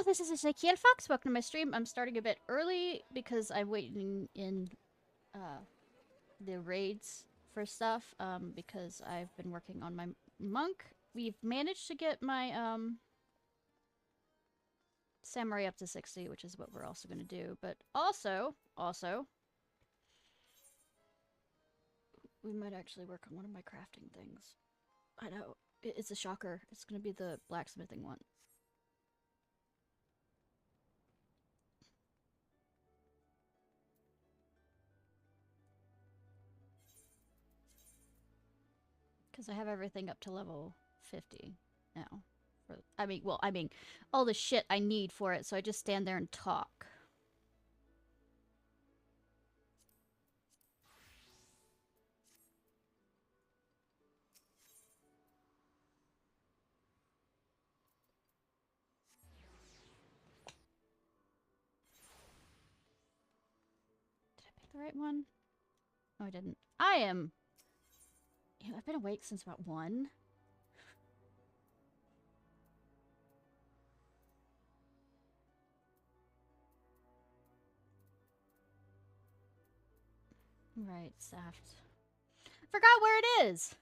this is Ishnai Ciarfox. Welcome to my stream. I'm starting a bit early because I'm waiting in the raids for stuff, because I've been working on my monk. We've managed to get my samurai up to 60, which is what we're also going to do. But also, we might actually work on one of my crafting things. I know, it's a shocker. It's going to be the blacksmithing one. Because I have everything up to level 50 now. I mean, all the shit I need for it, so I just stand there and talk. Did I pick the right one? No, I didn't. I've been awake since about 1. Right, Saft. Forgot where it is!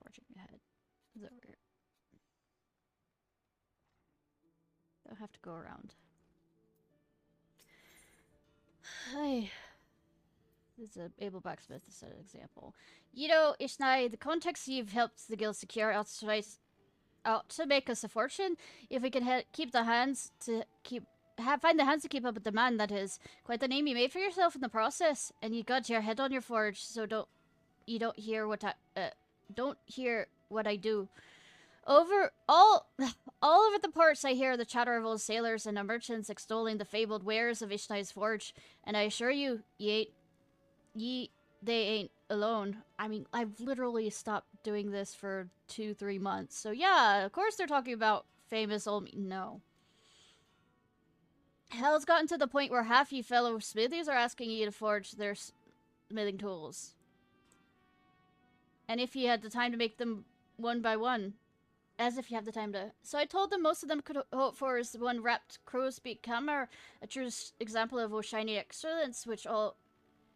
Forging ahead. Is over here. I'll have to go around. Hi. This is an able blacksmith to set an example. You know, Ishnai, the context you've helped the guild secure out to make us a fortune. If we can keep the hands to find the hands to keep up with demand, that is quite the name you made for yourself in the process. And you got your head on your forge, so don't hear what I do. All over the ports I hear the chatter of old sailors and merchants extolling the fabled wares of Ishnai's forge, and I assure you, they ain't alone. I mean, I've literally stopped doing this for 2-3 months, so yeah, of course they're talking about famous old no. Hell, it's gotten to the point where half you fellow smithies are asking you to forge their smithing tools. And if you had the time to make them one by one. As if you have the time to. So I told them most of them could hope for is one wrapped crow's beak hammer, a true example of shiny excellence, which all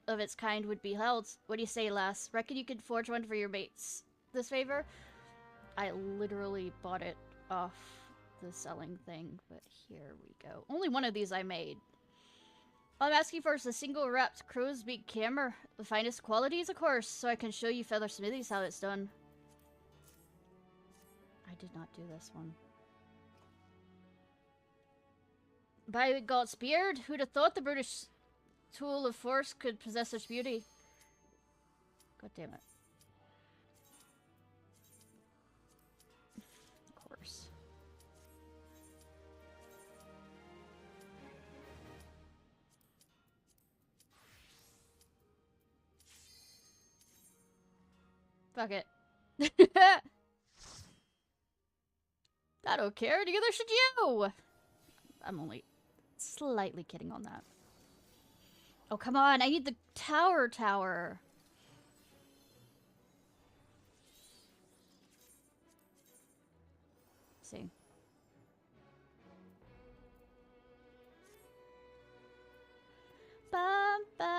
of its kind would be held. What do you say, lass? Reckon you could forge one for your mates this favor? I literally bought it off the selling thing, but here we go. Only one of these I made. All I'm asking for is a single wrapped crow's beak hammer, the finest qualities, of course, so I can show you fellow smithies how it's done. I did not do this one. By God's beard, who'd have thought the British tool of force could possess such beauty? God damn it. Of course. Fuck it. I don't care, neither should you! I'm only slightly kidding on that. Oh, come on, I need the tower. Let's see. Ba-ba.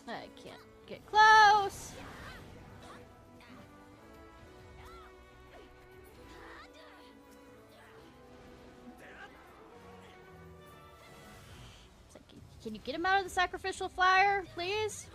I can't get close. Can you get him out of the sacrificial fire, please?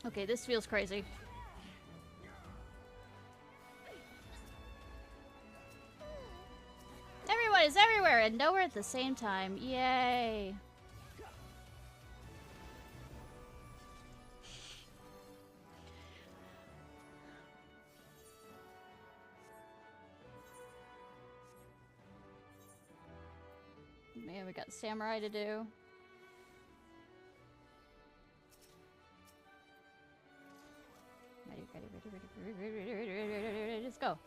Okay, this feels crazy. Everyone is everywhere and nowhere at the same time. Yay. Man, we got samurai to do. Ready, let's go.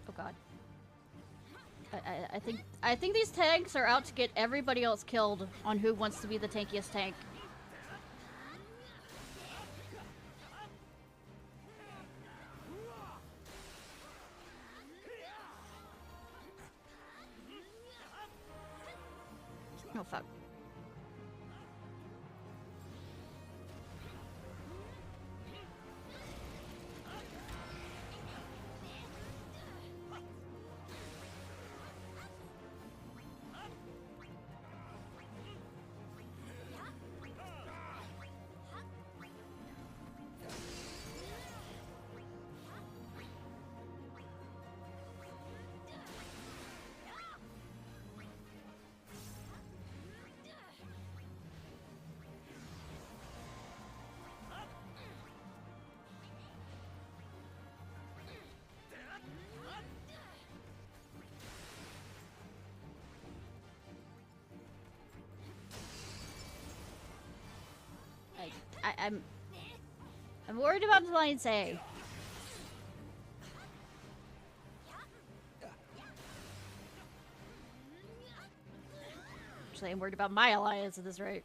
Oh god. I think these tanks are out to get everybody else killed on who wants to be the tankiest tank. Oh fuck. I'm worried about the Alliance A. Actually, I'm worried about my alliance at this rate.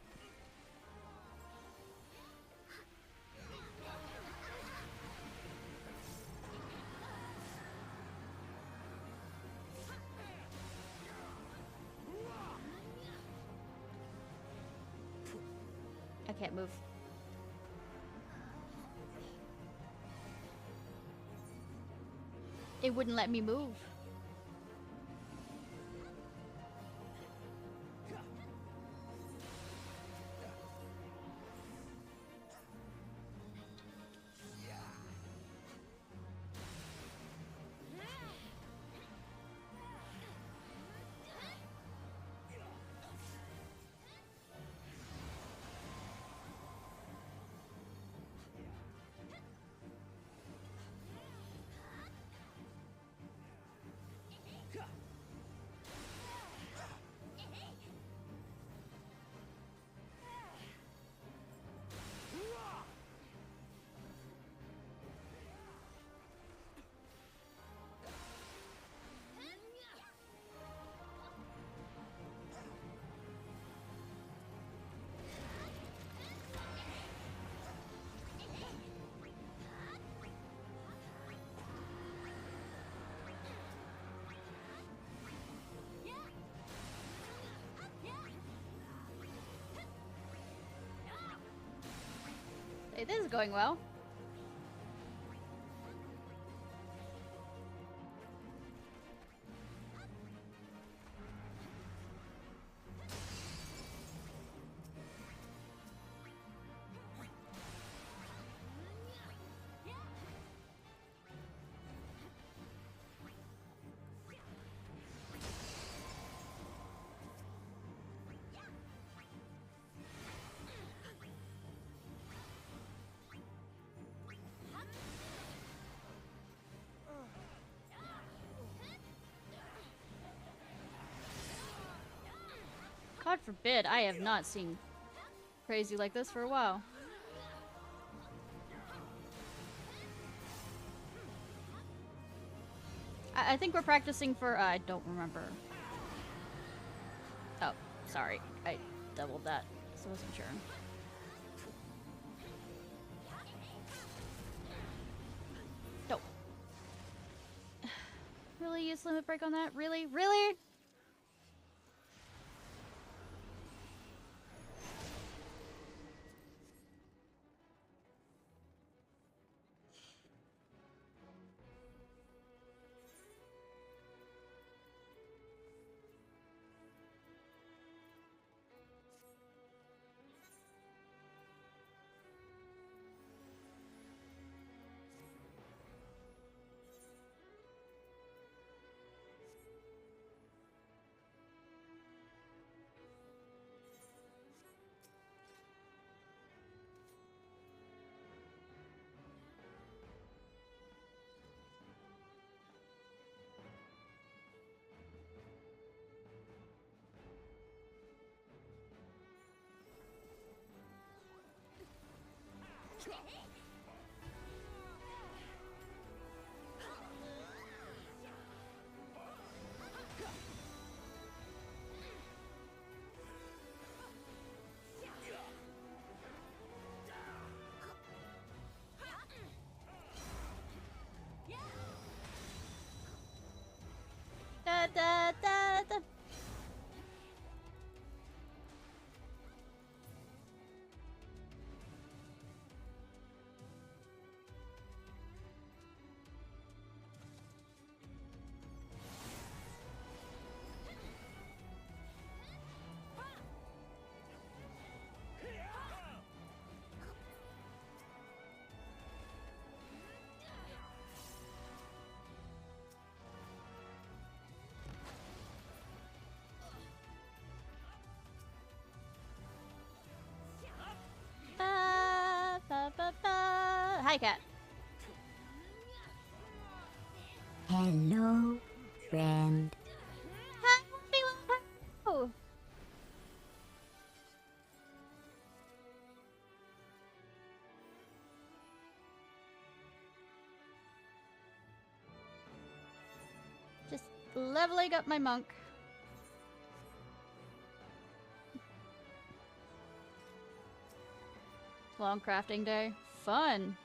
I can't move. It wouldn't let me move. Hey, this is going well. God forbid, I have not seen crazy like this for a while. I think we're practicing for, I don't remember. Oh, sorry. I doubled that, so I wasn't sure. use limit break on that? Really? Really? Da, da, da, da. Ba, ba, ba, ba. Hi, cat. Hello, friend. Hello. Just leveling up my monk. Long crafting day. Fun.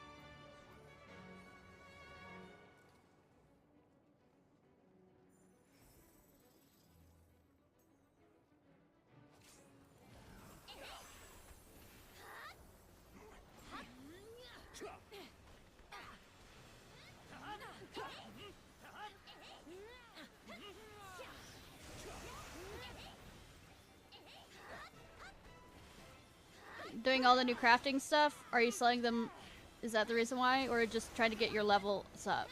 Doing all the new crafting stuff, are you selling them? Is that the reason why? Or just trying to get your levels up?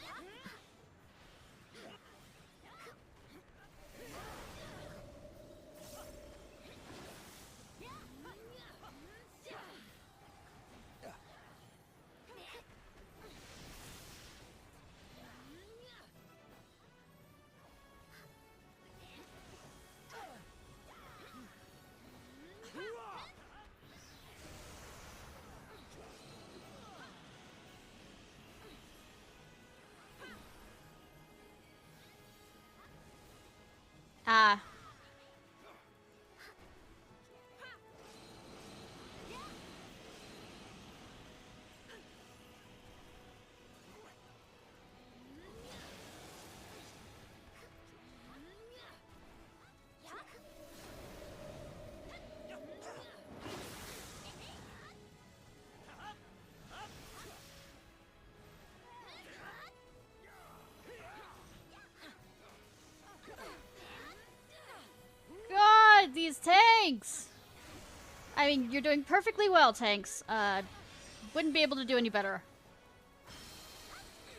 Ah. God, these tanks! I mean, you're doing perfectly well, tanks. Wouldn't be able to do any better.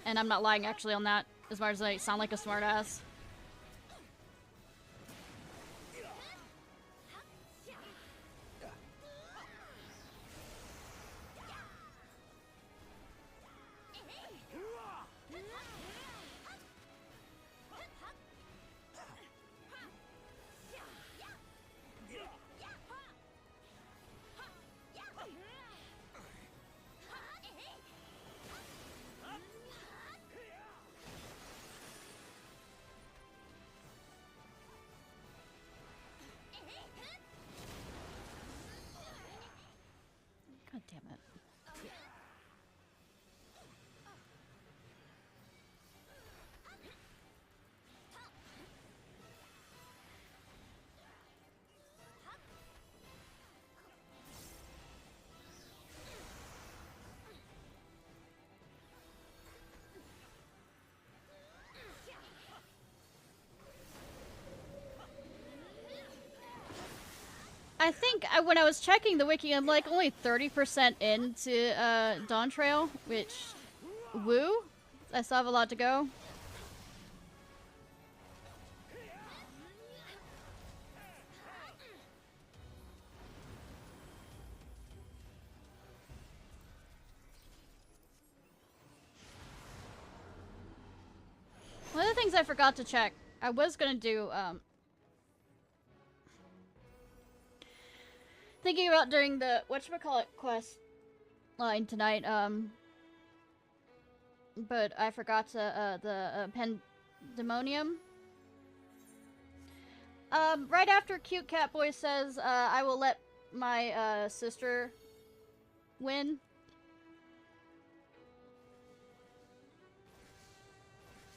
And I'm not lying, actually, on that, as much as I sound like a smartass. I think when I was checking the wiki, I'm like only 30% into Dawn Trail, which, woo, I still have a lot to go. One of the things I forgot to check, I was gonna do, thinking about doing the whatchamacallit quest line tonight, but I forgot to, the Pandemonium. Right after Cute Cat Boy says, I will let my, sister win.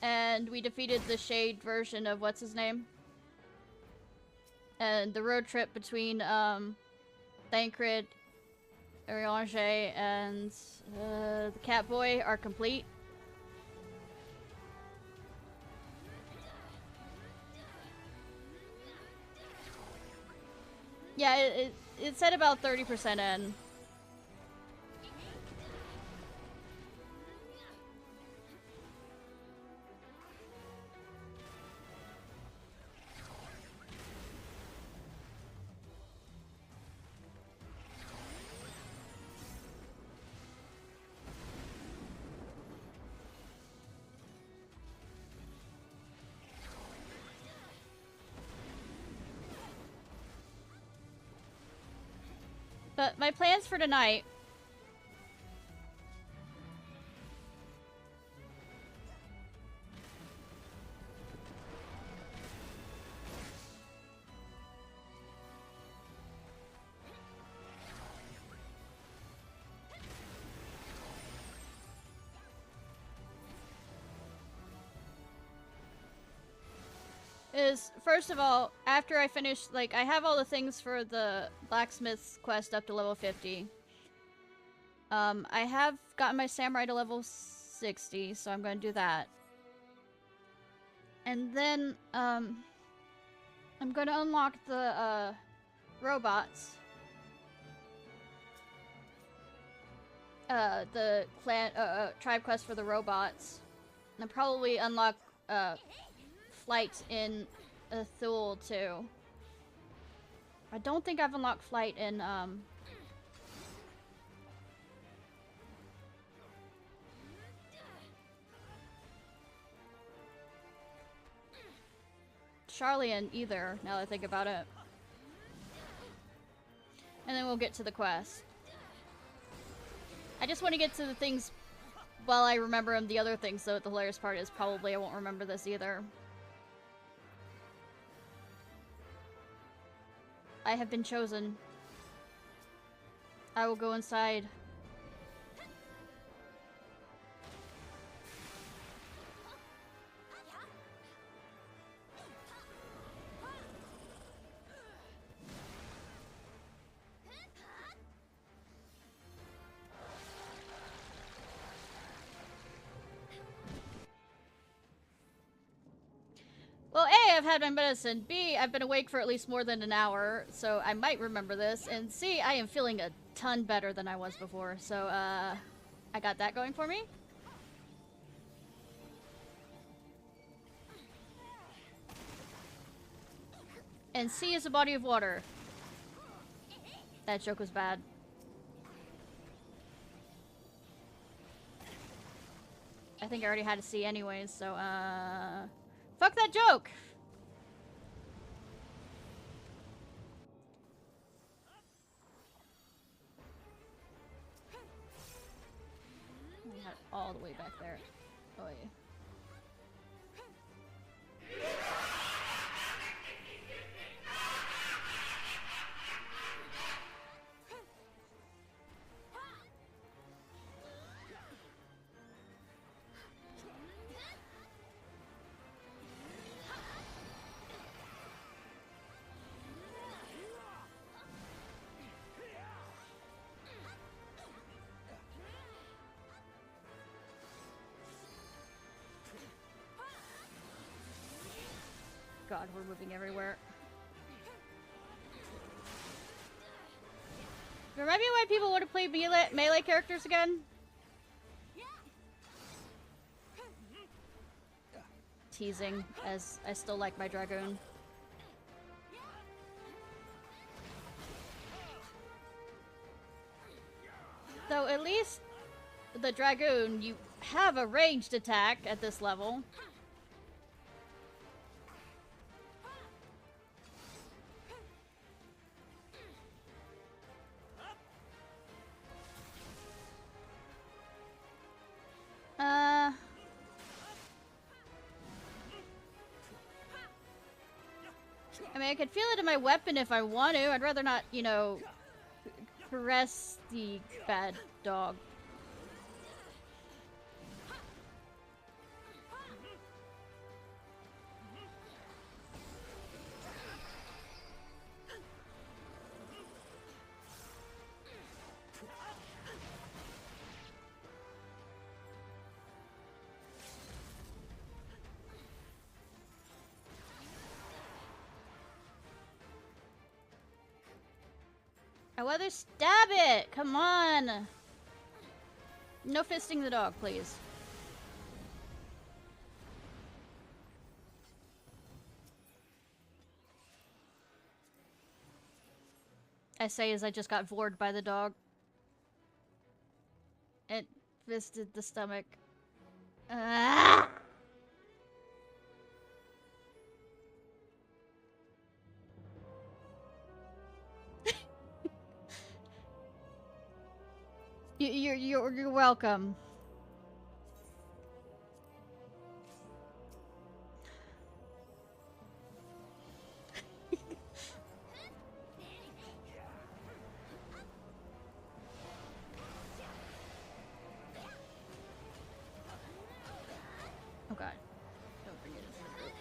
And we defeated the Shade version of what's his name? And the road trip between, Thancred, Ariange, and the Catboy are complete. Yeah, it said about 30% in. But my plans for tonight is, first of all, after I finish, like, I have all the things for the blacksmith's quest up to level 50. I have gotten my samurai to level 60, so I'm going to do that. And then, I'm going to unlock the, robots. The clan, tribe quest for the robots. And probably unlock, flight in Thule too. I don't think I've unlocked flight in Charlian either, now that I think about it. And then we'll get to the quest. I just want to get to the things while I remember them. The other things, though, the hilarious part is probably I won't remember this either. I have been chosen. I will go inside. Well, A, I've had my medicine. B, I've been awake for at least more than an hour, so I might remember this. And C, I am feeling a ton better than I was before, so, I got that going for me. And C is a body of water. That joke was bad. I think I already had a C anyways, so, fuck that joke! We had it all the way back there. Oh yeah. God, we're moving everywhere. Remind me why people want to play melee characters again? Teasing, as I still like my Dragoon. Though at least the Dragoon, you have a ranged attack at this level. I mean, I could feel it in my weapon if I want to. I'd rather not, you know, caress the bad dog. I want to stab it! Come on! No fisting the dog, please. I say as I just got vored by the dog. It fisted the stomach. Ah! You're welcome. Oh god. Don't bring it into the group.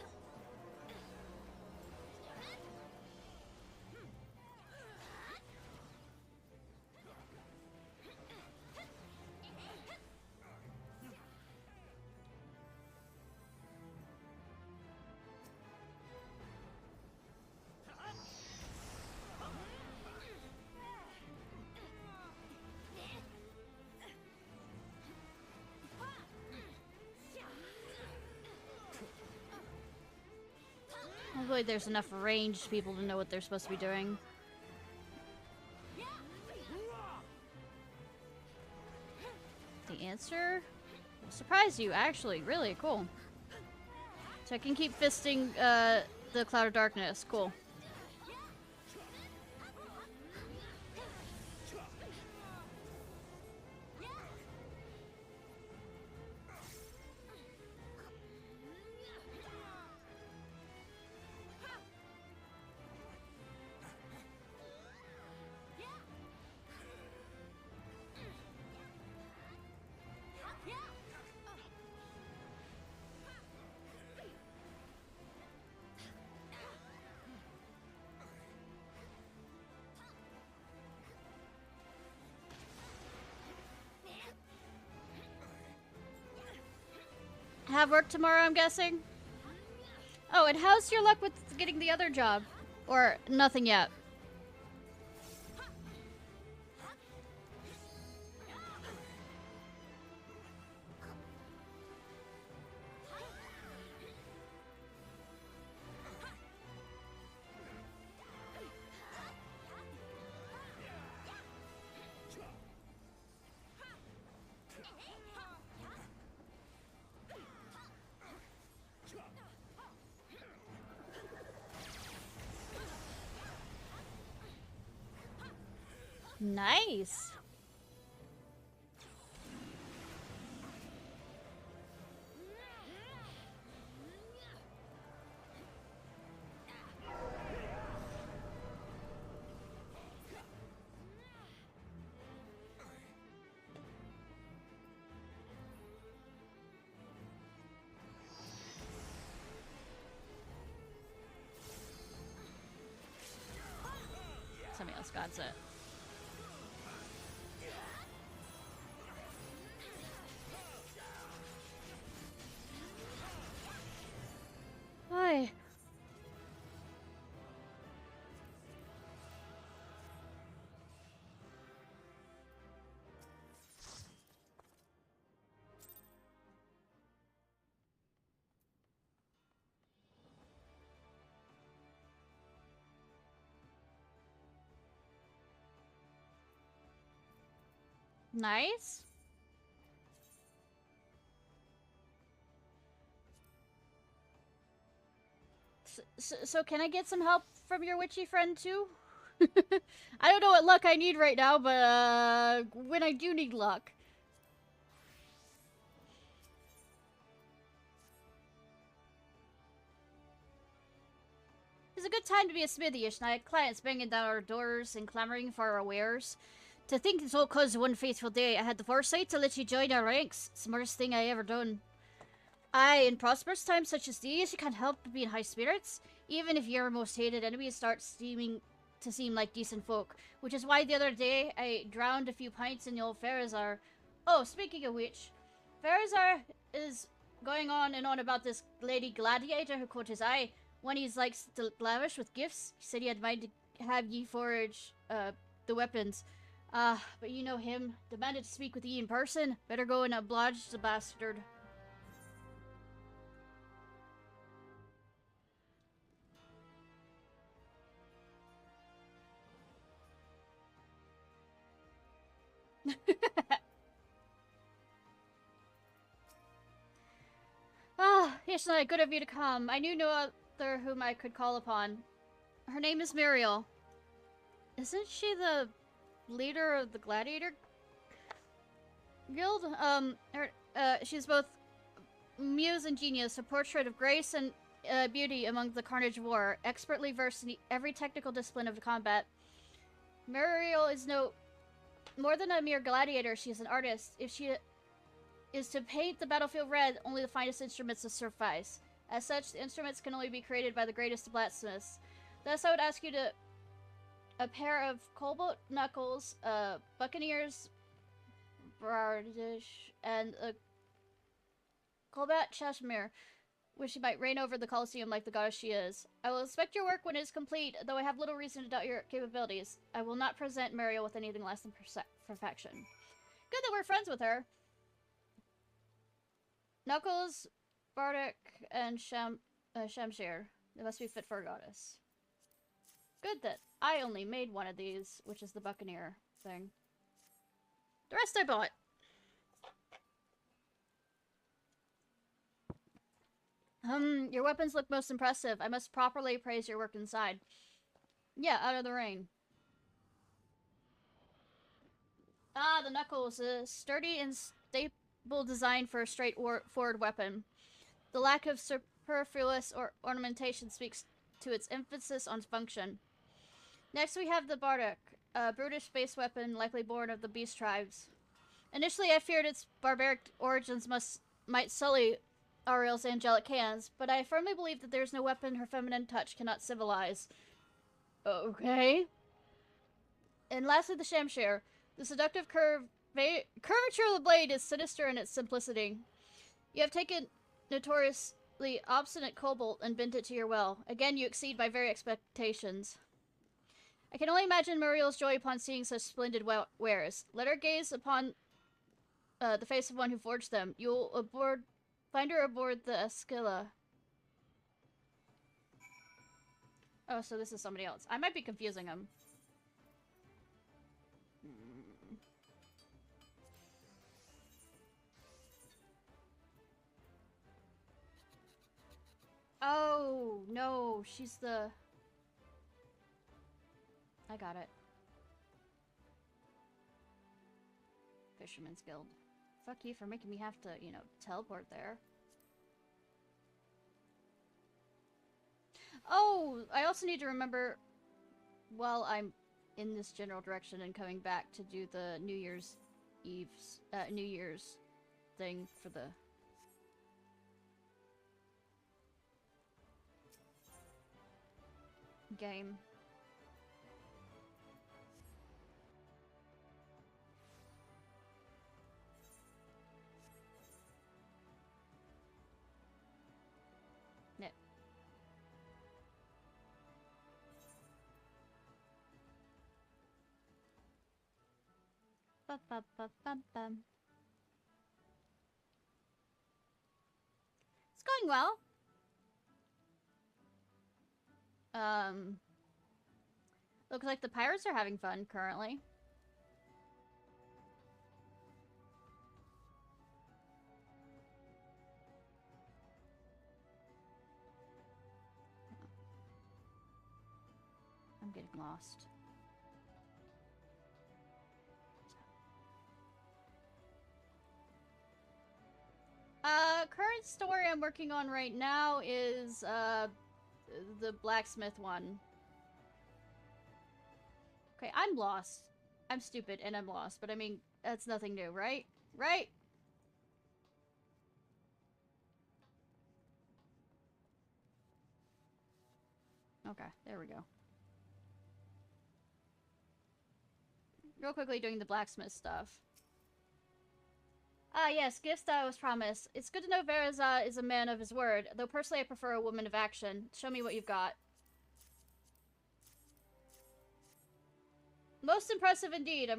Hopefully there's enough ranged people to know what they're supposed to be doing. The answer will surprise you, actually. Really cool. So I can keep fisting the Cloud of Darkness. Cool. Have work tomorrow, I'm guessing? Oh, and how's your luck with getting the other job? Or nothing yet? Nice. Somebody else got it. Why? Nice. So can I get some help from your witchy friend too? I don't know what luck I need right now, but when I do need luck. It's a good time to be a smithy, Ishnai. Clients banging down our doors and clamoring for our wares. To think it's all cause one faithful day I had the foresight to let you join our ranks. Smartest thing I ever done. Aye, in prosperous times such as these, you can't help but be in high spirits. Even if your most hated enemies start seeming to seem like decent folk. Which is why the other day, I drowned a few pints in the old Farazar. Oh, speaking of which, Farazar is going on and on about this lady gladiator who caught his eye. When he's like still lavish with gifts, he said he had mind to have ye forage the weapons. But you know him. Demanded to speak with ye in person. Better go and oblige the bastard. Ishnai, good of you to come. I knew no other whom I could call upon. Her name is Muriel. Isn't she the leader of the Gladiator Guild? She's both muse and genius, a portrait of grace and beauty among the carnage of war, expertly versed in every technical discipline of combat. Muriel is no more than a mere gladiator. She is an artist. If she is to paint the battlefield red, only the finest instruments will suffice. As such, the instruments can only be created by the greatest of blacksmiths. Thus, I would ask you to a pair of cobalt knuckles, buccaneers, brardish, and a cobalt chashmere, which she might reign over the Colosseum like the goddess she is. I will inspect your work when it is complete, though I have little reason to doubt your capabilities. I will not present Muriel with anything less than perfection. Good that we're friends with her. Knuckles, Bardic, and Shamshir. They must be fit for a goddess. Good that I only made one of these, which is the Buccaneer thing. The rest I bought. Your weapons look most impressive. I must properly praise your work inside. Yeah, out of the rain. Ah, the Knuckles. A sturdy and stable design for a straightforward weapon. The lack of superfluous ornamentation speaks to its emphasis on function. Next we have the Bardic, a brutish space weapon likely born of the beast tribes. Initially I feared its barbaric origins might sully Ariel's angelic hands, but I firmly believe that there is no weapon her feminine touch cannot civilize. Okay. And lastly, the Shamshir. The seductive curvature of the blade is sinister in its simplicity. You have taken notoriously obstinate cobalt and bent it to your will. Again, you exceed my very expectations. I can only imagine Muriel's joy upon seeing such splendid wares. Let her gaze upon the face of one who forged them. You'll find her aboard the Esquila. Oh, so this is somebody else. I might be confusing them. Oh, no. She's the... I got it. Fisherman's Guild. Fuck you for making me have to, you know, teleport there. Oh, I also need to remember while I'm in this general direction and coming back to do the New Year's thing for the game. Yep. Ba-ba-ba-ba-bum. It's going well. Looks like the pirates are having fun currently. I'm getting lost. Current story I'm working on right now is, the blacksmith one. Okay, I'm lost. I'm stupid and I'm lost, but I mean, that's nothing new, right? Right? Okay, there we go. Real quickly doing the blacksmith stuff. Ah, yes, gifts that I was promised. It's good to know Verza is a man of his word, though personally I prefer a woman of action. Show me what you've got. Most impressive indeed.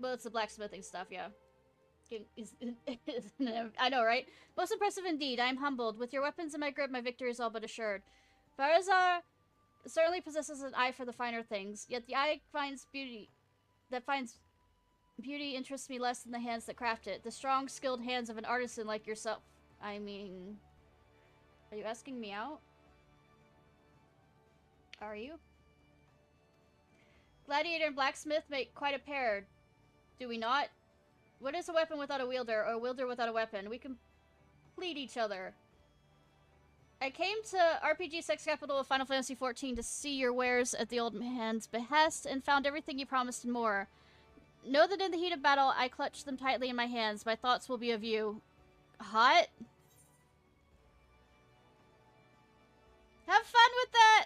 Well, it's the blacksmithing stuff, yeah. I know, right? Most impressive indeed. I am humbled. With your weapons in my grip, my victory is all but assured. Verza certainly possesses an eye for the finer things, yet the eye finds beauty interests me less than the hands that craft it. The strong, skilled hands of an artisan like yourself. I mean... Are you asking me out? Are you? Gladiator and blacksmith make quite a pair, do we not? What is a weapon without a wielder, or a wielder without a weapon? We complete each other. I came to RPG Sex Capital of Final Fantasy XIV to see your wares at the old man's behest, and found everything you promised and more. Know that in the heat of battle, I clutch them tightly in my hands. My thoughts will be of you. Hot? Have fun with that!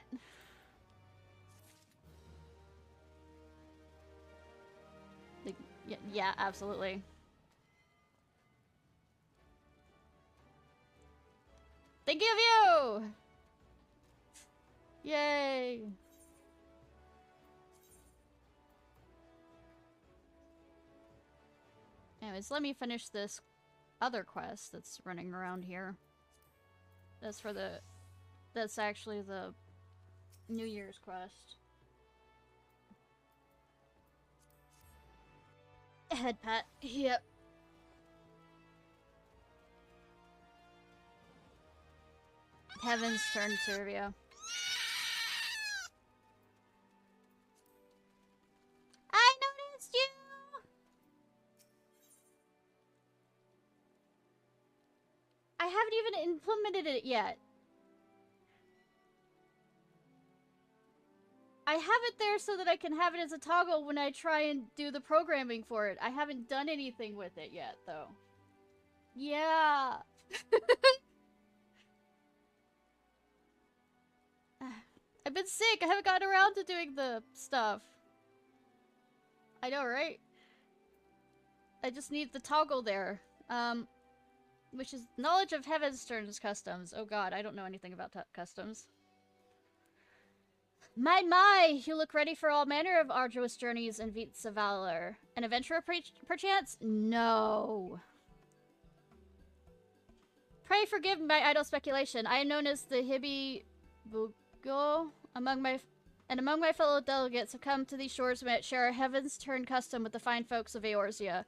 Yeah, absolutely. Thinking of you! Yay! Anyways, let me finish this other quest that's running around here. That's for the... That's actually the New Year's quest. Head pat. Yep. Heaven's turn trivia. I noticed you! I haven't even implemented it yet. I have it there so that I can have it as a toggle when I try and do the programming for it. I haven't done anything with it yet, though. Yeah. I've been sick. I haven't gotten around to doing the stuff. I know, right? I just need the toggle there. Which is knowledge of Heaven's Turns customs. Oh god, I don't know anything about customs. My, you look ready for all manner of arduous journeys and feats of valor. An adventurer, perchance? No. Pray forgive my idle speculation. I am known as the Hibi Bugo. Among my fellow delegates have come to these shores to share a Heaven's Turn custom with the fine folks of Eorzea.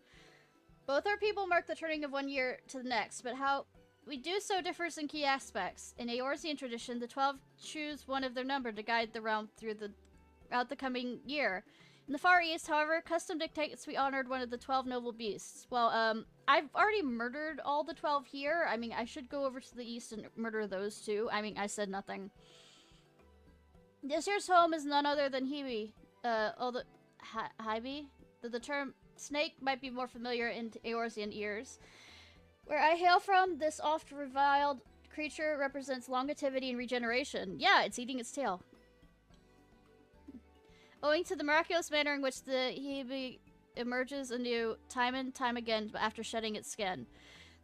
Both our people mark the turning of one year to the next, but how we do so differs in key aspects. In Eorzean tradition, the 12 choose one of their number to guide the realm throughout the coming year. In the Far East, however, custom dictates we honored one of the 12 noble beasts. Well, I've already murdered all the 12 here. I mean, I should go over to the east and murder those two. I mean, I said nothing. This year's home is none other than Hibi. Hibi? The term snake might be more familiar in Eorzean ears. Where I hail from, this oft-reviled creature represents longevity and regeneration. Yeah, it's eating its tail. Owing to the miraculous manner in which the Hibi emerges anew time and time again after shedding its skin.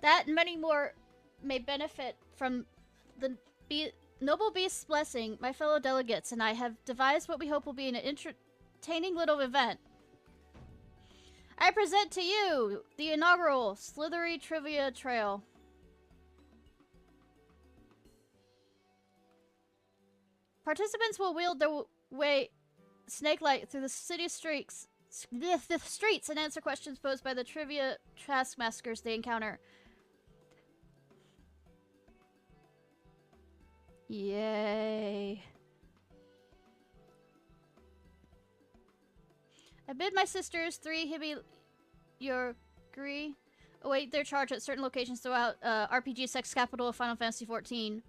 That and many more may benefit from the noble beast's blessing. My fellow delegates and I have devised what we hope will be an entertaining little event. I present to you the inaugural Slithery Trivia Trail. Participants will wield their way snake-like through the city streets and answer questions posed by the trivia taskmasters they encounter. Yay. I bid my sisters, 3 Hibi Yorgri, await their charge at certain locations throughout RPG sex capital of Final Fantasy XIV.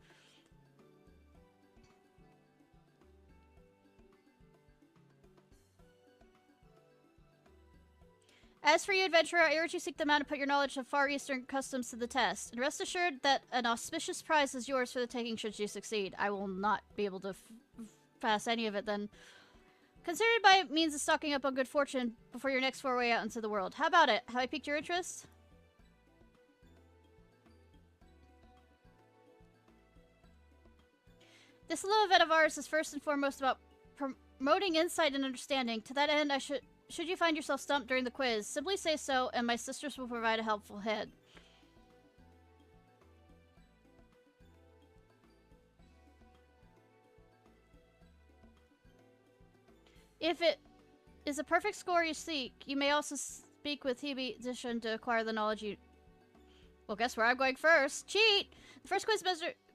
As for you, adventurer, I urge you seek them out and put your knowledge of Far Eastern customs to the test. And rest assured that an auspicious prize is yours for the taking should you succeed. I will not be able to pass any of it then. Consider it by means of stocking up on good fortune before your next foray out into the world. How about it? Have I piqued your interest? This little event of ours is first and foremost about promoting insight and understanding. To that end, should you find yourself stumped during the quiz, simply say so, and my sisters will provide a helpful head. If it is a perfect score you seek, you may also speak with Hibi Edition to acquire the knowledge you... Well, guess where I'm going first? Cheat! The first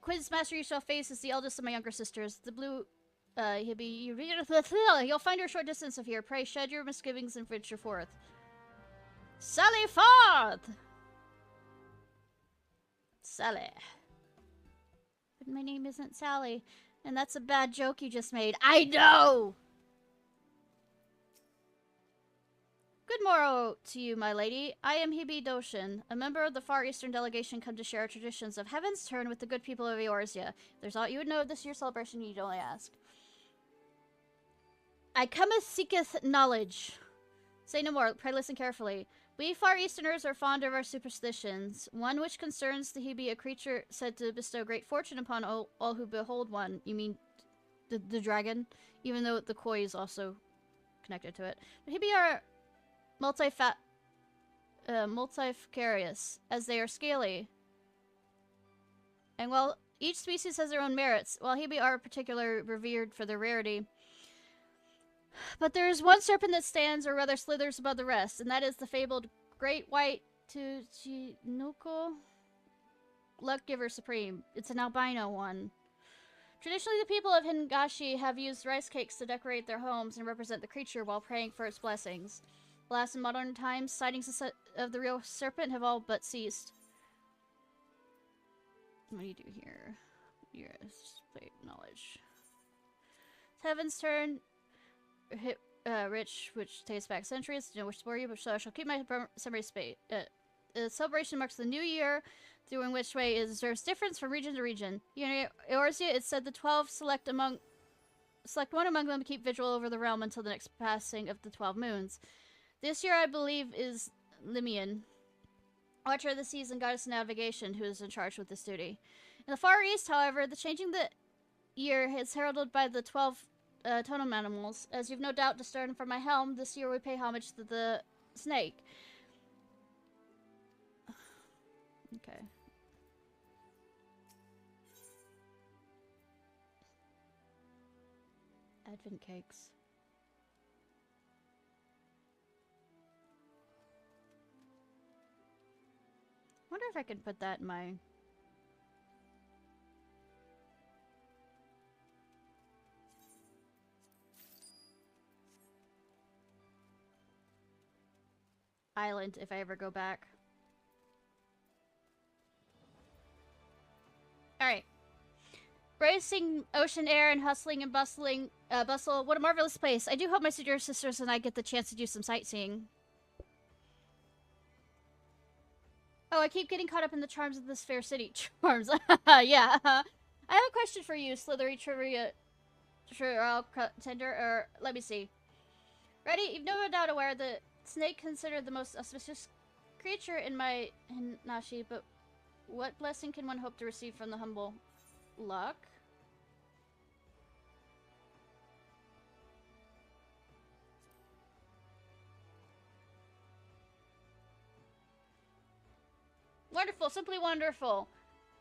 quiz master you shall face is the eldest of my younger sisters, the blue... You'll find her a short distance of here. Pray shed your misgivings and venture forth. Sally forth! Sally. But my name isn't Sally. And that's a bad joke you just made. I know! Good morrow to you, my lady. I am Hibi Doshin, a member of the Far Eastern delegation come to share our traditions of Heaven's Turn with the good people of Eorzea. If there's aught you would know of this year's celebration, you need only ask. I cometh seeketh knowledge. Say no more, pray listen carefully. We Far Easterners are fond of our superstitions, one which concerns the Hibi, a creature said to bestow great fortune upon all who behold one. You mean the dragon? Even though the koi is also connected to it. But Hibi are multifarious, as they are scaly. And while each species has their own merits, while Hibi are particularly revered for their rarity, but there is one serpent that stands, or rather slithers, above the rest, and that is the fabled Great White Tuchinoko Luck Giver Supreme. It's an albino one. Traditionally, the people of Hingashi have used rice cakes to decorate their homes and represent the creature while praying for its blessings. Alas, in modern times, sightings of the real serpent have all but ceased. What do you do here? Yes, play knowledge. Heaven's Turn. Rich, which takes back centuries to know which spore you, but so I shall keep my summary space. The celebration marks the new year, through in which way it observes difference from region to region. In Eorzea, it's said the 12 select one among them to keep vigil over the realm until the next passing of the 12 moons. This year, I believe, is Limian, Watcher of the Seas and Goddess of Navigation, who is in charge with this duty. In the Far East, however, the changing the year is heralded by the 12 totem animals. As you've no doubt discerned from my helm, this year we pay homage to the snake. Okay. Advent cakes. Wonder if I can put that in my... island if I ever go back. Alright. Bracing ocean air and hustling and bustling, bustle. What a marvelous place. I do hope my sisters and I get the chance to do some sightseeing. Oh, I keep getting caught up in the charms of this fair city. Charms. Yeah. I have a question for you, Slithery Trivia Tender, or let me see. Ready? You've no doubt aware that snake considered the most auspicious creature in my Nashi, but what blessing can one hope to receive from the humble luck? Wonderful, simply wonderful.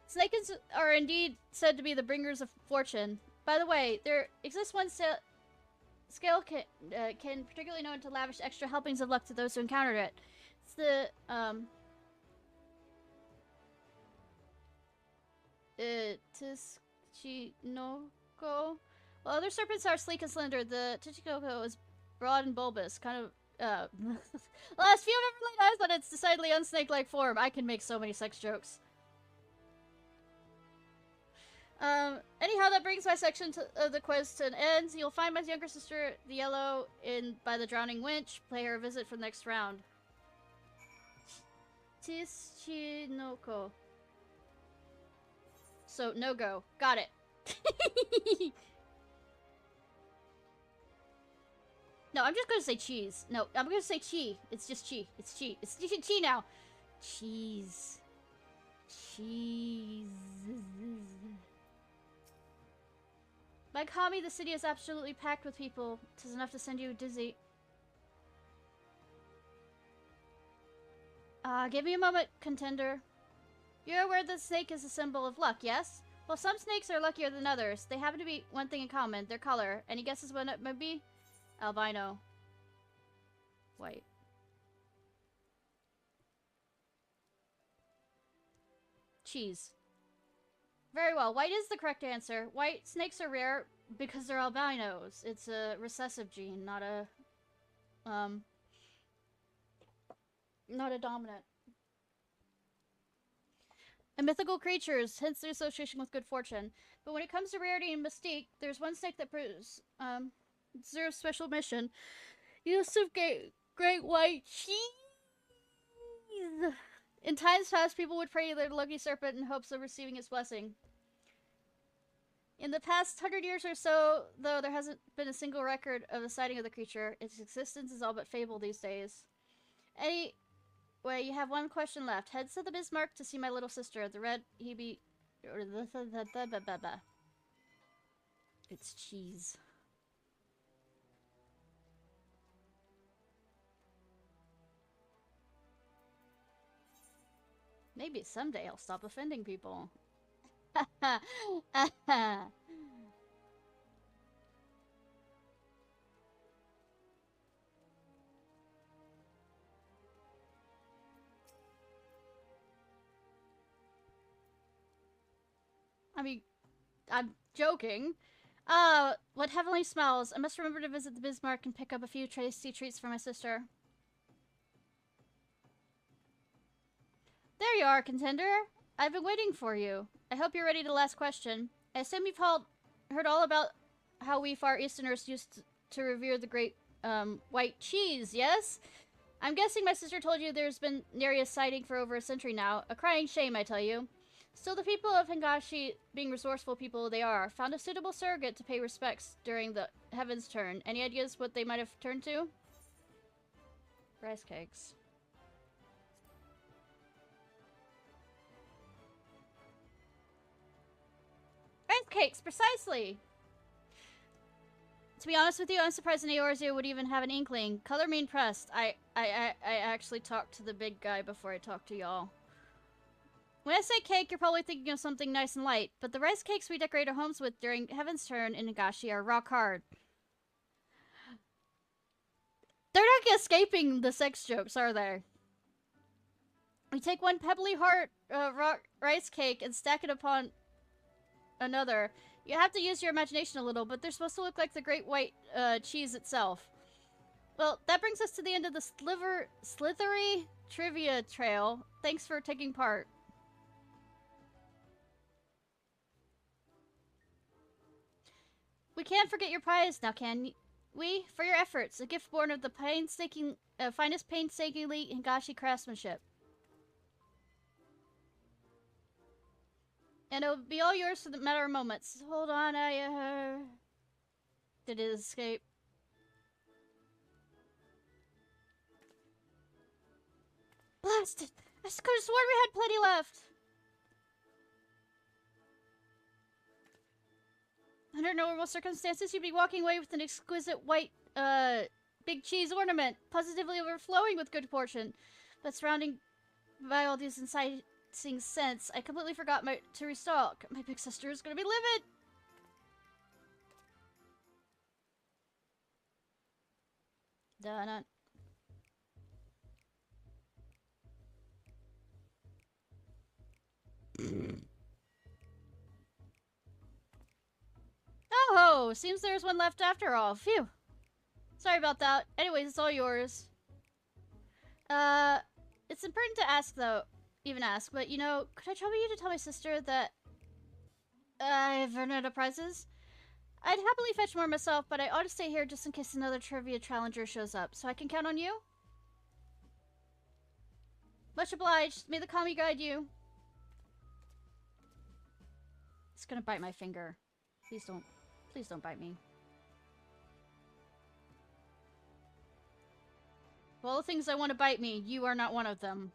Snakes are indeed said to be the bringers of fortune. By the way, there exists one scale can particularly known to lavish extra helpings of luck to those who encounter it. It's the Tsuchinoko. While other serpents are sleek and slender, the Tsuchinoko is broad and bulbous, kind of, last few have ever laid eyes on its decidedly unsnake-like form. I can make so many sex jokes. Anyhow, that brings my section of the quiz to an end. You'll find my younger sister, the yellow, by the drowning winch. Play her a visit for the next round. Chinoko. So, no go. Got it. No, I'm just gonna say cheese. No, I'm gonna say chi. It's just chi. It's chi. It's chi now. Cheese. Cheese. Like Hami, the city is absolutely packed with people. 'Tis enough to send you dizzy. Give me a moment, contender. You're aware the snake is a symbol of luck, yes? Well, some snakes are luckier than others. They happen to be one thing in common, their color. Any guesses what it might be? Albino. White. Cheese. Very well. White is the correct answer. White snakes are rare because they're albinos. It's a recessive gene, not a dominant. And mythical creatures, hence their association with good fortune. But when it comes to rarity and mystique, there's one snake that deserves special mission. Use of great white cheese. In times past, people would pray to their lucky serpent in hopes of receiving its blessing. In the past 100 years or so, though, there hasn't been a single record of the sighting of the creature. Its existence is all but fable these days. Anyway, you have one question left. Head to the Bismarck to see my little sister, the red Hebe... It's cheese. Maybe someday I'll stop offending people. I mean, I'm joking. What heavenly smells. I must remember to visit the Bismarck and pick up a few tasty treats for my sister. There you are, contender. I've been waiting for you. I hope you're ready to the last question. I assume you've heard all about how we far easterners used to revere the great, white cheese, yes? I'm guessing my sister told you there's been nary a sighting for over a century now. A crying shame, I tell you. Still, the people of Higashi, being resourceful people they are, found a suitable surrogate to pay respects during the Heaven's Turn. Any ideas what they might have turned to? Rice cakes. Rice cakes, precisely! To be honest with you, I'm surprised Eorzea would even have an inkling. Color me impressed. I actually talked to the big guy before I talked to y'all. When I say cake, you're probably thinking of something nice and light, but the rice cakes we decorate our homes with during Heaven's Turn in Higashi are rock hard. They're not escaping the sex jokes, are they? We take one pebbly hard rock rice cake and stack it upon another. You have to use your imagination a little, but they're supposed to look like the great white cheese itself. Well, that brings us to the end of the slithery trivia trail. Thanks for taking part. We can't forget your prize now, can we? For your efforts, a gift born of the finest painstakingly Higashi craftsmanship. And it'll be all yours for the matter of moments. Hold on, Did it escape? Blasted! I could have sworn we had plenty left! Under normal circumstances, you'd be walking away with an exquisite white, big cheese ornament, positively overflowing with good fortune. But surrounding by all these inciting scents, I completely forgot to restock. My big sister is gonna be livid! Donut. Oh, seems there's one left after all. Phew. Sorry about that. Anyways, it's all yours. It's important to ask, though. Even ask, but you know, could I trouble you to tell my sister that I've run out of prizes? I'd happily fetch more myself, but I ought to stay here just in case another trivia challenger shows up, so I can count on you? Much obliged. May the kami guide you. It's gonna bite my finger. Please don't bite me. Of all the things that want to bite me, you are not one of them.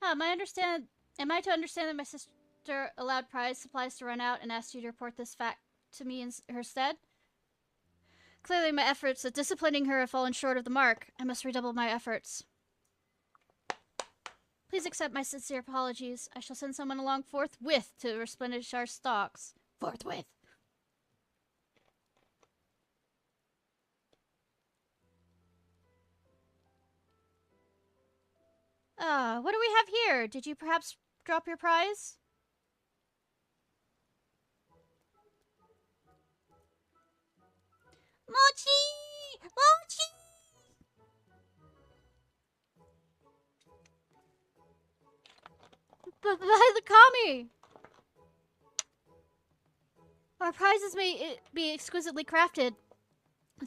Am I to understand that my sister allowed prize supplies to run out and asked you to report this fact to me in her stead? Clearly my efforts at disciplining her have fallen short of the mark. I must redouble my efforts. Please accept my sincere apologies. I shall send someone along forthwith to replenish our stocks. Forthwith. What do we have here? Did you perhaps drop your prize? Mochi! Mochi! By the kami! Our prizes may be exquisitely crafted.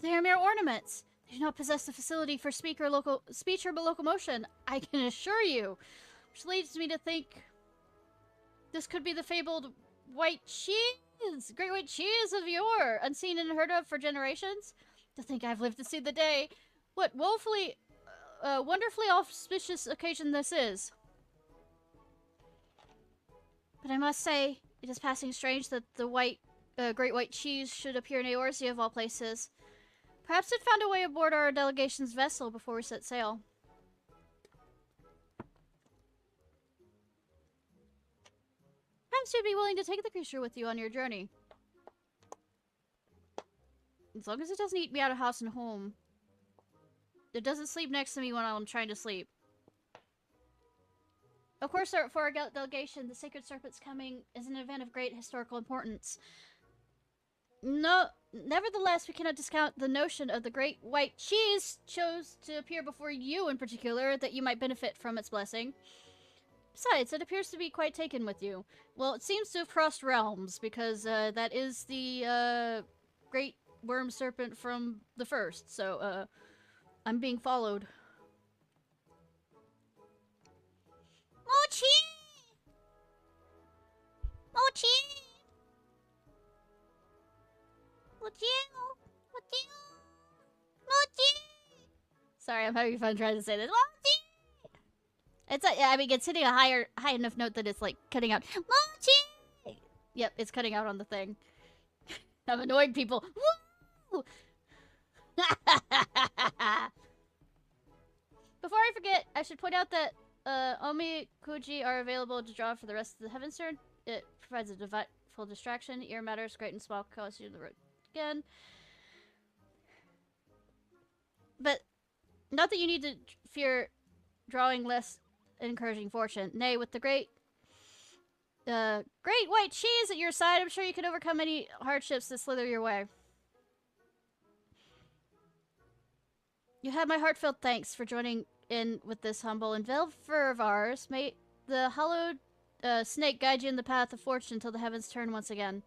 They are mere ornaments. They do not possess the facility for speech or locomotion, I can assure you. Which leads me to think this could be the fabled white cheese, great white cheese of yore, unseen and unheard of for generations. To think I've lived to see the day. What wonderfully auspicious occasion this is. But I must say, it is passing strange that the great white cheese should appear in Eorzea of all places. Perhaps it found a way aboard our delegation's vessel before we set sail. Perhaps you'd be willing to take the creature with you on your journey. As long as it doesn't eat me out of house and home. It doesn't sleep next to me when I'm trying to sleep. Of course, for our delegation, the Sacred Serpent's coming is an event of great historical importance. No, nevertheless, we cannot discount the notion of the great white cheese chose to appear before you in particular, that you might benefit from its blessing. Besides, it appears to be quite taken with you. Well, it seems to have crossed realms, because that is the great worm serpent from the first, so I'm being followed. Mochi! Mochi! Mochi! Sorry, I'm having fun trying to say this. Mochi! I mean, it's hitting a high enough note that it's like cutting out. Mochi! Yep, it's cutting out on the thing. I'm annoying people. Woo! Before I forget, I should point out that Omikuji are available to draw for the rest of the Heaven's Turn. It provides a delightful distraction. Ear matters, great and small, cause you the road again. But not that you need to fear drawing less encouraging fortune. Nay, with the great white cheese at your side, I'm sure you can overcome any hardships that slither your way. You have my heartfelt thanks for joining in with this humble endeavor of ours. May the hollowed snake guide you in the path of fortune till the heavens turn once again.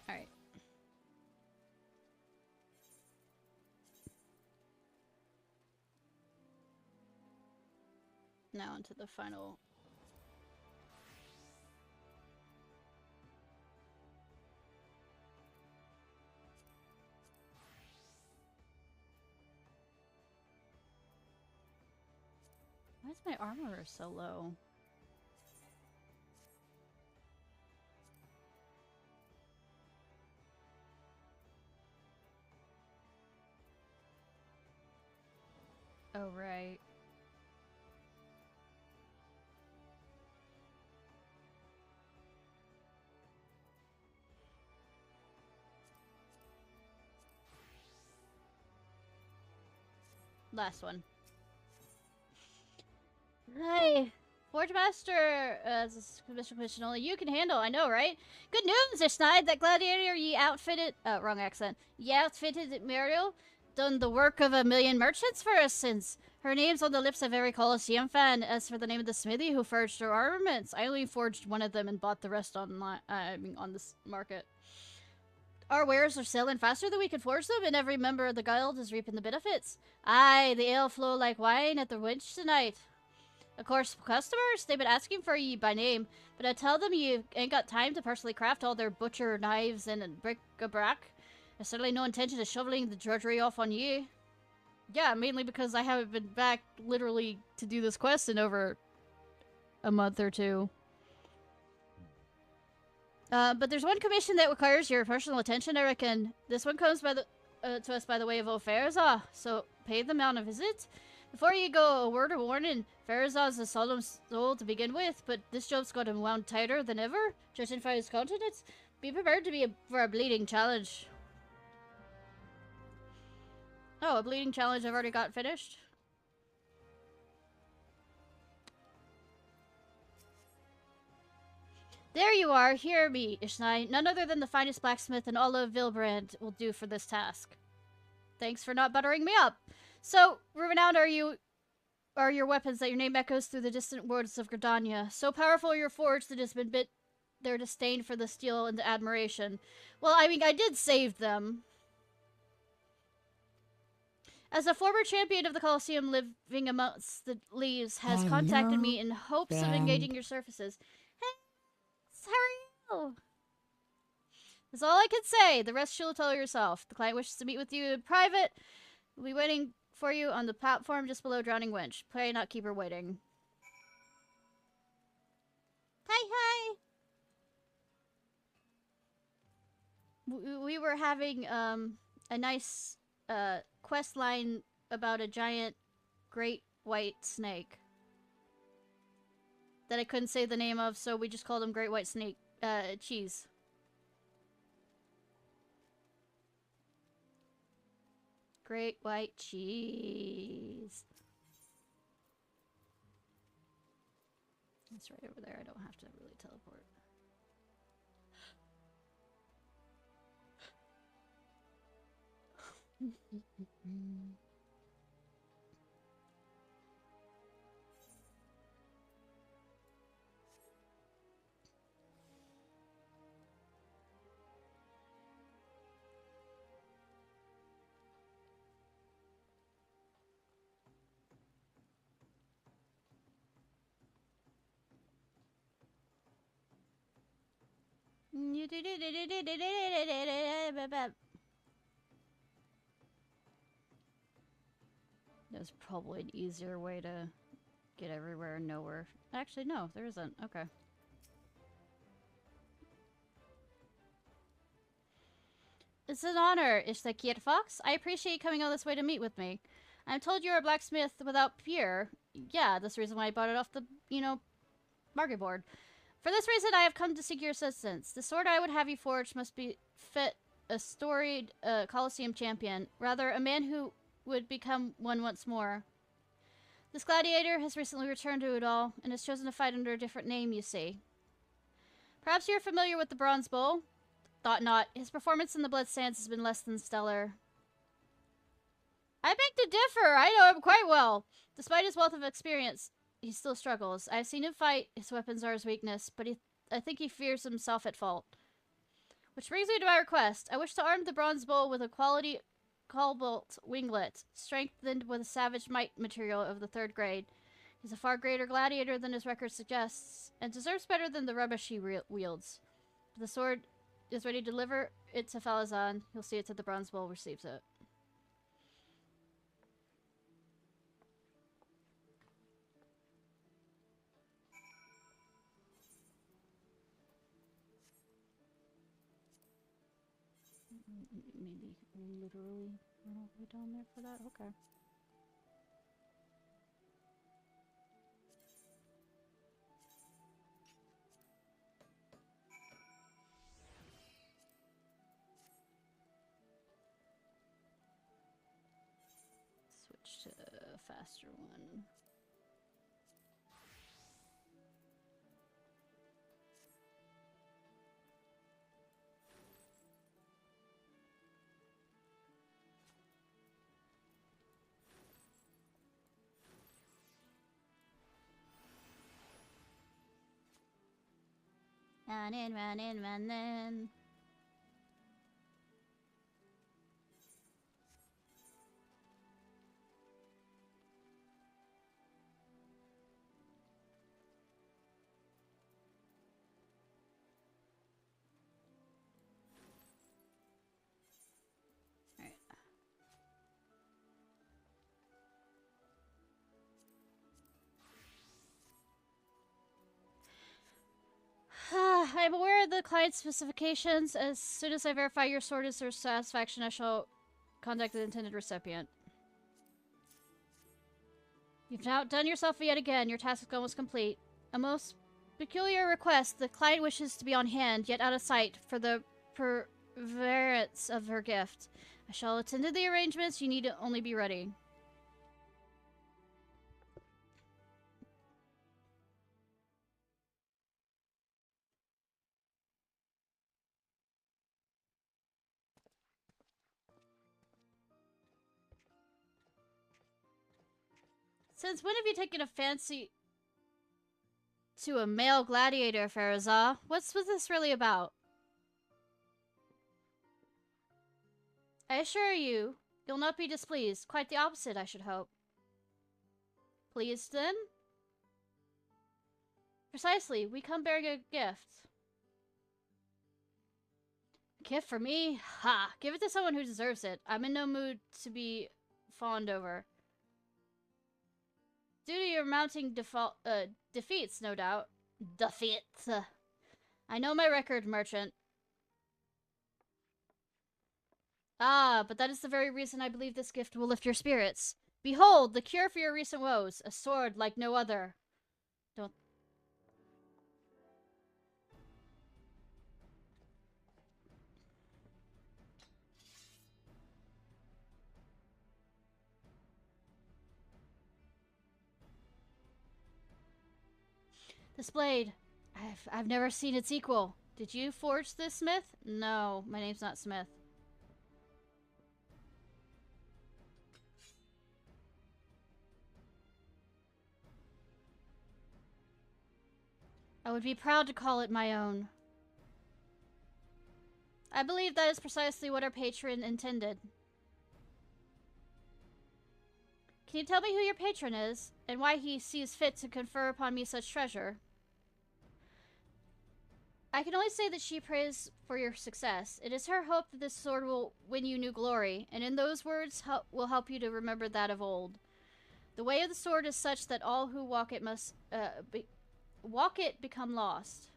Alright. Now into the final. Why is my armor so low? Oh, right. Last one. Hey, Forge Master, mission only you can handle, I know, right? Good news, Ishnai, that gladiator ye outfitted, wrong accent, ye outfitted Muriel, done the work of 1,000,000 merchants for us since. Her name's on the lips of every Colosseum fan. As for the name of the smithy who forged her armaments, I only forged one of them and bought the rest online, on this market. Our wares are selling faster than we can forge them, and every member of the guild is reaping the benefits. Aye, the ale flow like wine at the winch tonight. Of course, customers, they've been asking for you by name, but I tell them you ain't got time to personally craft all their butcher knives and bric-a-brac. There's certainly no intention of shoveling the drudgery off on you. Yeah, mainly because I haven't been back, literally, to do this quest in over a month or two. But there's one commission that requires your personal attention, I reckon. This one comes by the to us by the way of old Farazah, so pay them on a visit. Before you go, a word of warning. Farazah's a solemn soul to begin with, but this job's got him wound tighter than ever, judging by his countenance. Be prepared to be for a bleeding challenge. Oh, a bleeding challenge I've already got finished? There you are, hear me, Ishnai. None other than the finest blacksmith in all of Vilbrand will do for this task. Thanks for not buttering me up. So, renowned are your weapons that your name echoes through the distant woods of Gridania. So powerful your forge that has been bit their disdain for the steel and the admiration. Well, I mean, I did save them. As a former champion of the Colosseum living amongst the leaves has contacted me in hopes of engaging your services. Hey, how are you? That's all I can say. The rest you'll tell yourself. The client wishes to meet with you in private. We'll be waiting for you on the platform just below Drowning Wench. Pray not keep her waiting. Hi, hi! We were having, a nice, quest line about a giant great white snake that I couldn't say the name of, so we just called him Great White Snake, Cheese. Great white cheese. That's right over there. I don't have to really teleport. There's probably an easier way to get everywhere and nowhere. Actually, no, there isn't. Okay. It's an honor, Ishnai Ciarfox. I appreciate you coming all this way to meet with me. I'm told you're a blacksmith without peer. Yeah, that's the reason why I bought it off the, market board. For this reason, I have come to seek your assistance. The sword I would have you forge must be fit a storied Colosseum champion. Rather, a man who would become one once more. This gladiator has recently returned to Udall, and has chosen to fight under a different name, you see. Perhaps you're familiar with the Bronze Bull? Thought not. His performance in the Blood Sands has been less than stellar. I beg to differ. I know him quite well. Despite his wealth of experience, he still struggles. I've seen him fight. His weapons are his weakness, but I think he fears himself at fault. Which brings me to my request. I wish to arm the Bronze Bull with a quality cobalt winglet, strengthened with a savage might material of the 3rd grade. He's a far greater gladiator than his record suggests, and deserves better than the rubbish he wields. The sword is ready to deliver it to Falazan. You'll see it till the Bronze Bull receives it. Maybe literally run all the way down there for that? Okay. Switch to a faster one. Run in, run in, run in. I am aware of the client's specifications. As soon as I verify your sword is their satisfaction, I shall contact the intended recipient. You've now outdone yourself yet again. Your task is almost complete. A most peculiar request. The client wishes to be on hand, yet out of sight, for the perseverance of her gift. I shall attend to the arrangements. You need to only be ready. Since when have you taken a fancy to a male gladiator, Farazah? What's this really about? I assure you, you'll not be displeased. Quite the opposite, I should hope. Pleased, then? Precisely. We come bearing a gift. A gift for me? Ha! Give it to someone who deserves it. I'm in no mood to be fawned over. Due to your mounting defeats, no doubt. Defeats. I know my record, merchant. Ah, but that is the very reason I believe this gift will lift your spirits. Behold, the cure for your recent woes. A sword like no other. Don't... This blade. I've never seen its equal. Did you forge this, Smith? No, my name's not Smith. I would be proud to call it my own. I believe that is precisely what our patron intended. Can you tell me who your patron is, and why he sees fit to confer upon me such treasure? I can only say that she prays for your success. It is her hope that this sword will win you new glory, and in those words will help you to remember that of old. The way of the sword is such that all who walk it must become lost.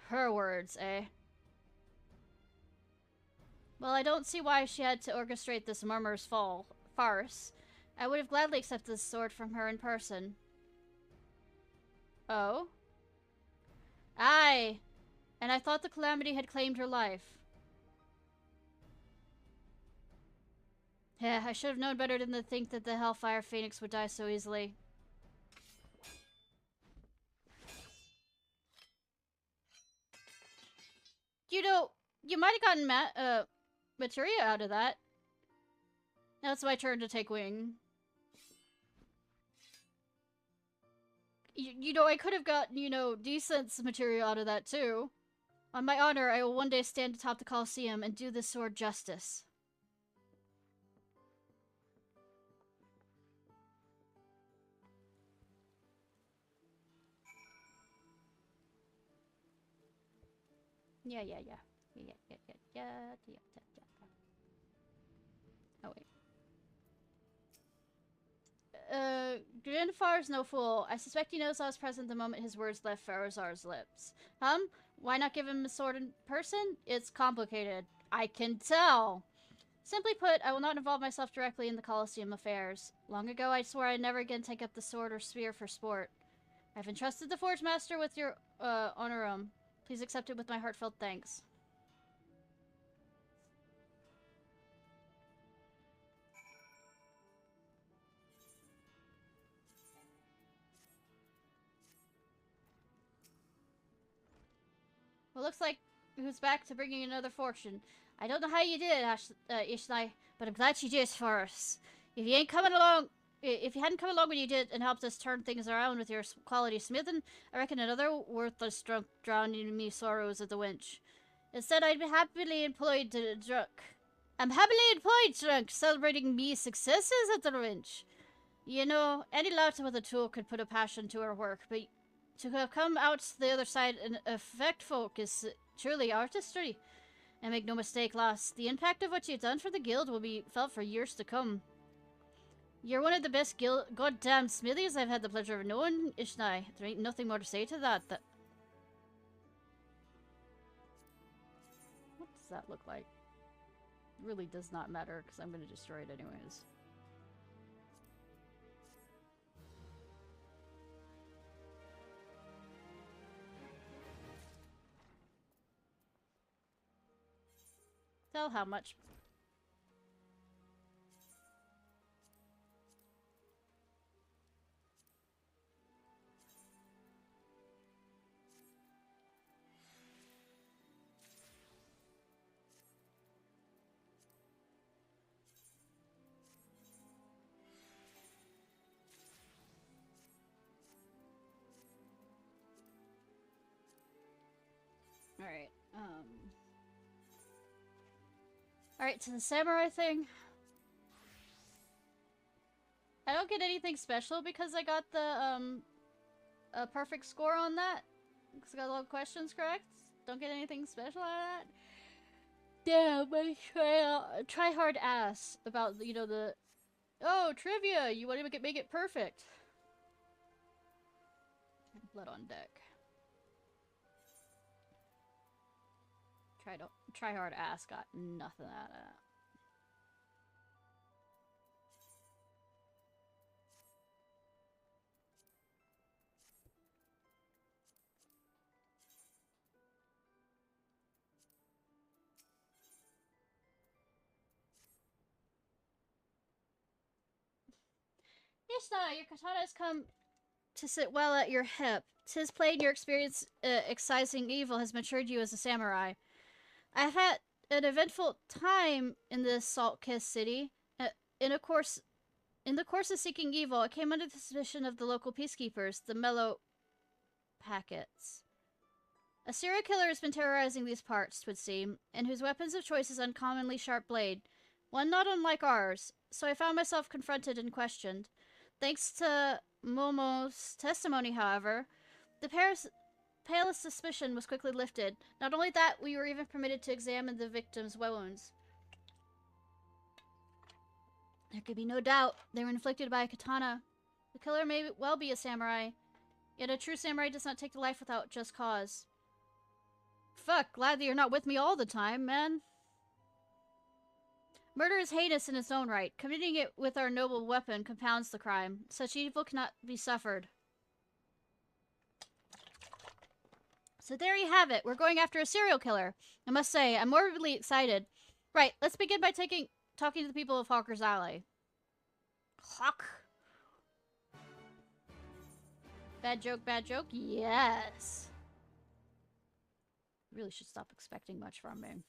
Her words, eh? Well, I don't see why she had to orchestrate this murmur's farce. I would have gladly accepted this sword from her in person. Oh? Aye! And I thought the calamity had claimed her life. Yeah, I should have known better than to think that the Hellfire Phoenix would die so easily. You know, you might have gotten materia out of that. Now it's my turn to take wing. You know, I could have gotten, you know, decent material out of that too. On my honor, I will one day stand atop the Colosseum and do this sword justice. Yeah. Oh, wait. Grinfar's no fool. I suspect he knows I was present the moment his words left Farazar's lips. Why not give him a sword in person? It's complicated. I can tell. Simply put, I will not involve myself directly in the Colosseum affairs. Long ago, I swore I'd never again take up the sword or spear for sport. I've entrusted the Forge Master with your, honorum. Please accept it with my heartfelt thanks. Well, looks like who's back to bringing another fortune. I don't know how you did it, Ishnai, but I'm glad you did it for us. If you hadn't come along when you did and helped us turn things around with your quality smithing, I reckon another worthless drunk drowning me sorrows at the winch. Instead, I'd be happily employed drunk. I'm happily employed drunk, celebrating me successes at the winch. You know, any lout with a tool could put a passion to her work, but to have come out the other side and affect folk is truly artistry. And make no mistake, lass, the impact of what you've done for the guild will be felt for years to come. You're one of the best goddamn smithies I've had the pleasure of knowing, Ishnai. There ain't nothing more to say to that. What does that look like? It really does not matter, because I'm going to destroy it anyways. Tell how much. Alright, Alright, to the samurai thing. I don't get anything special because I got the, a perfect score on that. Because I got all the questions correct. Don't get anything special out of that. Damn, I try hard ass about, you know, the... Oh, trivia! You want to make it perfect. Blood on deck. Try hard ass got nothing out of that. Ishnai, your katana has come to sit well at your hip. 'Tis plain your experience excising evil has matured you as a samurai. I've had an eventful time in this salt-kissed city. In the course of seeking evil, I came under the suspicion of the local peacekeepers, the Mellow Packets. A serial killer has been terrorizing these parts, 'twould seem, and whose weapons of choice is uncommonly sharp blade, one not unlike ours. So I found myself confronted and questioned. Thanks to Momo's testimony, however, the palest suspicion was quickly lifted. Not only that, we were even permitted to examine the victim's wounds. There could be no doubt they were inflicted by a katana. The killer may well be a samurai, yet a true samurai does not take to life without just cause. Fuck, glad that you're not with me all the time, man. Murder is heinous in its own right. Committing it with our noble weapon compounds the crime. Such evil cannot be suffered. So there you have it. We're going after a serial killer. I must say, I'm morbidly excited. Right, let's begin by talking to the people of Hawker's Alley. Hawk. Bad joke, bad joke? Yes. Really should stop expecting much from me.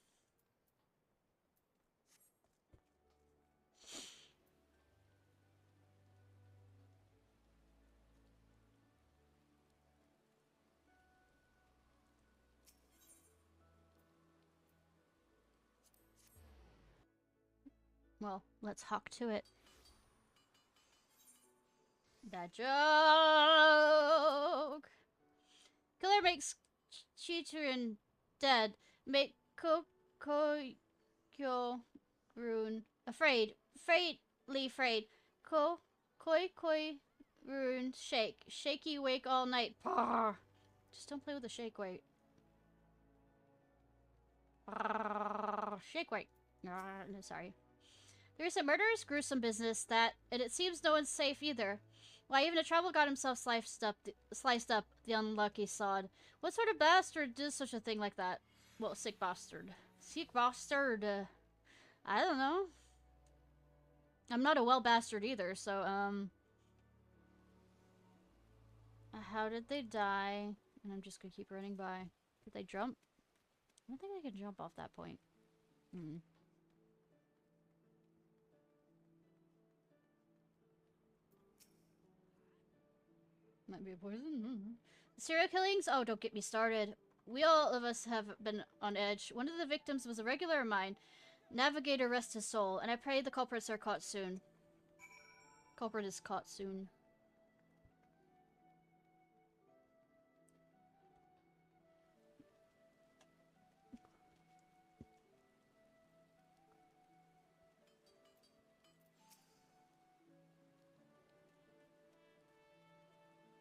Well, let's hawk to it. Bad joke! Killer makes Chitrin dead. Make Kokyo rune afraid. Afraid. Koi Rune, shake. Shaky wake all night. Brrr. Just don't play with the shake weight. Brrr. Shake weight. No, sorry. There's a murderous, gruesome business that, and it seems no one's safe either. Why, even a traveler got himself sliced up, the unlucky sod. What sort of bastard does such a thing like that? Well, sick bastard. Sick bastard. I don't know. I'm not a well bastard either, so, how did they die? And I'm just gonna keep running by. Did they jump? I don't think I can jump off that point. Hmm. Might be a poison. Serial killings? Oh, don't get me started. We all of us have been on edge. One of the victims was a regular of mine. Navigator, rest his soul. And I pray the culprits are caught soon. Culprit is caught soon.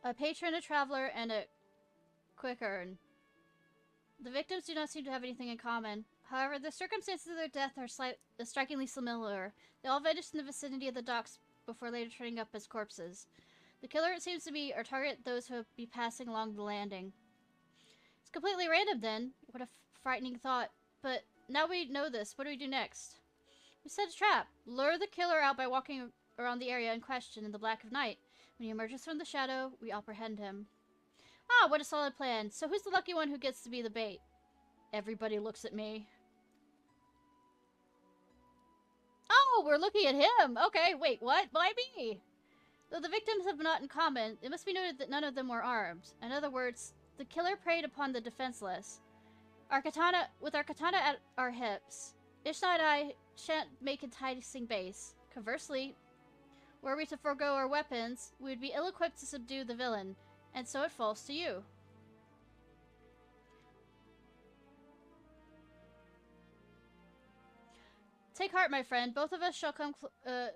A patron, a traveler, and a quick earn. The victims do not seem to have anything in common. However, the circumstances of their death are strikingly similar. They all vanished in the vicinity of the docks before later turning up as corpses. The killer, it seems to be, or target those who would be passing along the landing. It's completely random then. What a frightening thought. But now we know this. What do we do next? We set a trap. Lure the killer out by walking around the area in question in the black of night. When he emerges from the shadow, we apprehend him. Ah, what a solid plan. So who's the lucky one who gets to be the bait? Everybody looks at me. Oh, we're looking at him! Okay, wait, what? Why me? Though the victims have not in common, it must be noted that none of them were armed. In other words, the killer preyed upon the defenseless. With our katana at our hips, Ishnai and I shan't make enticing base. Conversely, were we to forego our weapons, we would be ill-equipped to subdue the villain, and so it falls to you. Take heart, my friend. Both of us shall come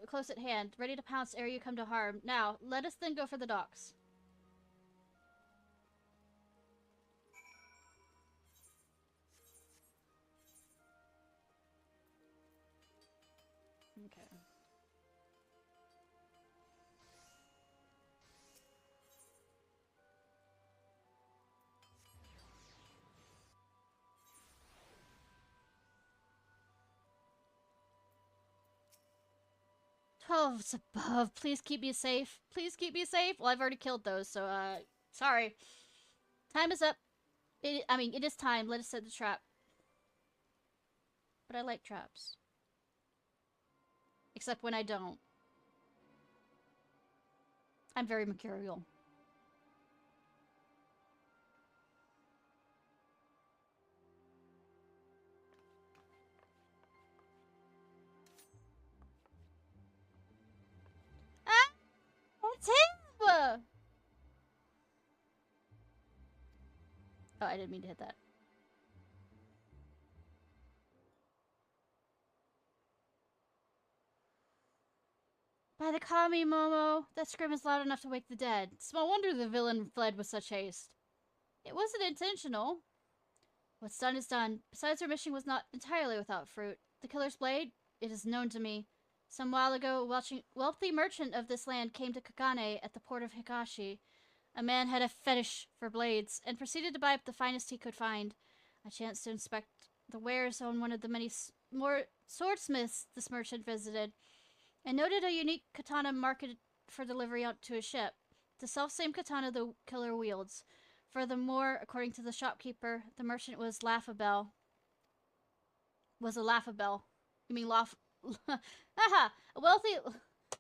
close at hand, ready to pounce ere you come to harm. Now, let us then go for the docks. Okay. Oh, it's above. Please keep me safe. Please keep me safe. Well, I've already killed those, so, sorry. Time is up. It is time. Let us set the trap. But I like traps. Except when I don't. I'm very mercurial. Ah! It's him! Oh, I didn't mean to hit that. By the Kami, Momo, that scream is loud enough to wake the dead. Small wonder the villain fled with such haste. It wasn't intentional. What's done is done. Besides, our mission was not entirely without fruit. The killer's blade? It is known to me. Some while ago, a wealthy merchant of this land came to Kakane at the port of Hikashi. A man had a fetish for blades, and proceeded to buy up the finest he could find. I chanced to inspect the wares on one of the many more swordsmiths this merchant visited, and noted a unique katana marketed for delivery out to his ship. The self-same katana the killer wields. Furthermore, according to the shopkeeper, the merchant was laughable. Was a laughable. You mean laugh? Haha! A wealthy...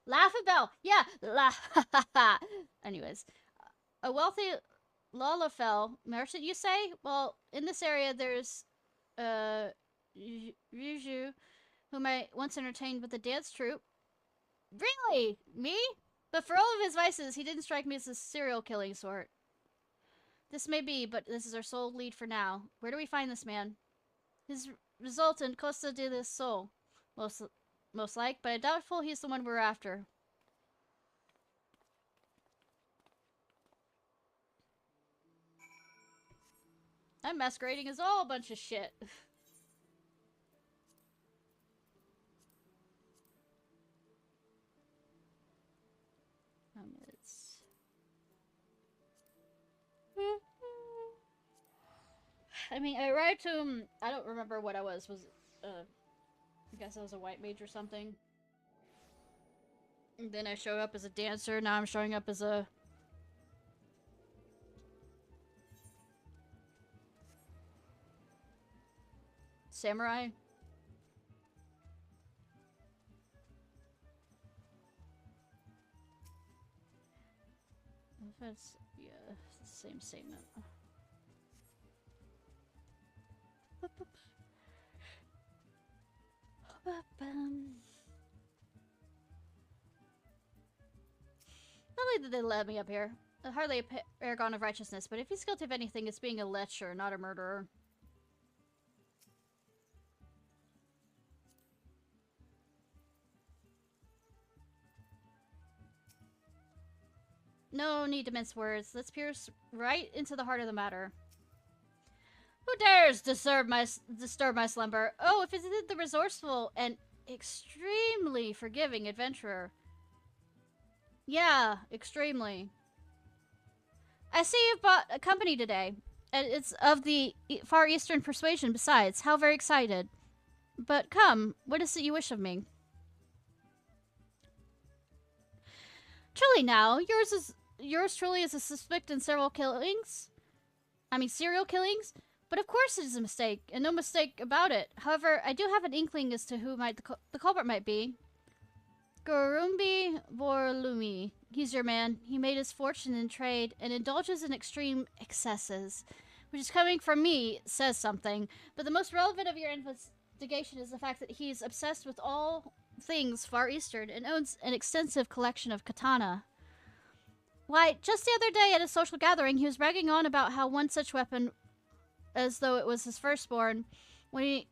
Laughable! Yeah! Anyways. A wealthy Lalafell merchant, you say? Well, in this area there's... Ryuju, whom I once entertained with a dance troupe. Really? Me? But for all of his vices, he didn't strike me as a serial killing sort. This may be, but this is our sole lead for now. Where do we find this man? His resultant, Costa del Sol. Most like, but I doubtful he's the one we're after. I'm masquerading as all a bunch of shit. It's... I mean, I arrived to him. I don't remember what I was. I guess I was a white mage or something. And then I showed up as a dancer. Now I'm showing up as a... samurai. That's... yeah, it's the same statement. Lovely that they let me up here. Hardly a paragon of righteousness, but if he's guilty of anything, it's being a lecher, not a murderer. No need to mince words. Let's pierce right into the heart of the matter. Who dares disturb my slumber? Oh, if it's the resourceful and extremely forgiving adventurer. Yeah, extremely. I see you've bought a company today, and it's of the Far Eastern persuasion besides. How very excited. But come, what is it you wish of me? Truly now, yours truly is a suspect in several killings? I mean, serial killings? But of course it is a mistake, and no mistake about it. However, I do have an inkling as to who the culprit might be. Gurumbi Vorlumi. He's your man. He made his fortune in trade and indulges in extreme excesses. Which is coming from me, says something. But the most relevant of your investigation is the fact that he's obsessed with all things Far Eastern and owns an extensive collection of katana. Why, just the other day at a social gathering, he was bragging on about how one such weapon, as though it was his firstborn, when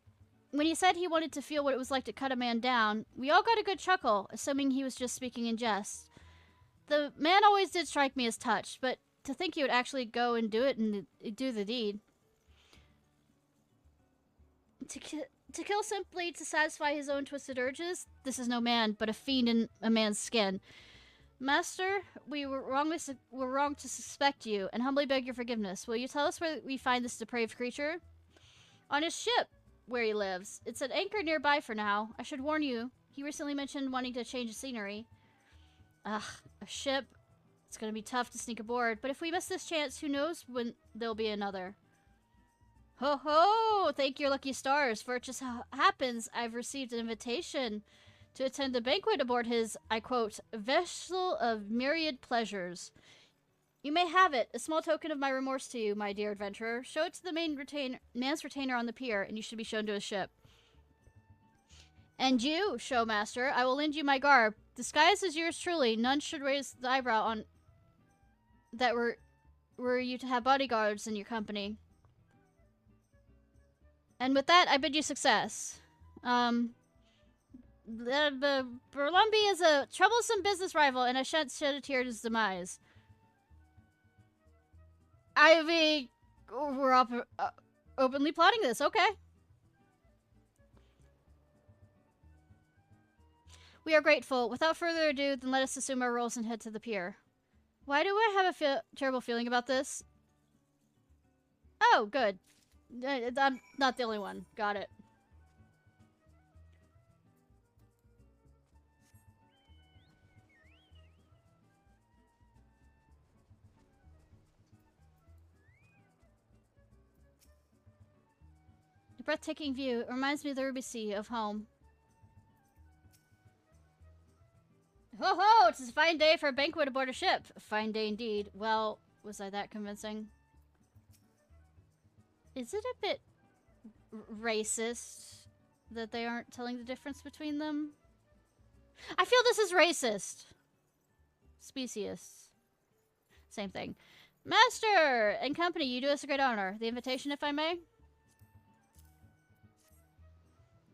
he said he wanted to feel what it was like to cut a man down, we all got a good chuckle, assuming he was just speaking in jest. The man always did strike me as touched, but to think he would actually go and do it and do the deed. To kill simply to satisfy his own twisted urges, this is no man, but a fiend in a man's skin. Master, we were wrong to suspect you, and humbly beg your forgiveness. Will you tell us where we find this depraved creature? On his ship, where he lives. It's at anchor nearby for now. I should warn you, he recently mentioned wanting to change the scenery. Ugh, a ship. It's gonna be tough to sneak aboard, but if we miss this chance, who knows when there'll be another. Ho ho! Thank your lucky stars, for it just happens I've received an invitation to attend a banquet aboard his, I quote, vessel of myriad pleasures. You may have it, a small token of my remorse to you, my dear adventurer. Show it to the man's retainer on the pier, and you should be shown to his ship. And you, showmaster, I will lend you my garb. Disguised as yours truly, none should raise the eyebrow on that were you to have bodyguards in your company. And with that, I bid you success. The Burlumby is a troublesome business rival, and I shan't shed a tear at his demise. I mean, we're openly plotting this, okay. We are grateful. Without further ado, then let us assume our roles and head to the pier. Why do I have a terrible feeling about this? Oh, good. I'm not the only one. Got it. A breathtaking view. It reminds me of the Ruby Sea of home. Ho ho! It's a fine day for a banquet aboard a ship. A fine day indeed. Well, was I that convincing? Is it a bit racist that they aren't telling the difference between them? I feel this is racist. Specious. Same thing. Master and company, you do us a great honor. The invitation, if I may?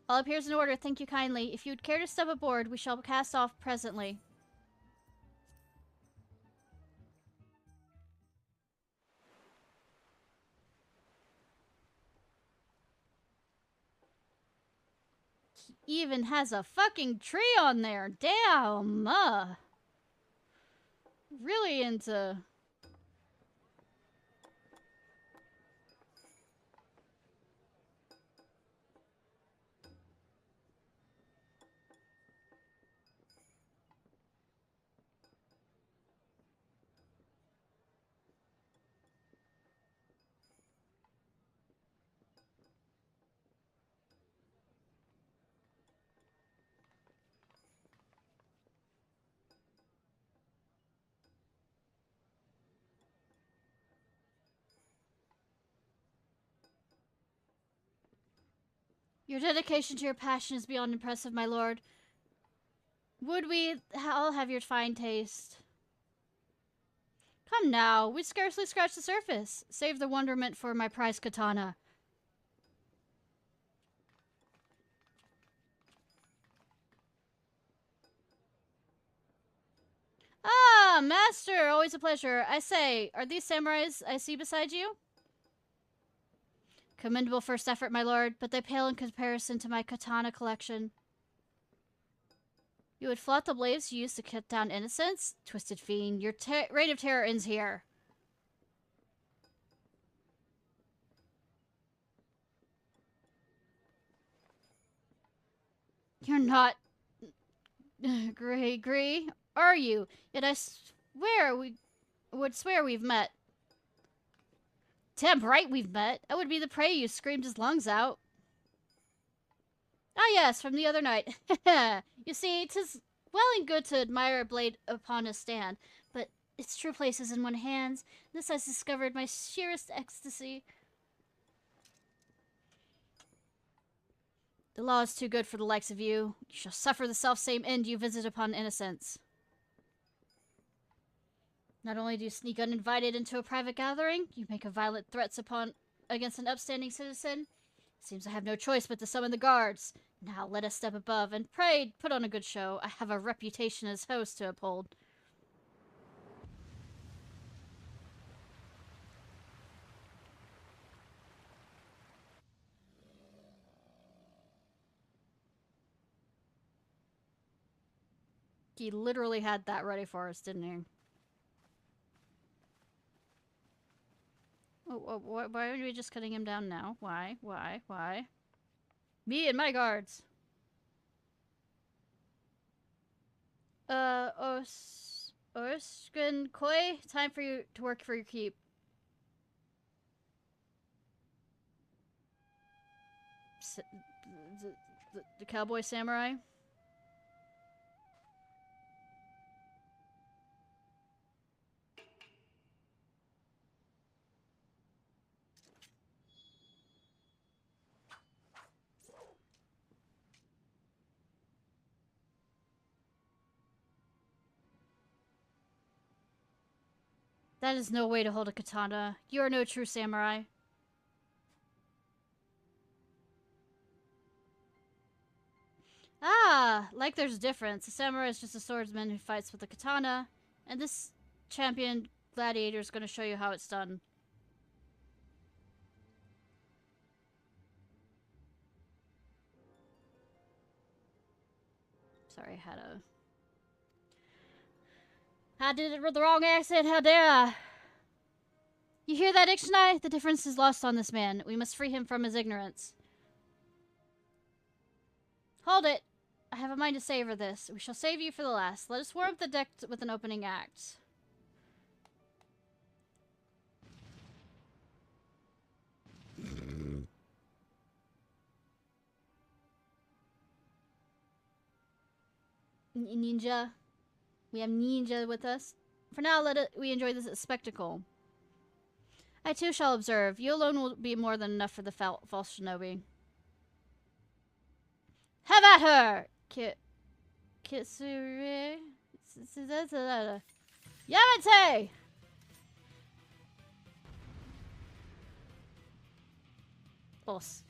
All appears in order, thank you kindly. If you would care to step aboard, we shall cast off presently. He even has a fucking tree on there. Damn. Really into... Your dedication to your passion is beyond impressive, my lord. Would we all have your fine taste? Come now, we scarcely scratched the surface. Save the wonderment for my prized katana. Ah, master, always a pleasure. I say, are these samurais I see beside you? Commendable first effort, my lord, but they pale in comparison to my katana collection. You would flout the blades you used to cut down innocents? Twisted fiend, your reign of terror ends here. You're not... Grey, are you? Yet I would swear we've met. Damn right we've met. I would be the prey you screamed his lungs out. Ah yes, from the other night. You see, 'tis well and good to admire a blade upon a stand, but its true place is in one's hands. This has discovered my sheerest ecstasy. The law is too good for the likes of you. You shall suffer the self-same end you visit upon innocents. Not only do you sneak uninvited into a private gathering, you make violent threats against an upstanding citizen. Seems I have no choice but to summon the guards. Now let us step above, and pray, put on a good show. I have a reputation as host to uphold. He literally had that ready for us, didn't he? Oh, why are we just cutting him down now? Why? Me and my guards. Orskin Koi, time for you to work for your keep. The cowboy samurai? That is no way to hold a katana. You are no true samurai. Ah, like there's a difference. A samurai is just a swordsman who fights with a katana, and this champion gladiator is going to show you how it's done. Sorry, I did it with the wrong accent, how dare I? You hear that, Ishnai? The difference is lost on this man. We must free him from his ignorance. Hold it! I have a mind to savor this. We shall save you for the last. Let us warm up the deck with an opening act. Ninja. We have Ninja with us. For now, we enjoy this spectacle. I too shall observe. You alone will be more than enough for the false shinobi. Have at her! Kitsure... Yamate! Boss.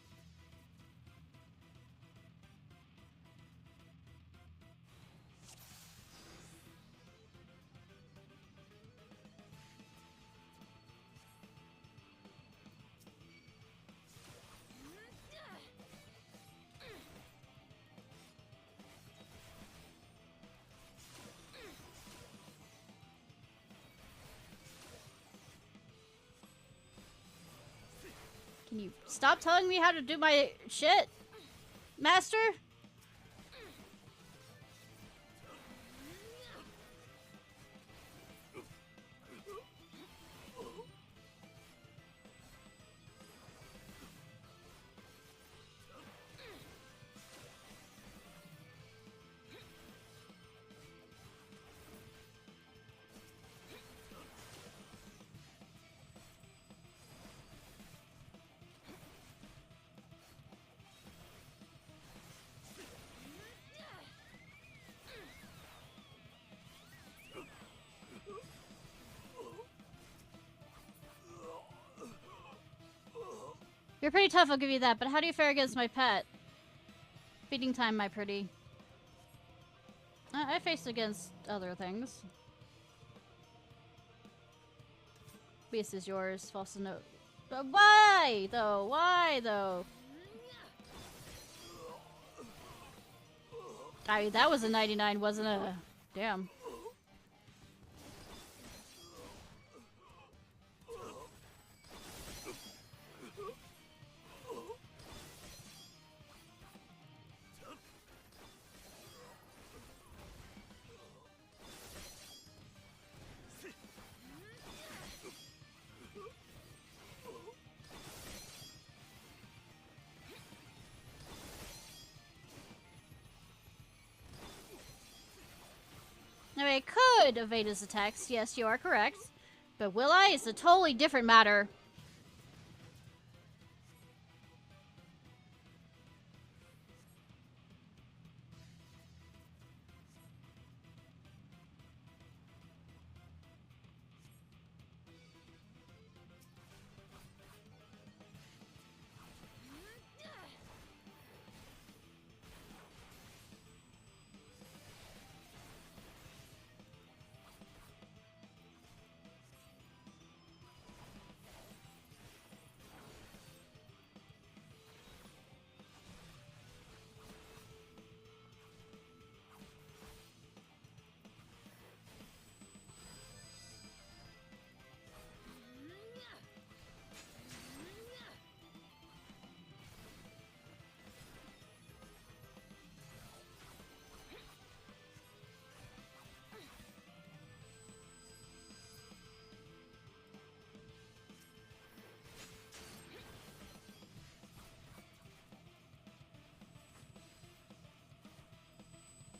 you stop telling me how to do my shit, master? You're pretty tough, I'll give you that, but how do you fare against my pet? Feeding time, my pretty. I faced against other things. Beast is yours, false note. But why, though? Why, though? I mean, that was a 99, wasn't it? Damn. Now I could evade his attacks, yes, you are correct. But will I? It's a totally different matter.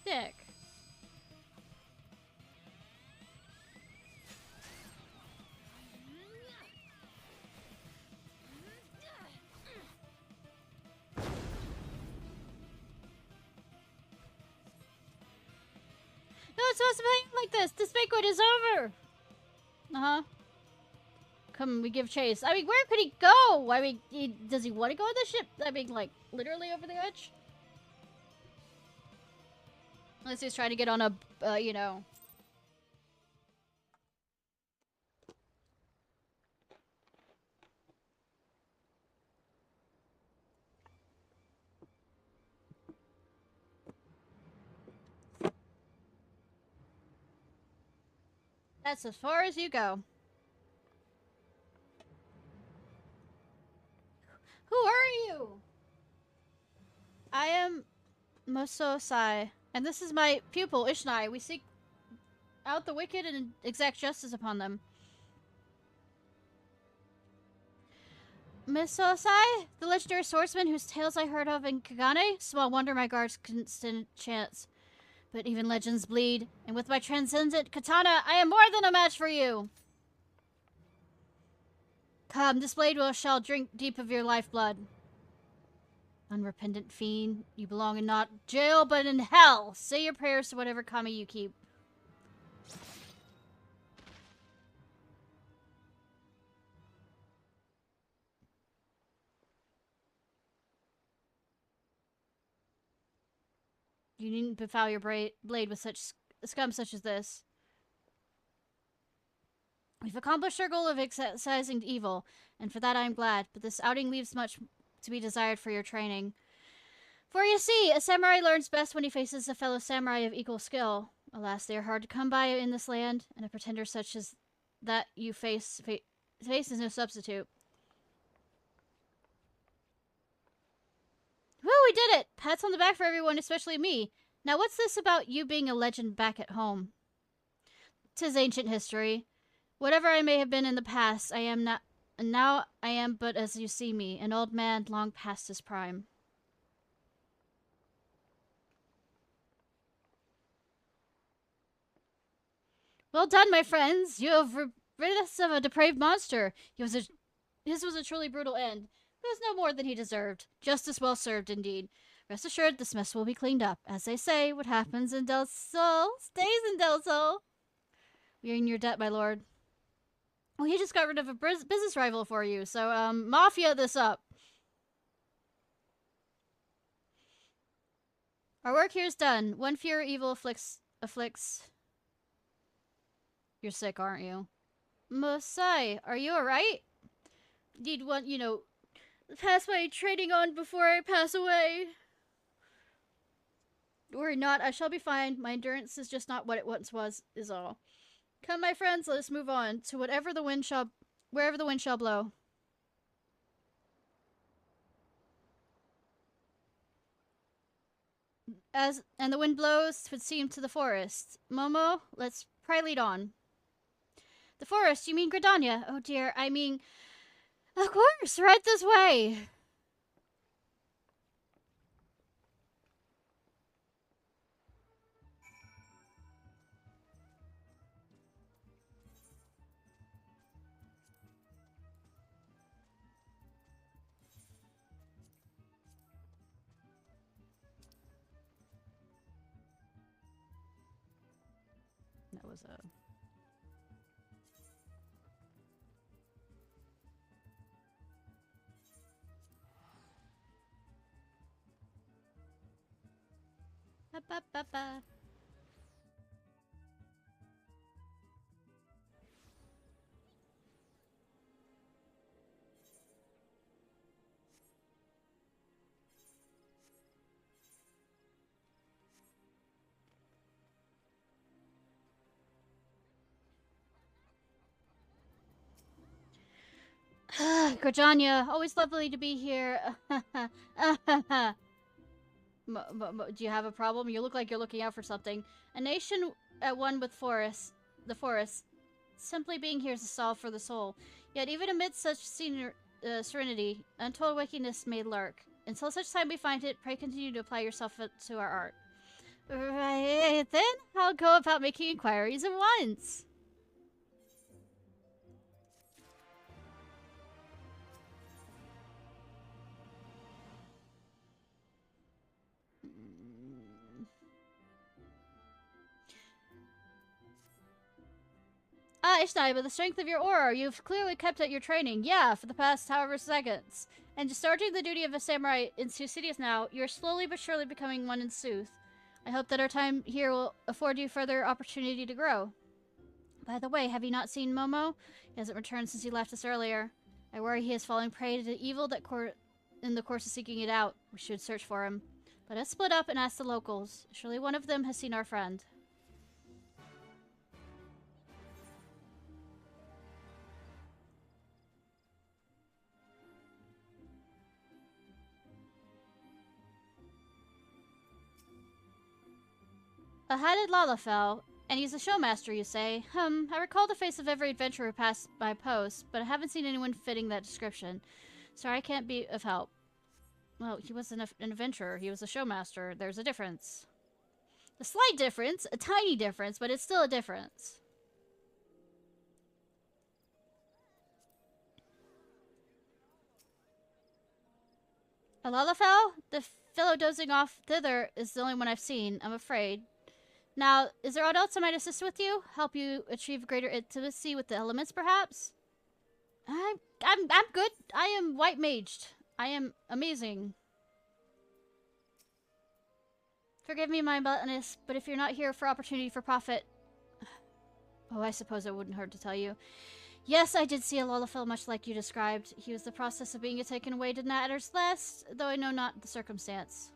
Dick. No, it's supposed to be like this. This banquet is over. Uh-huh. Come, we give chase. I mean, where could he go? I mean, does he want to go on the ship? I mean, like, literally over the edge? Unless he's trying to get on a, you know... That's as far as you go. Who are you? I am Mososai, and this is my pupil, Ishnai. We seek out the wicked and exact justice upon them. Mososai, the legendary swordsman whose tales I heard of in Kagane? Small wonder my guards couldn't stand a chance. But even legends bleed, and with my transcendent katana, I am more than a match for you! Come, this blade shall drink deep of your lifeblood. Unrepentant fiend, you belong in not jail, but in hell! Say your prayers to whatever kami you keep. You needn't befoul your blade with such scum such as this. We've accomplished our goal of excising evil, and for that I am glad, but this outing leaves much to be desired for your training. For you see, a samurai learns best when he faces a fellow samurai of equal skill. Alas, they are hard to come by in this land, and a pretender such as that you face is no substitute. Woo, we did it! Pats on the back for everyone, especially me. Now what's this about you being a legend back at home? 'Tis ancient history. Whatever I may have been in the past, I am not, and now I am but as you see me, an old man long past his prime. Well done, my friends! You have rid us of a depraved monster. His was a truly brutal end. It was no more than he deserved. Justice well served, indeed. Rest assured, this mess will be cleaned up. As they say, what happens in Del Sol stays in Del Sol. We are in your debt, my lord. Well, he just got rid of a business rival for you, so, mafia this up. Our work here is done. One fear evil afflicts... You're sick, aren't you? Mosai, are you alright? Need one, you know, pass my training on before I pass away. Worry not, I shall be fine. My endurance is just not what it once was, is all. Come, my friends, let us move on to wherever the wind shall blow. And the wind blows, 'twould seem, to the forest. Momo, let's pry lead on. The forest, you mean Gridania? Oh dear, I mean... Of course, right this way! That was a... Ba-ba-ba-ba. Gridania, always lovely to be here. Do you have a problem? You look like you're looking out for something. A nation at one with the forest. Simply being here is a solve for the soul. Yet even amidst such serenity, untold wickedness may lurk. Until such time we find it, pray continue to apply yourself to our art. Right, then I'll go about making inquiries at once. Ishnai, with the strength of your aura, you've clearly kept at your training. Yeah, for the past however seconds. And discharging the duty of a samurai in Sioux Cities now, you're slowly but surely becoming one in Sooth. I hope that our time here will afford you further opportunity to grow. By the way, have you not seen Momo? He hasn't returned since he left us earlier. I worry he is falling prey to evil that in the course of seeking it out. We should search for him. Let us split up and ask the locals. Surely one of them has seen our friend. A hatted Lalafell, and he's a showmaster, you say? I recall the face of every adventurer who passed my post, but I haven't seen anyone fitting that description. Sorry, I can't be of help. Well, he wasn't an adventurer, he was a showmaster. There's a difference. A slight difference, a tiny difference, but it's still a difference. A Lalafell? The fellow dozing off thither is the only one I've seen, I'm afraid. Now, is there aught else I might assist with you? Help you achieve greater intimacy with the elements, perhaps? I'm good. I am white maged. I am amazing. Forgive me my bluntness, but if you're not here for opportunity for profit... Oh, I suppose it wouldn't hurt to tell you. Yes, I did see a Lalafell much like you described. He was the process of being taken away did not matter less, though I know not the circumstance.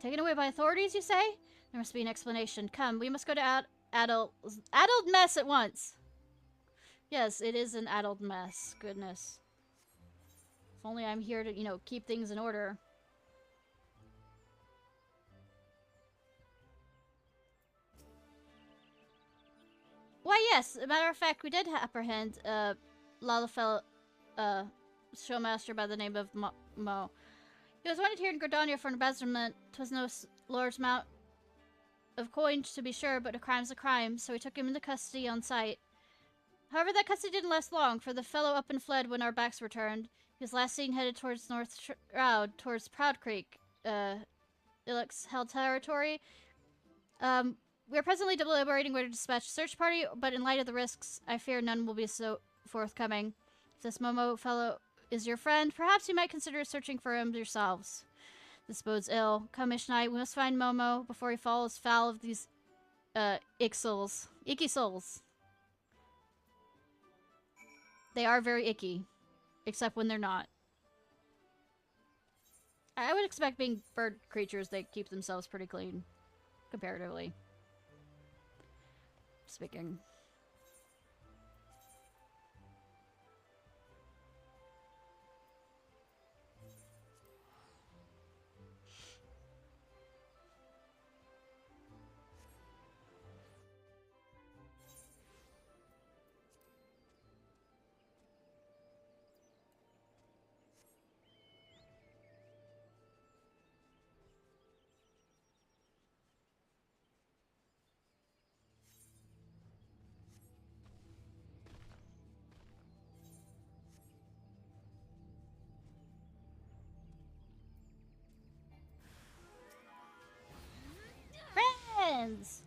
Taken away by authorities, you say? There must be an explanation. Come, we must go out adult mess at once. Yes, it is an adult mess. Goodness. If only I'm here to, you know, keep things in order. Why, yes. As a matter of fact, we did apprehend Lalafell, showmaster by the name of Mo. He was wanted here in Gordania for embezzlement. 'Twas no lord's amount of coins, to be sure, but a crime's a crime, so we took him into custody on sight. However, that custody didn't last long, for the fellow up and fled when our backs were turned. He was last seen headed towards North Shroud, towards Proud Creek, Illick's held territory. We are presently deliberating where to dispatch a search party, but in light of the risks, I fear none will be so forthcoming. If this Momo fellow is your friend, perhaps you might consider searching for him yourselves. This bodes ill. Come, Ishnai, we must find Momo before he falls foul of these, icky souls. They are very icky. Except when they're not. I would expect being bird creatures, they keep themselves pretty clean. Comparatively. Speaking. Friends!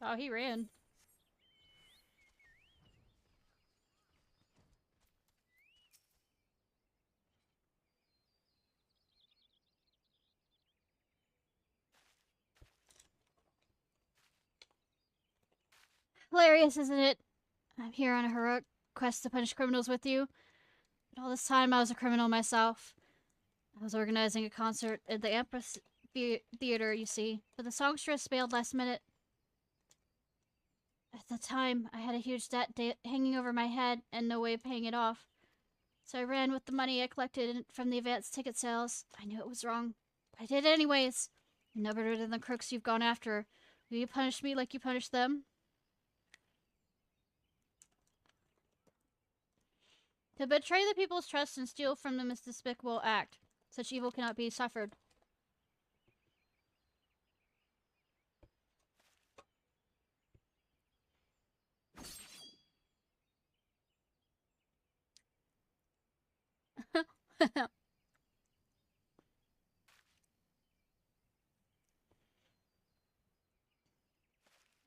Oh, he ran. Hilarious, isn't it? I'm here on a heroic quest to punish criminals with you. But all this time I was a criminal myself. I was organizing a concert at the Empress Theater, you see, but the songstress bailed last minute. At the time, I had a huge debt hanging over my head and no way of paying it off. So I ran with the money I collected from the advance ticket sales. I knew it was wrong, but I did it anyways. I'm no better than the crooks you've gone after. Will you punish me like you punished them? To betray the people's trust and steal from them is a despicable act. Such evil cannot be suffered.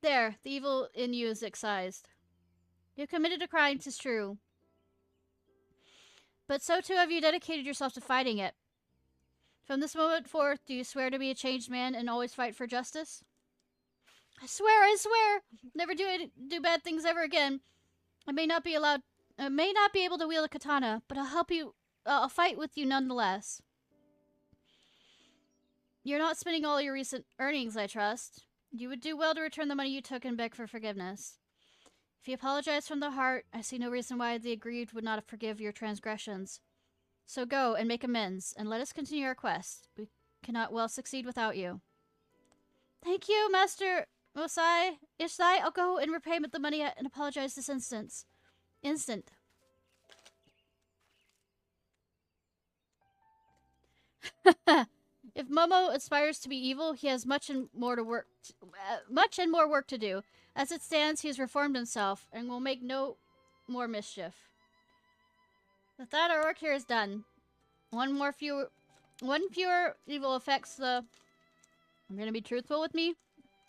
There, the evil in you is excised. You committed a crime, 'tis true. But so too have you dedicated yourself to fighting it. From this moment forth, do you swear to be a changed man and always fight for justice? I swear! Never do bad things ever again. I may not be able to wield a katana, but I'll help you. I'll fight with you nonetheless. You're not spending all your recent earnings, I trust. You would do well to return the money you took and beg for forgiveness. If you apologize from the heart, I see no reason why the aggrieved would not forgive your transgressions. So go and make amends, and let us continue our quest. We cannot well succeed without you. Thank you, Master Mosai. Ishnai, I'll go and repay the money and apologize this instant. If Momo aspires to be evil, he has much and more work to do. As it stands, he has reformed himself and will make no more mischief. With that, our work here is done. One fewer evil affects the... I'm gonna be truthful with me.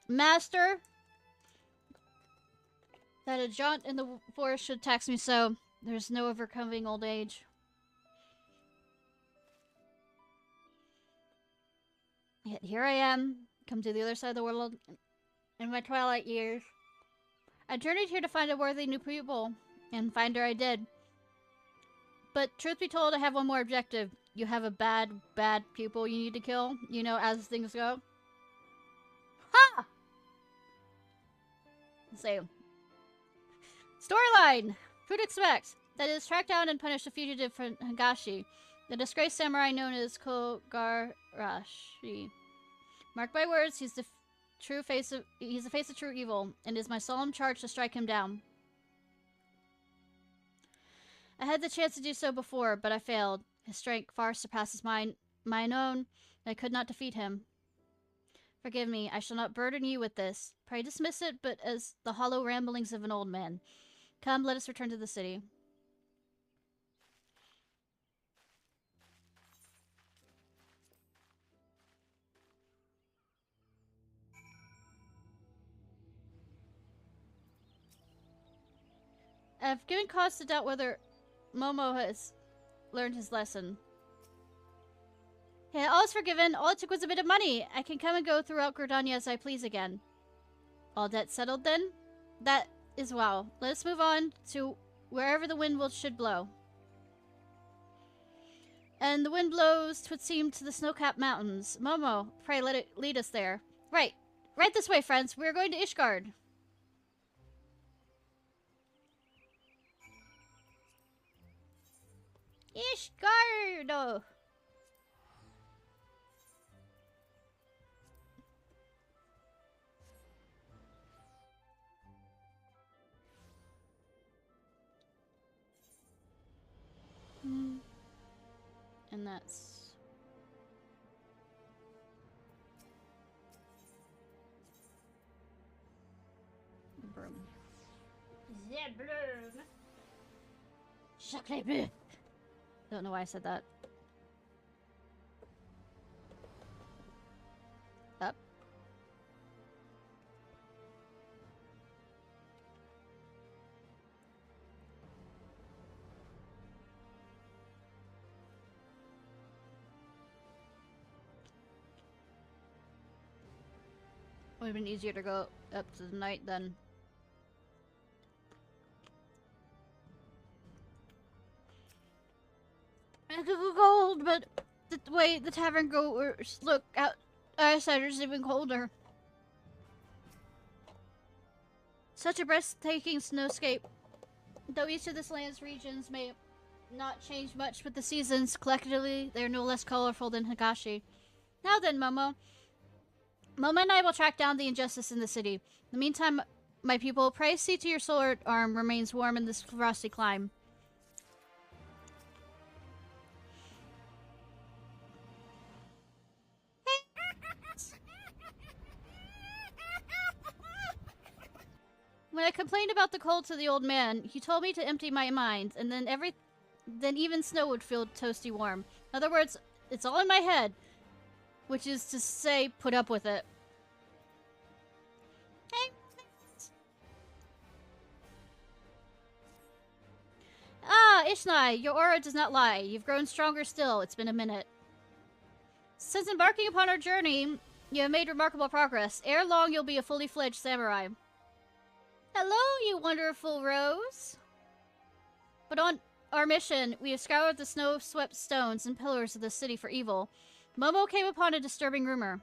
Master, That a jaunt in the forest should tax me so. There's no overcoming old age. Yet here I am, come to the other side of the world in my twilight years. I journeyed here to find a worthy new pupil, and find her I did. But truth be told, I have one more objective. You have a bad pupil you need to kill, you know, as things go. Ha! Let's see. Storyline! Who'd expect? That is, track down and punish a fugitive from Higashi, the disgraced samurai known as Kogarashi. Mark my words, he's the face of true evil, and it is my solemn charge to strike him down. I had the chance to do so before, but I failed. His strength far surpasses mine own, and I could not defeat him. Forgive me, I shall not burden you with this. Pray dismiss it, but as the hollow ramblings of an old man. Come, let us return to the city. I've given cause to doubt whether Momo has learned his lesson. Yeah, all is forgiven. All it took was a bit of money. I can come and go throughout Gridania as I please again. All debt settled then? That is well. Let us move on to wherever the wind should blow. And the wind blows, 'twould seem, to the snow-capped mountains. Momo, pray let it lead us there. Right this way, friends. We are going to Ishgard. Ishgard! And that's... broom. The bloom! Chocolat bleu! Don't know why I said that. Up. Would have been easier to go up to the night then. I could go cold, but the way the tavern goers look out, outsiders even colder. Such a breathtaking snowscape. Though each of this land's regions may not change much with the seasons, collectively they are no less colorful than Higashi. Now then, Momo. Momo and I will track down the injustice in the city. In the meantime, my pupil, pray see to your sword arm remains warm in this frosty climb. When I complained about the cold to the old man, he told me to empty my mind, and then even snow would feel toasty warm. In other words, it's all in my head, which is to say, put up with it. Ah, Ishnai, your aura does not lie. You've grown stronger still. It's been a minute. Since embarking upon our journey, you have made remarkable progress. Ere long, you'll be a fully fledged samurai. Hello, you wonderful Rose. But on our mission, we have scoured the snow-swept stones and pillars of the city for evil. Momo came upon a disturbing rumor.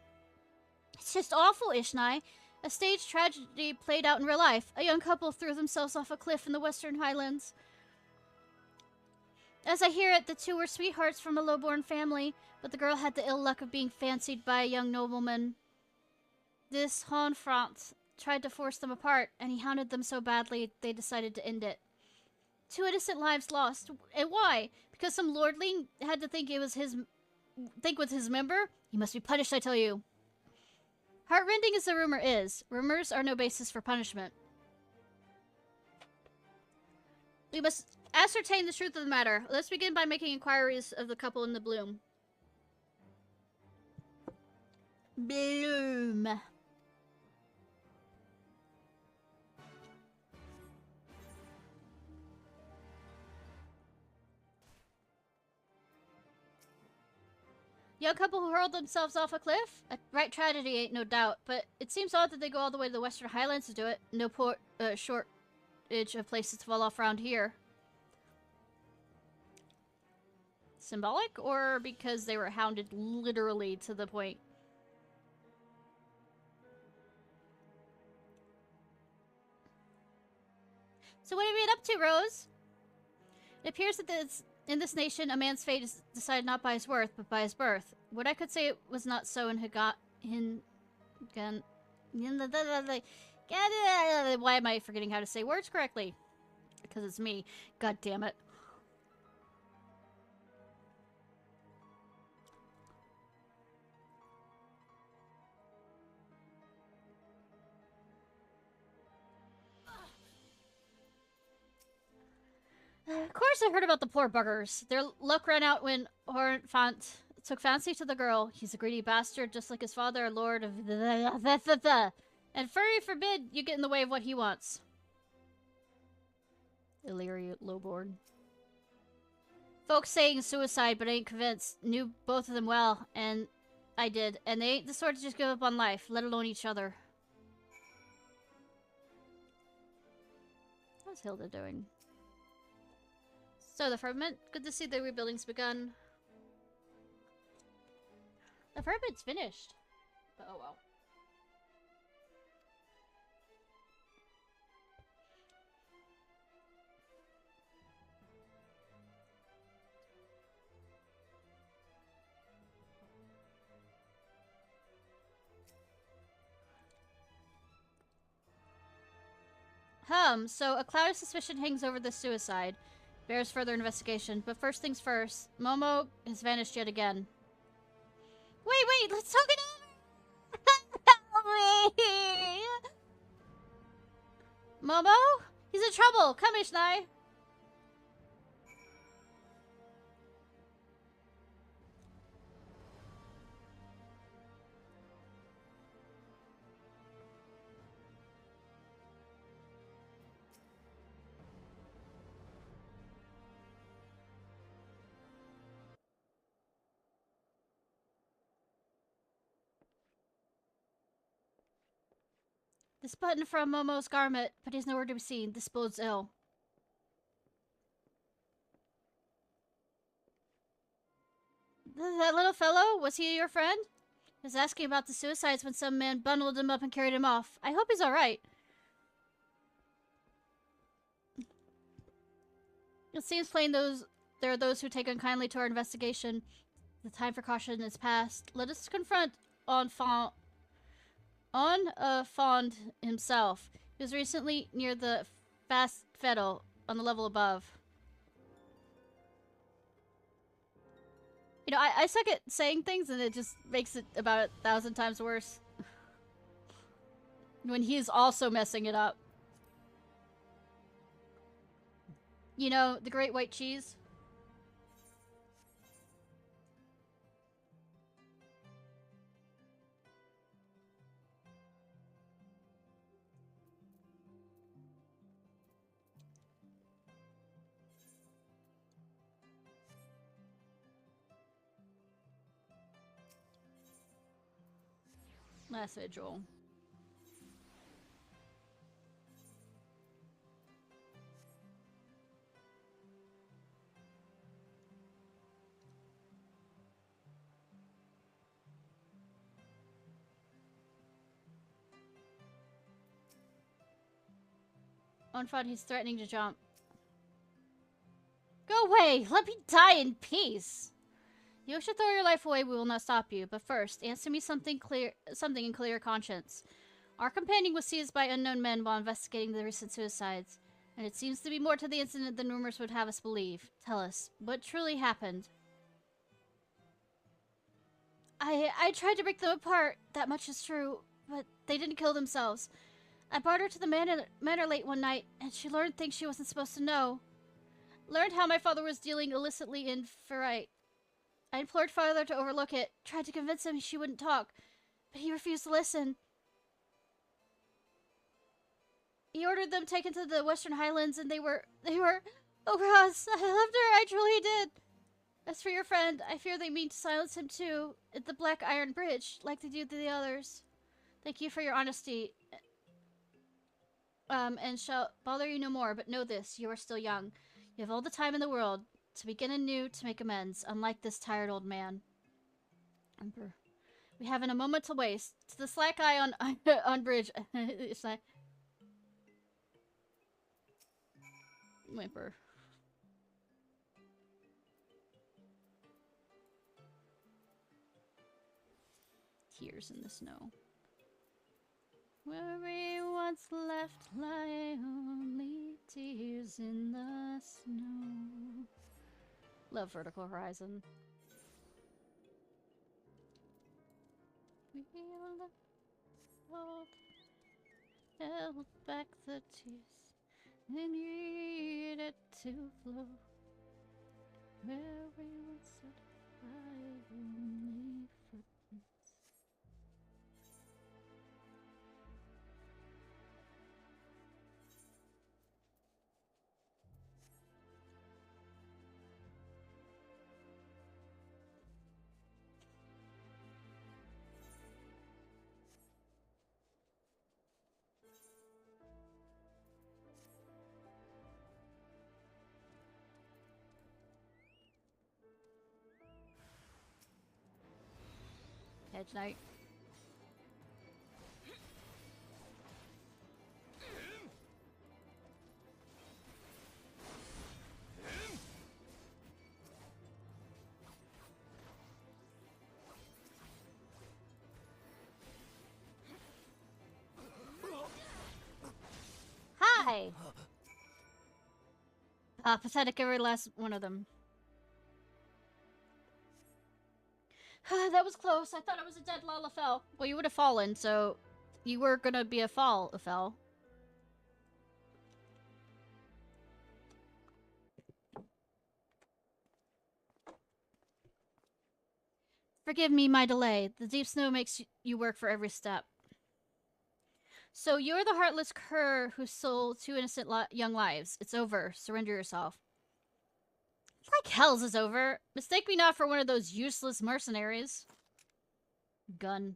It's just awful, Ishnai. A staged tragedy played out in real life. A young couple threw themselves off a cliff in the Western Highlands. As I hear it, the two were sweethearts from a low-born family, but the girl had the ill luck of being fancied by a young nobleman. This Honfront tried to force them apart, and he hounded them so badly they decided to end it. 2 innocent lives lost. And why? Because some lordling had to think with his member? He must be punished, I tell you. Heartrending as the rumor is, rumors are no basis for punishment. We must ascertain the truth of the matter. Let's begin by making inquiries of the couple in the bloom. Bloom. Young couple who hurled themselves off a cliff? A right tragedy, ain't no doubt, but it seems odd that they go all the way to the Western Highlands to do it. No shortage of places to fall off around here. Symbolic, or because they were hounded literally to the point? So what have you been up to, Rose? It appears that in this nation, a man's fate is decided not by his worth, but by his birth. What I could say it was not so in why am I forgetting how to say words correctly? Because it's me. God damn it. Of course I heard about the poor buggers. Their luck ran out when Hornfant took fancy to the girl. He's a greedy bastard, just like his father, a lord of the. And furry forbid you get in the way of what he wants. Illyria lowborn. Folks saying suicide, but I ain't convinced. Knew both of them well, and I did. And they ain't the sort to just give up on life, let alone each other. How's Hilda doing? So, the firmament. Good to see the rebuilding's begun. The firmament's finished. But oh well. So a cloud of suspicion hangs over the suicide. Bears further investigation. But first things first, Momo has vanished yet again. Wait, let's talk it over! Help me! Momo? He's in trouble! Come, Ishnai! This button from Momo's garment, but he's nowhere to be seen. This bodes ill. That little fellow? Was he your friend? He was asking about the suicides when some man bundled him up and carried him off. I hope he's alright. It seems plain there are those who take unkindly to our investigation. The time for caution is past. Let us confront Enfant himself. He was recently near the Fast Fiddle on the level above. You know, I suck at saying things and it just makes it about 1,000 times worse. When he's also messing it up. You know, the great white cheese? Last vigil. On front, he's threatening to jump. Go away! Let me die in peace! You should throw your life away, we will not stop you. But first, answer me something in clear conscience. Our companion was seized by unknown men while investigating the recent suicides. And it seems to be more to the incident than rumors would have us believe. Tell us, what truly happened? I tried to break them apart, that much is true. But they didn't kill themselves. I brought her to the manor late one night, and she learned things she wasn't supposed to know. Learned how my father was dealing illicitly in ferrite. I implored father to overlook it, tried to convince him she wouldn't talk, but he refused to listen. He ordered them taken to the Western Highlands, and they were, oh gosh, I loved her, I truly did. As for your friend, I fear they mean to silence him too, at the Black Iron Bridge, like they do to the others. Thank you for your honesty. And shall bother you no more, but know this, you are still young. You have all the time in the world to begin anew to make amends, unlike this tired old man. Emperor. We haven't a moment to waste. To the slack eye on on bridge. Ishnai. Whimper. Tears in the snow. Where we once left lie only tears in the snow. Love Vertical Horizon. We held back the tears and needed to flow. Where we once set fire only footprints. Hedge Knight. Hi! Pathetic every last one of them. That was close. I thought it was a dead Lalafell. Well, you would have fallen, so you were gonna be a fall, Afel. Forgive me my delay. The deep snow makes you work for every step. So you're the heartless cur who stole two innocent young lives. It's over. Surrender yourself. It's like hell's is over. Mistake me not for one of those useless mercenaries. Gun.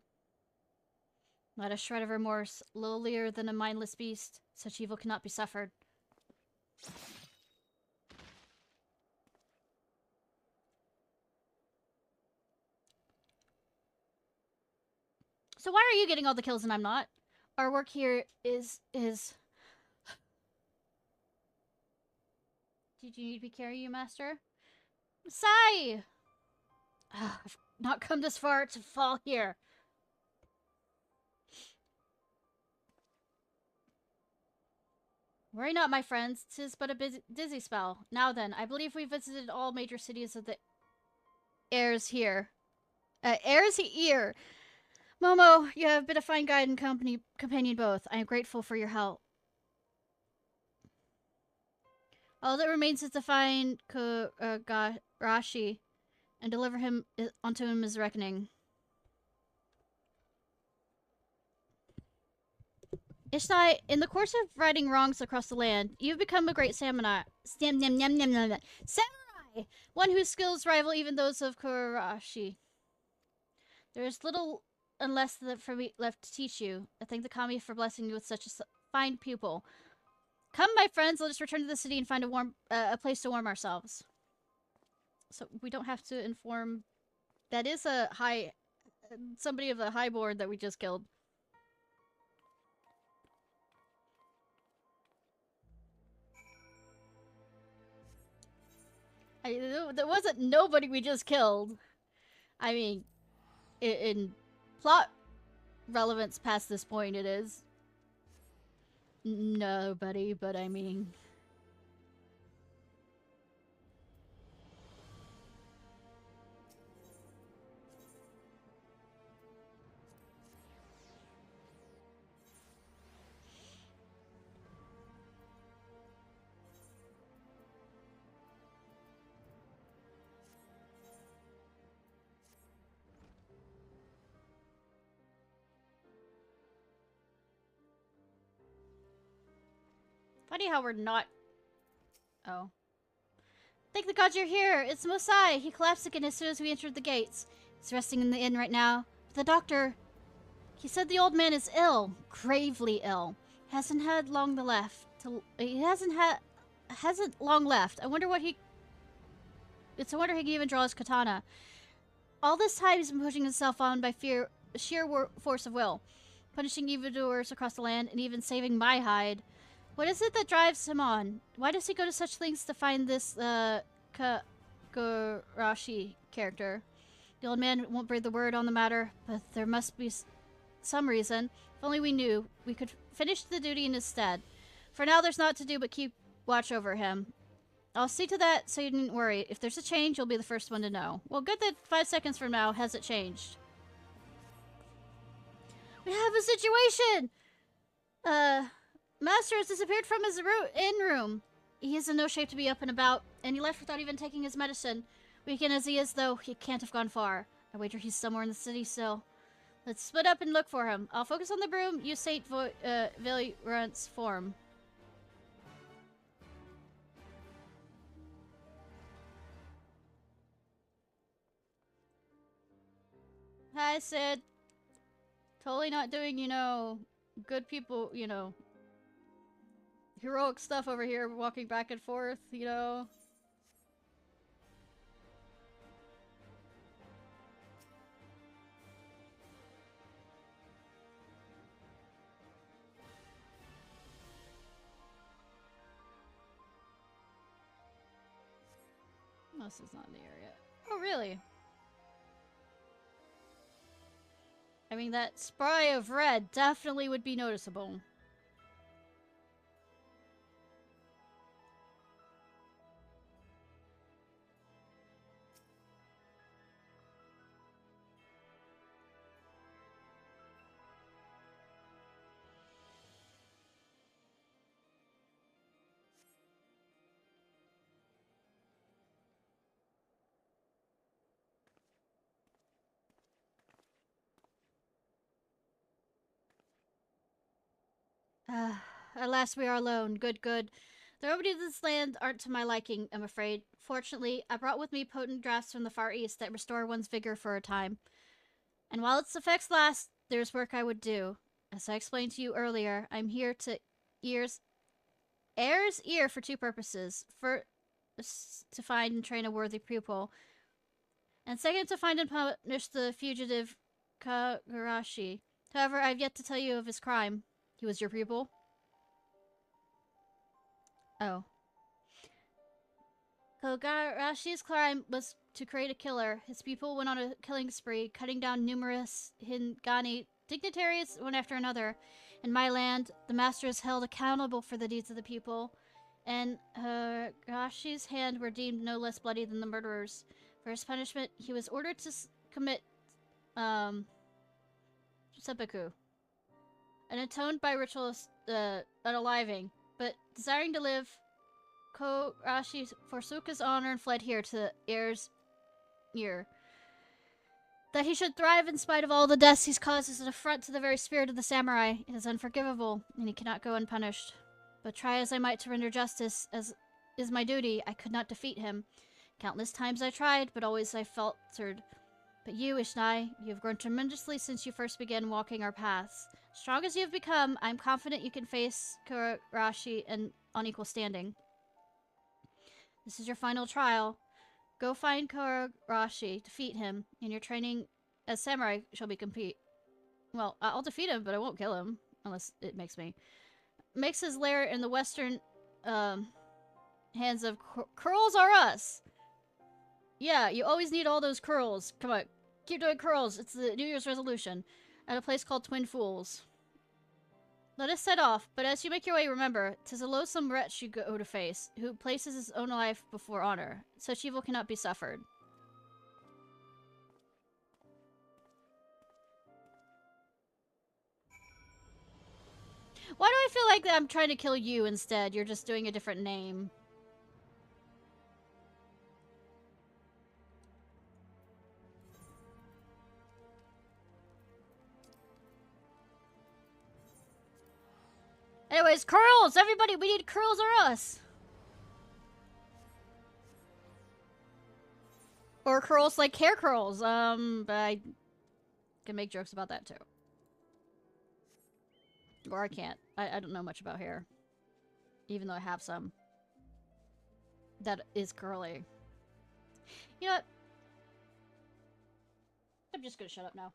Not a shred of remorse, lowlier than a mindless beast. Such evil cannot be suffered. So why are you getting all the kills and I'm not? Our work here is... Did you need me to carry you, Master? Sigh! I've not come this far to fall here. Worry not, my friends. 'Tis but a dizzy spell. Now then, I believe we visited all major cities of the heirs here. Heirs here. Momo, you have been a fine guide and companion both. I am grateful for your help. All that remains is to find Rashi and deliver him onto him his reckoning. Ishnai, in the course of righting wrongs across the land, you've become a great samurai. Samurai! One whose skills rival even those of Kurashi. There is little and less for me left to teach you. I thank the Kami for blessing you with such a fine pupil. Come, my friends, let us return to the city and find a place to warm ourselves. So we don't have to inform... That is a somebody of the high board that we just killed. There wasn't nobody we just killed. I mean, in plot relevance past this point, it is nobody, but I mean... Funny how we're not... Oh. Thank the gods you're here. It's Mosai. He collapsed again as soon as we entered the gates. He's resting in the inn right now. The doctor... He said the old man is ill. Gravely ill. Hasn't had long left. He hasn't long left. I wonder what he... It's a wonder he can even draw his katana. All this time he's been pushing himself on by sheer force of will. Punishing evildoers across the land and even saving my hide. What is it that drives him on? Why does he go to such lengths to find this, Kagurashi character? The old man won't breathe the word on the matter, but there must be some reason. If only we knew, we could finish the duty in his stead. For now, there's naught to do but keep watch over him. I'll see to that so you needn't worry. If there's a change, you'll be the first one to know. Well, good that 5 seconds from now has it changed. We have a situation! Master has disappeared from his inn room. He is in no shape to be up and about, and he left without even taking his medicine. Weakened as he is, though, he can't have gone far. I wager he's somewhere in the city still. Let's split up and look for him. I'll focus on the broom, you Saint Villirunt's form. Hi, Sid. Totally not doing, you know, good people, you know, heroic stuff over here, walking back and forth, you know. This is not in the area. Oh, really? I mean, that spray of red definitely would be noticeable. At last we are alone. Good, good. The remedies of this land aren't to my liking, I'm afraid. Fortunately, I brought with me potent drafts from the Far East that restore one's vigor for a time. And while its effects last, there's work I would do. As I explained to you earlier, I'm here to Heir's ear for 2 purposes. First, to find and train a worthy pupil. And second, to find and punish the fugitive Kagurashi. However, I've yet to tell you of his crime. He was your pupil? Oh. Kagurashi's crime was to create a killer. His pupil went on a killing spree, cutting down numerous Hingani dignitaries one after another. In my land, the master is held accountable for the deeds of the pupil, and Kagurashi's hands were deemed no less bloody than the murderers. For his punishment, he was ordered to commit seppuku, and atoned by ritual unaliving. But desiring to live, Kagurashi forsook his honor and fled here to Heir's ear. That he should thrive in spite of all the deaths he's caused is an affront to the very spirit of the samurai. It is unforgivable, and he cannot go unpunished. But try as I might to render justice, as is my duty, I could not defeat him. Countless times I tried, but always I faltered. But you, Ishnai, you have grown tremendously since you first began walking our paths. Strong as you have become, I am confident you can face Kagurashi on equal standing. This is your final trial. Go find Kagurashi, defeat him, and your training as samurai shall be complete. Well, I'll defeat him, but I won't kill him, unless it makes me. Makes his lair in the western hands of curls are us. Yeah, you always need all those curls. Come on, keep doing curls. It's the New Year's resolution. At a place called Twin Fools. Let us set off, but as you make your way, remember, 'tis a loathsome wretch you go to face, who places his own life before honor. Such evil cannot be suffered. Why do I feel like I'm trying to kill you instead? You're just doing a different name. Anyways, curls! Everybody, we need curls or us! or curls like hair curls. But I can make jokes about that too. Or I can't. I don't know much about hair. Even though I have some. That is curly. You know what? I'm just gonna shut up now.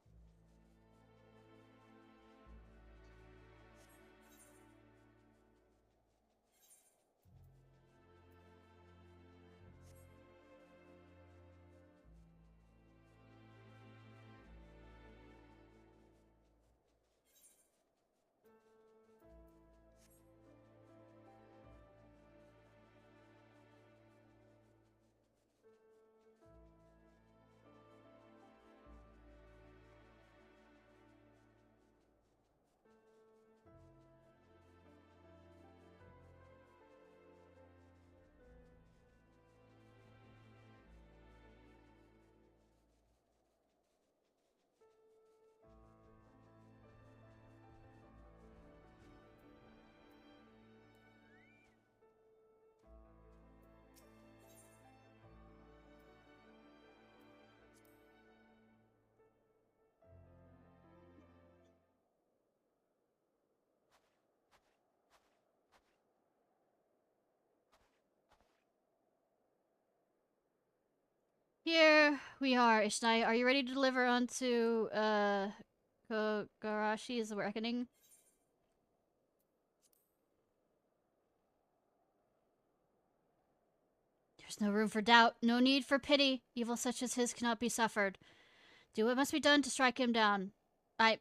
Here we are, Ishnai. Are you ready to deliver onto, Kogarashi's reckoning? There's no room for doubt, no need for pity. Evil such as his cannot be suffered. Do what must be done to strike him down. Go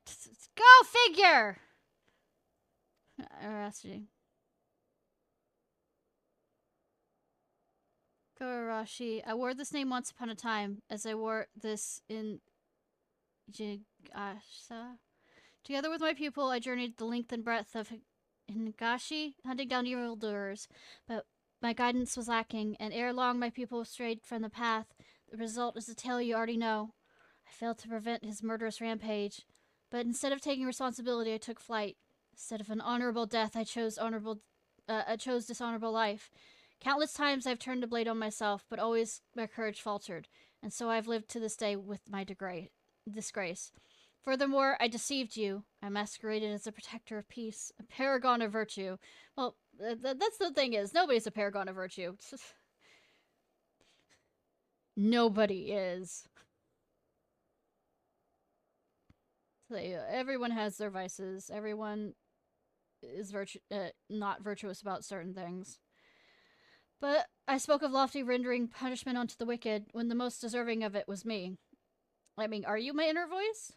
figure! Arasti. Kogarashi. I wore this name once upon a time, as I wore this in Jigasa. Together with my pupil, I journeyed the length and breadth of Higashi, hunting down evildoers, but my guidance was lacking, and ere long my pupil strayed from the path. The result is a tale you already know. I failed to prevent his murderous rampage, but instead of taking responsibility, I took flight. Instead of an honorable death, I chose dishonorable life. Countless times I've turned the blade on myself, but always my courage faltered, and so I've lived to this day with my disgrace. Furthermore, I deceived you. I masqueraded as a protector of peace, a paragon of virtue. Well, that's the thing is, nobody's a paragon of virtue. Nobody is. So, everyone has their vices. Everyone is not virtuous about certain things. But I spoke of lofty rendering punishment onto the wicked when the most deserving of it was me. I mean, are you my inner voice?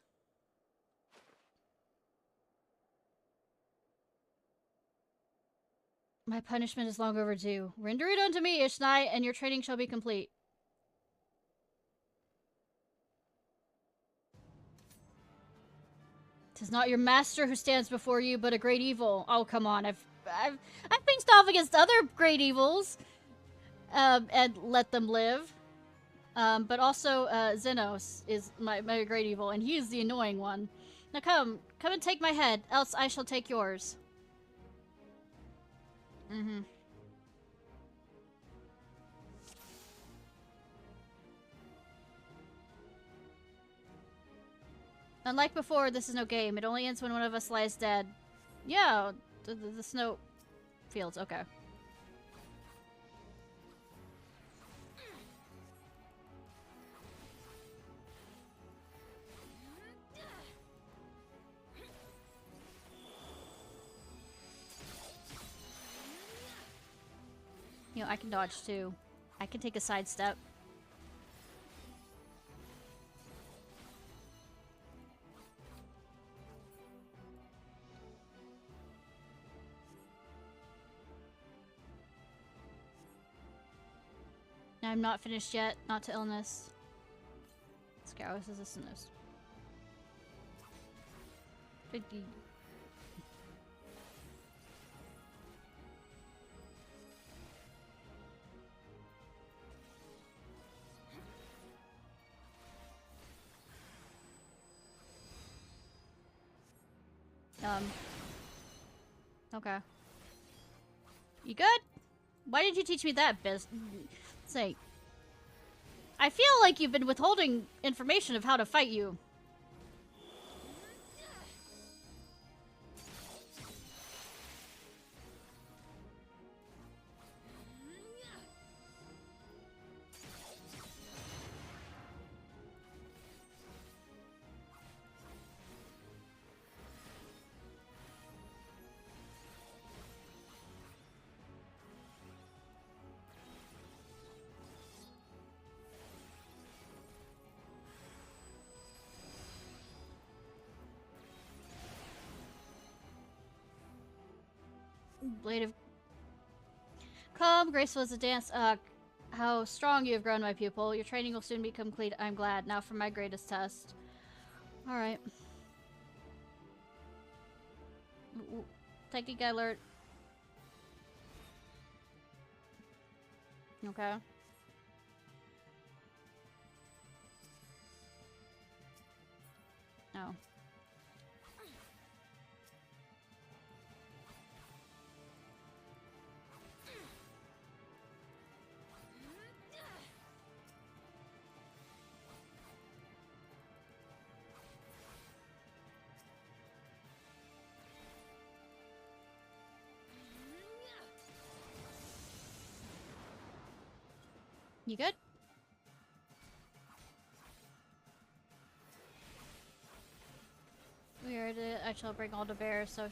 My punishment is long overdue. Render it unto me, Ishnai, and your training shall be complete. Tis not your master who stands before you, but a great evil. Oh, come on. I've faced off against other great evils, and let them live. But also, Zenos is my great evil, and he is the annoying one. Now come and take my head, else I shall take yours. Mm-hmm. Unlike before, this is no game. It only ends when one of us lies dead. Yeah, the snow fields. Okay. You know, I can dodge too. I can take a side step. I'm not finished yet. Not to illness. Scours is a sinners. 50. Okay. You good? Why did you teach me that, Say. I feel like you've been withholding information of how to fight you. Blade of... Calm, graceful as a dance. How strong you have grown, my pupil. Your training will soon be complete. I'm glad. Now for my greatest test. Alright. Technique alert. Okay. Oh. You good? Weird. I shall bring all to bear, so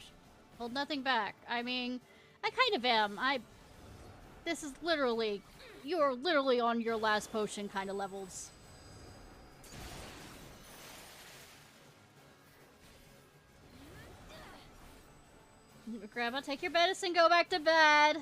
hold nothing back. I mean, I kind of am. This is literally... You're literally on your last potion kind of levels. Grandma, take your medicine, go back to bed.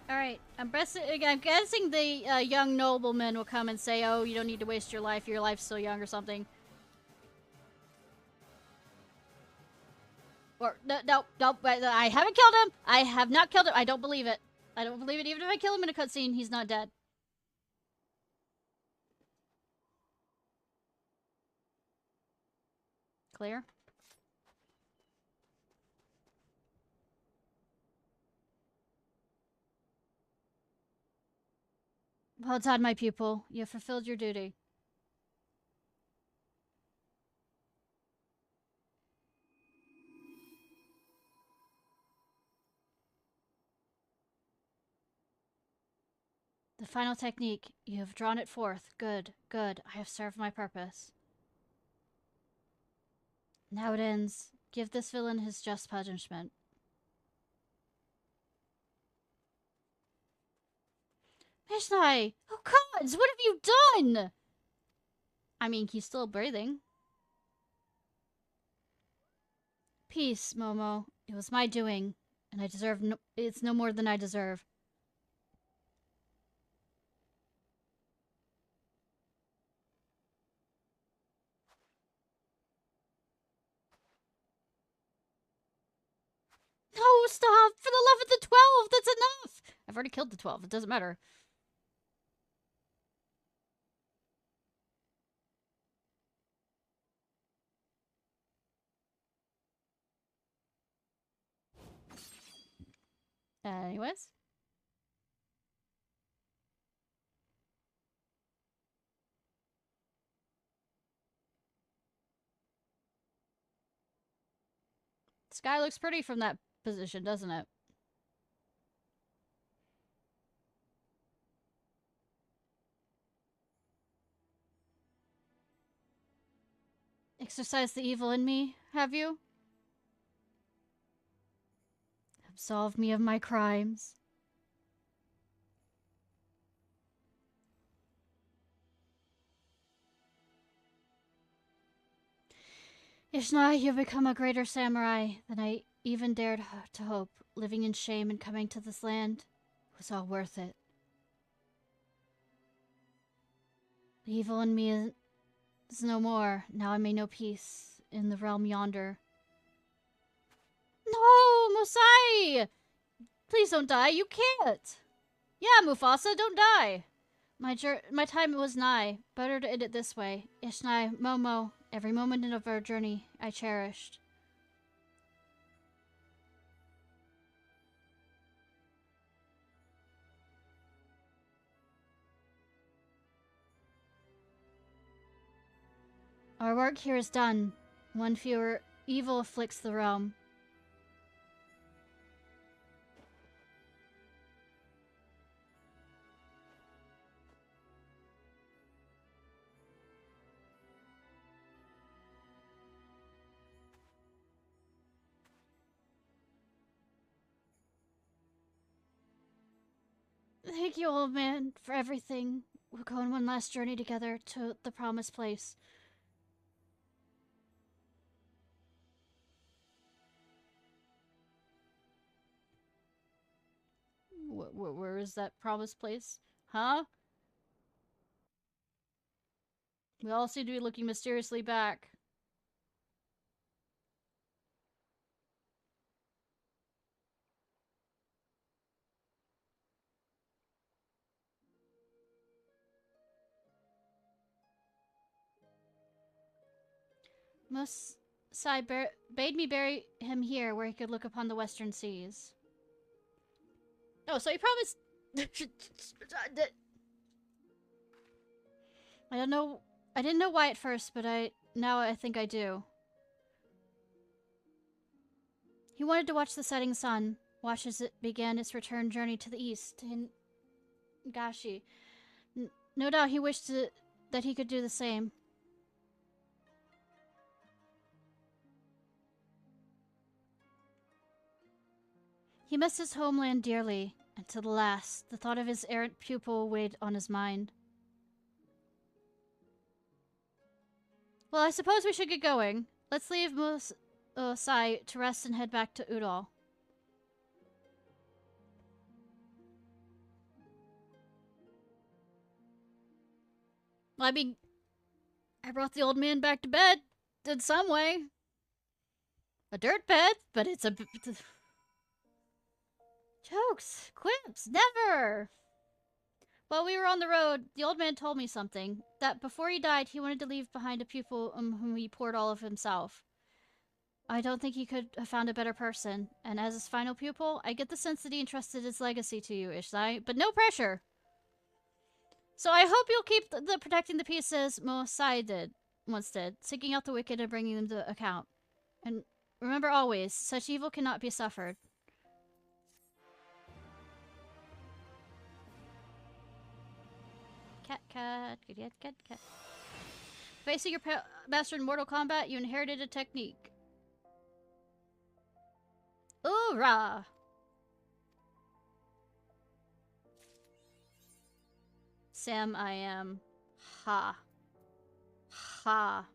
Alright, I'm guessing the young nobleman will come and say, oh, you don't need to waste your life's still young or something. Or, no, I haven't killed him! I have not killed him! I don't believe it. I don't believe it. Even if I kill him in a cutscene, he's not dead. Clear? Well done, my pupil. You have fulfilled your duty. The final technique. You have drawn it forth. Good, good. I have served my purpose. Now it ends. Give this villain his just punishment. Ishnai! Oh gods, what have you done? I mean, he's still breathing. Peace, Momo. It was my doing, and I deserve it's no more than I deserve. No, stop! For the love of the 12, that's enough! I've already killed the 12, it doesn't matter. Anyways. Sky looks pretty from that position, doesn't it? Exorcise the evil in me, have you? Absolve me of my crimes. Ishnai, you've become a greater samurai than I even dared to hope. Living in shame and coming to this land was all worth it. The evil in me is no more. Now I may know peace in the realm yonder. No, Mosai! Please don't die. You can't. Yeah, Mufasa, don't die. My time was nigh. Better to end it this way. Ishnai, Momo, every moment of our journey I cherished. Our work here is done. One fewer evil afflicts the realm. Thank you, old man, for everything. We'll go on one last journey together to the promised place. Where is that promised place? Huh? We all seem to be looking mysteriously back. Sai bade me bury him here where he could look upon the western seas. Oh, so he promised... I don't know... I didn't know why at first, but now I think I do. He wanted to watch the setting sun, watch as it began its return journey to the east, in Gashi. No doubt he wished that he could do the same. He missed his homeland dearly, and to the last, the thought of his errant pupil weighed on his mind. Well, I suppose we should get going. Let's leave Sai to rest and head back to Udall. Well, I mean, I brought the old man back to bed in some way. A dirt bed, but it's a... Jokes! Quips! Never! While we were on the road, the old man told me something. That before he died, he wanted to leave behind a pupil whom he poured all of himself. I don't think he could have found a better person, and as his final pupil, I get the sense that he entrusted his legacy to you, Ishnai, but no pressure! So I hope you'll keep the protecting the peace as Mosai once did, seeking out the wicked and bringing them to account. And remember always, such evil cannot be suffered. Cat. Facing your master in Mortal Kombat, you inherited a technique. Hoorah! Sam, I am. Ha. Ha.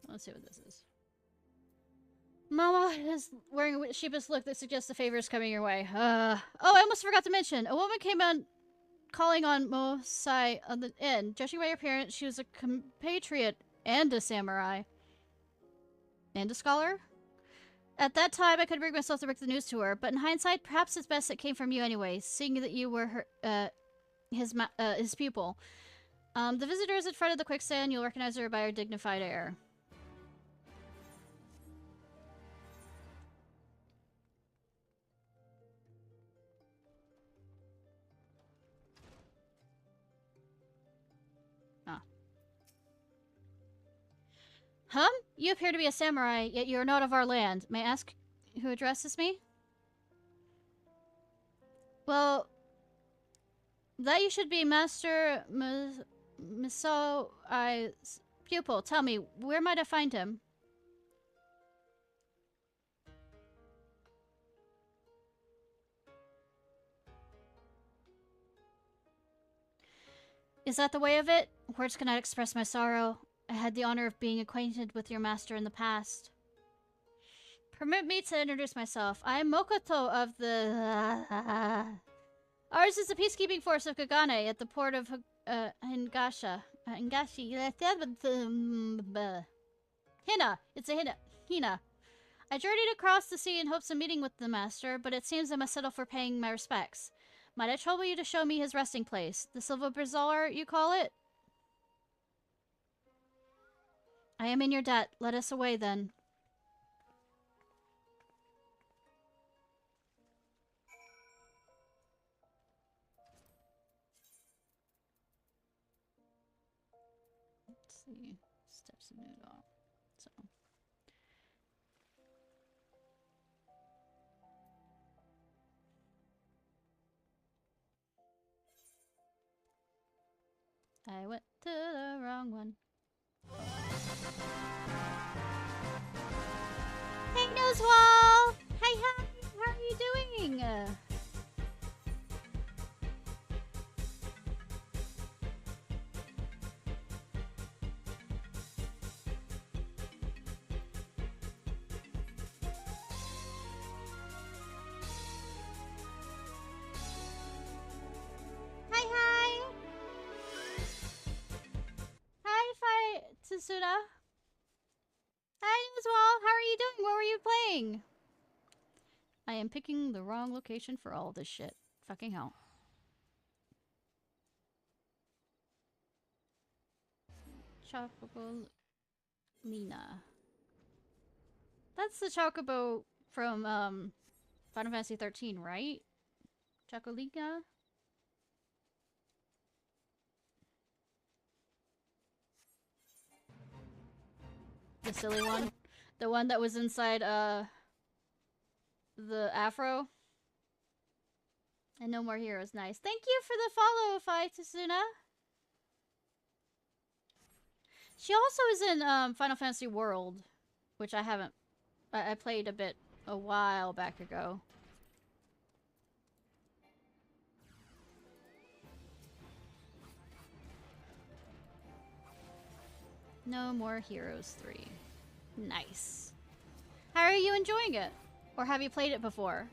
Let's see what this is. Mama is wearing a sheepish look that suggests a favor is coming your way. Oh, I almost forgot to mention. A woman came on calling on Mosai on the inn. Judging by her appearance, she was a compatriot and a samurai. And a scholar? At that time, I couldn't bring myself to break the news to her, but in hindsight, perhaps it's best it came from you anyway, seeing that you were his pupil. The visitor is in front of the quicksand. You'll recognize her by her dignified air. Huh? You appear to be a samurai, yet you are not of our land. May I ask who addresses me? Well, that you should be Master Misoi's pupil. Tell me, where might I find him? Is that the way of it? Words cannot express my sorrow. I had the honor of being acquainted with your master in the past. Permit me to introduce myself. I am Mokoto of the... Ours is the peacekeeping force of Kagane at the port of Hingashi. Hina! It's a Hina. I journeyed across the sea in hopes of meeting with the master, but it seems I must settle for paying my respects. Might I trouble you to show me his resting place? The Silver Bazaar, you call it? I am in your debt. Let us away, then. Let's see. Steps of new law. So. I went to the wrong one. Hey, Nosewall! Hi, hi! How are you doing? Hi, hi! Hi, Tsuda. Hi, Nosewall! How are you doing? What were you playing? I am picking the wrong location for all this shit. Fucking hell. Chocobo Lina. That's the Chocobo from Final Fantasy 13, right? Chocolina? The silly one? The one that was inside the afro? And No More Heroes. Nice. Thank you for the follow, Fai Tsuna. She also is in Final Fantasy World, which I haven't... I played a bit a while back ago. No More Heroes 3. Nice. How are you enjoying it? Or have you played it before?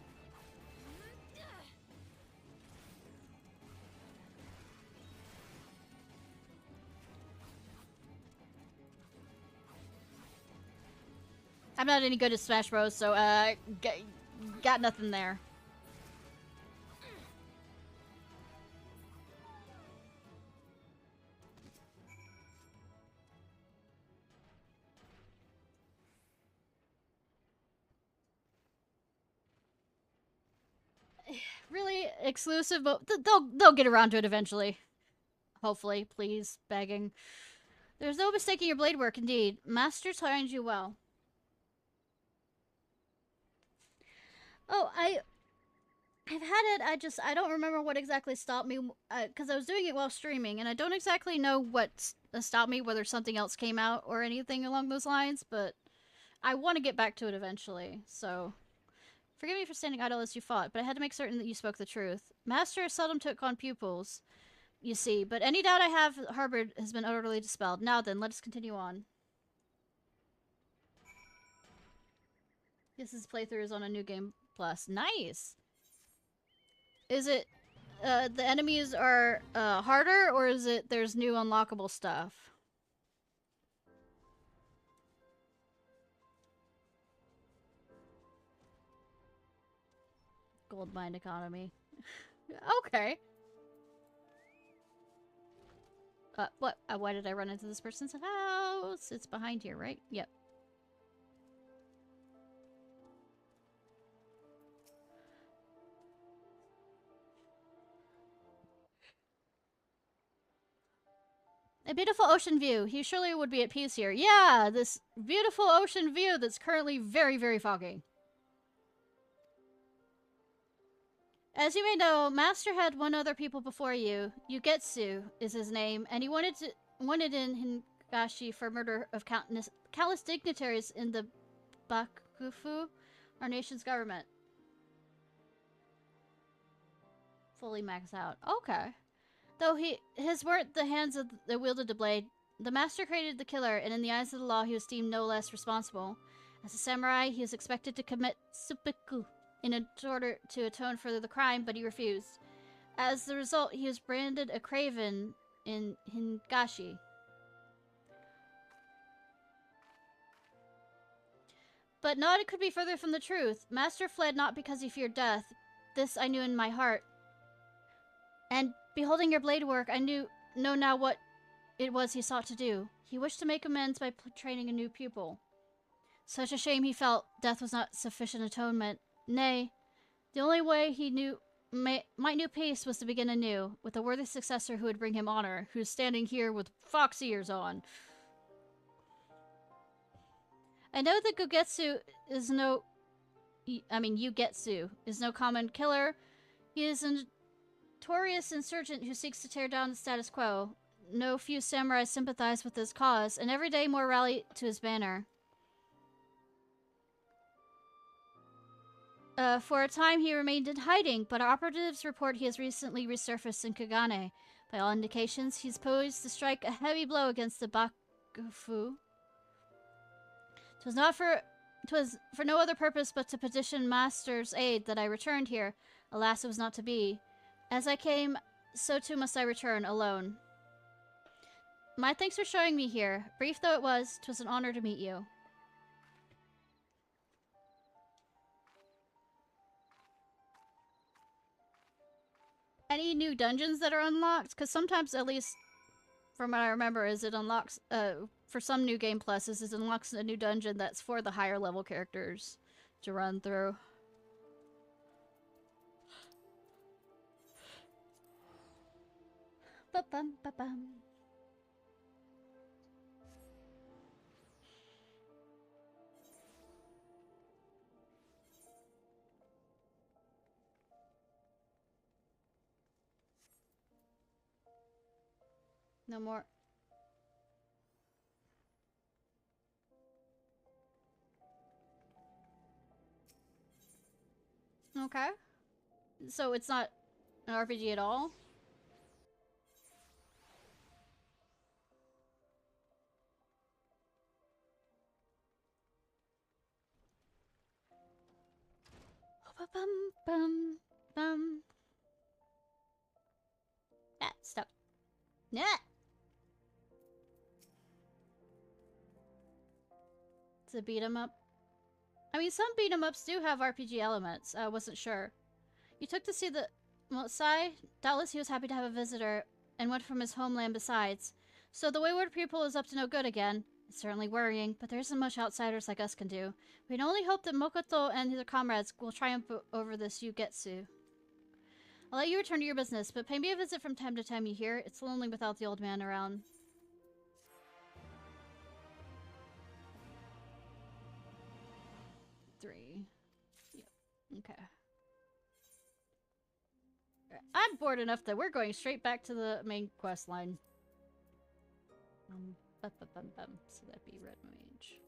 I'm not any good at Smash Bros, so got nothing there. Really exclusive, but they'll get around to it eventually. Hopefully, please, begging. There's no mistaking your blade work, indeed. Master trained you well. Oh, I've had it, I don't remember what exactly stopped me, because I was doing it while streaming, and I don't exactly know what stopped me, whether something else came out or anything along those lines, but I want to get back to it eventually, so... Forgive me for standing idle as you fought, but I had to make certain that you spoke the truth. Master seldom took on pupils, you see, but any doubt I have harbored has been utterly dispelled. Now then, let us continue on. This playthrough is on a new game plus. Nice! Is it, the enemies are, harder, or is it there's new unlockable stuff? Gold mine economy. Okay. What? Why did I run into this person's house? It's behind here, right? Yep. A beautiful ocean view. He surely would be at peace here. Yeah, this beautiful ocean view that's currently very, very foggy. As you may know, Master had one other people before you. Yugetsu is his name, and he wanted in Hingashi for murder of countless dignitaries in the Bakufu, our nation's government. Fully maxed out. Okay. Though his weren't the hands that wielded the blade, the master created the killer, and in the eyes of the law, he was deemed no less responsible. As a samurai, he was expected to commit seppuku in order to atone for the crime, but he refused. As the result, he was branded a craven in Hingashi. But naught could be further from the truth. Master fled not because he feared death. This I knew in my heart. And beholding your blade work, I know now what it was he sought to do. He wished to make amends by training a new pupil. Such a shame he felt. Death was not sufficient atonement. Nay, the only way he might know peace was to begin anew, with a worthy successor who would bring him honor, who's standing here with fox ears on. I know that Yugetsu is no common killer. He is a notorious insurgent who seeks to tear down the status quo. No few samurai sympathize with his cause, and every day more rally to his banner. For a time he remained in hiding, but our operatives report he has recently resurfaced in Kagane. By all indications, he's poised to strike a heavy blow against the Bakufu. It was for no other purpose but to petition Master's aid that I returned here. Alas, it was not to be. As I came, so too must I return, alone. My thanks for showing me here. Brief though it was, 'twas an honor to meet you. Any new dungeons that are unlocked? Because sometimes, at least from what I remember, is it unlocks, for some new game pluses, it unlocks a new dungeon that's for the higher level characters to run through. Ba-bum, ba-bum. No more. Okay. So it's not an RPG at all? Bum bum bum. Ah, stop. Nah. It's a beat 'em up. I mean, some beat 'em ups do have RPG elements. I wasn't sure. You took to see the Sai. Doubtless he was happy to have a visitor, and went from his homeland besides. So the wayward pupil is up to no good again. It's certainly worrying, but there isn't much outsiders like us can do. We can only hope that Mokoto and his comrades will triumph over this Yugetsu. I'll let you return to your business, but pay me a visit from time to time, you hear? It's lonely without the old man around. Three. Yep. Okay. I'm bored enough that we're going straight back to the main quest line. So that'd be Red Mage.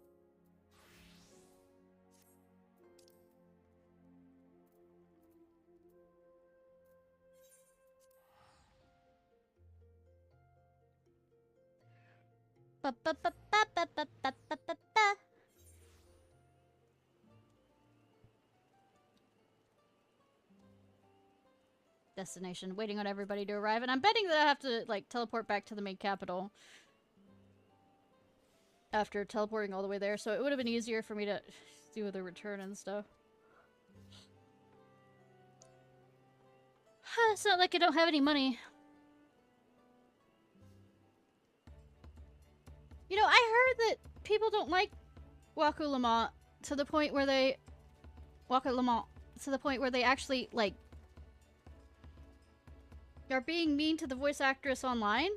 Destination, waiting on everybody to arrive, and I'm betting that I have to, like, teleport back to the main capital after teleporting all the way there, so it would have been easier for me to do the return and stuff. It's not like I don't have any money. You know, I heard that people don't like Waku Lamont to the point where they... Waku Lamont to the point where they actually, like... are being mean to the voice actress online.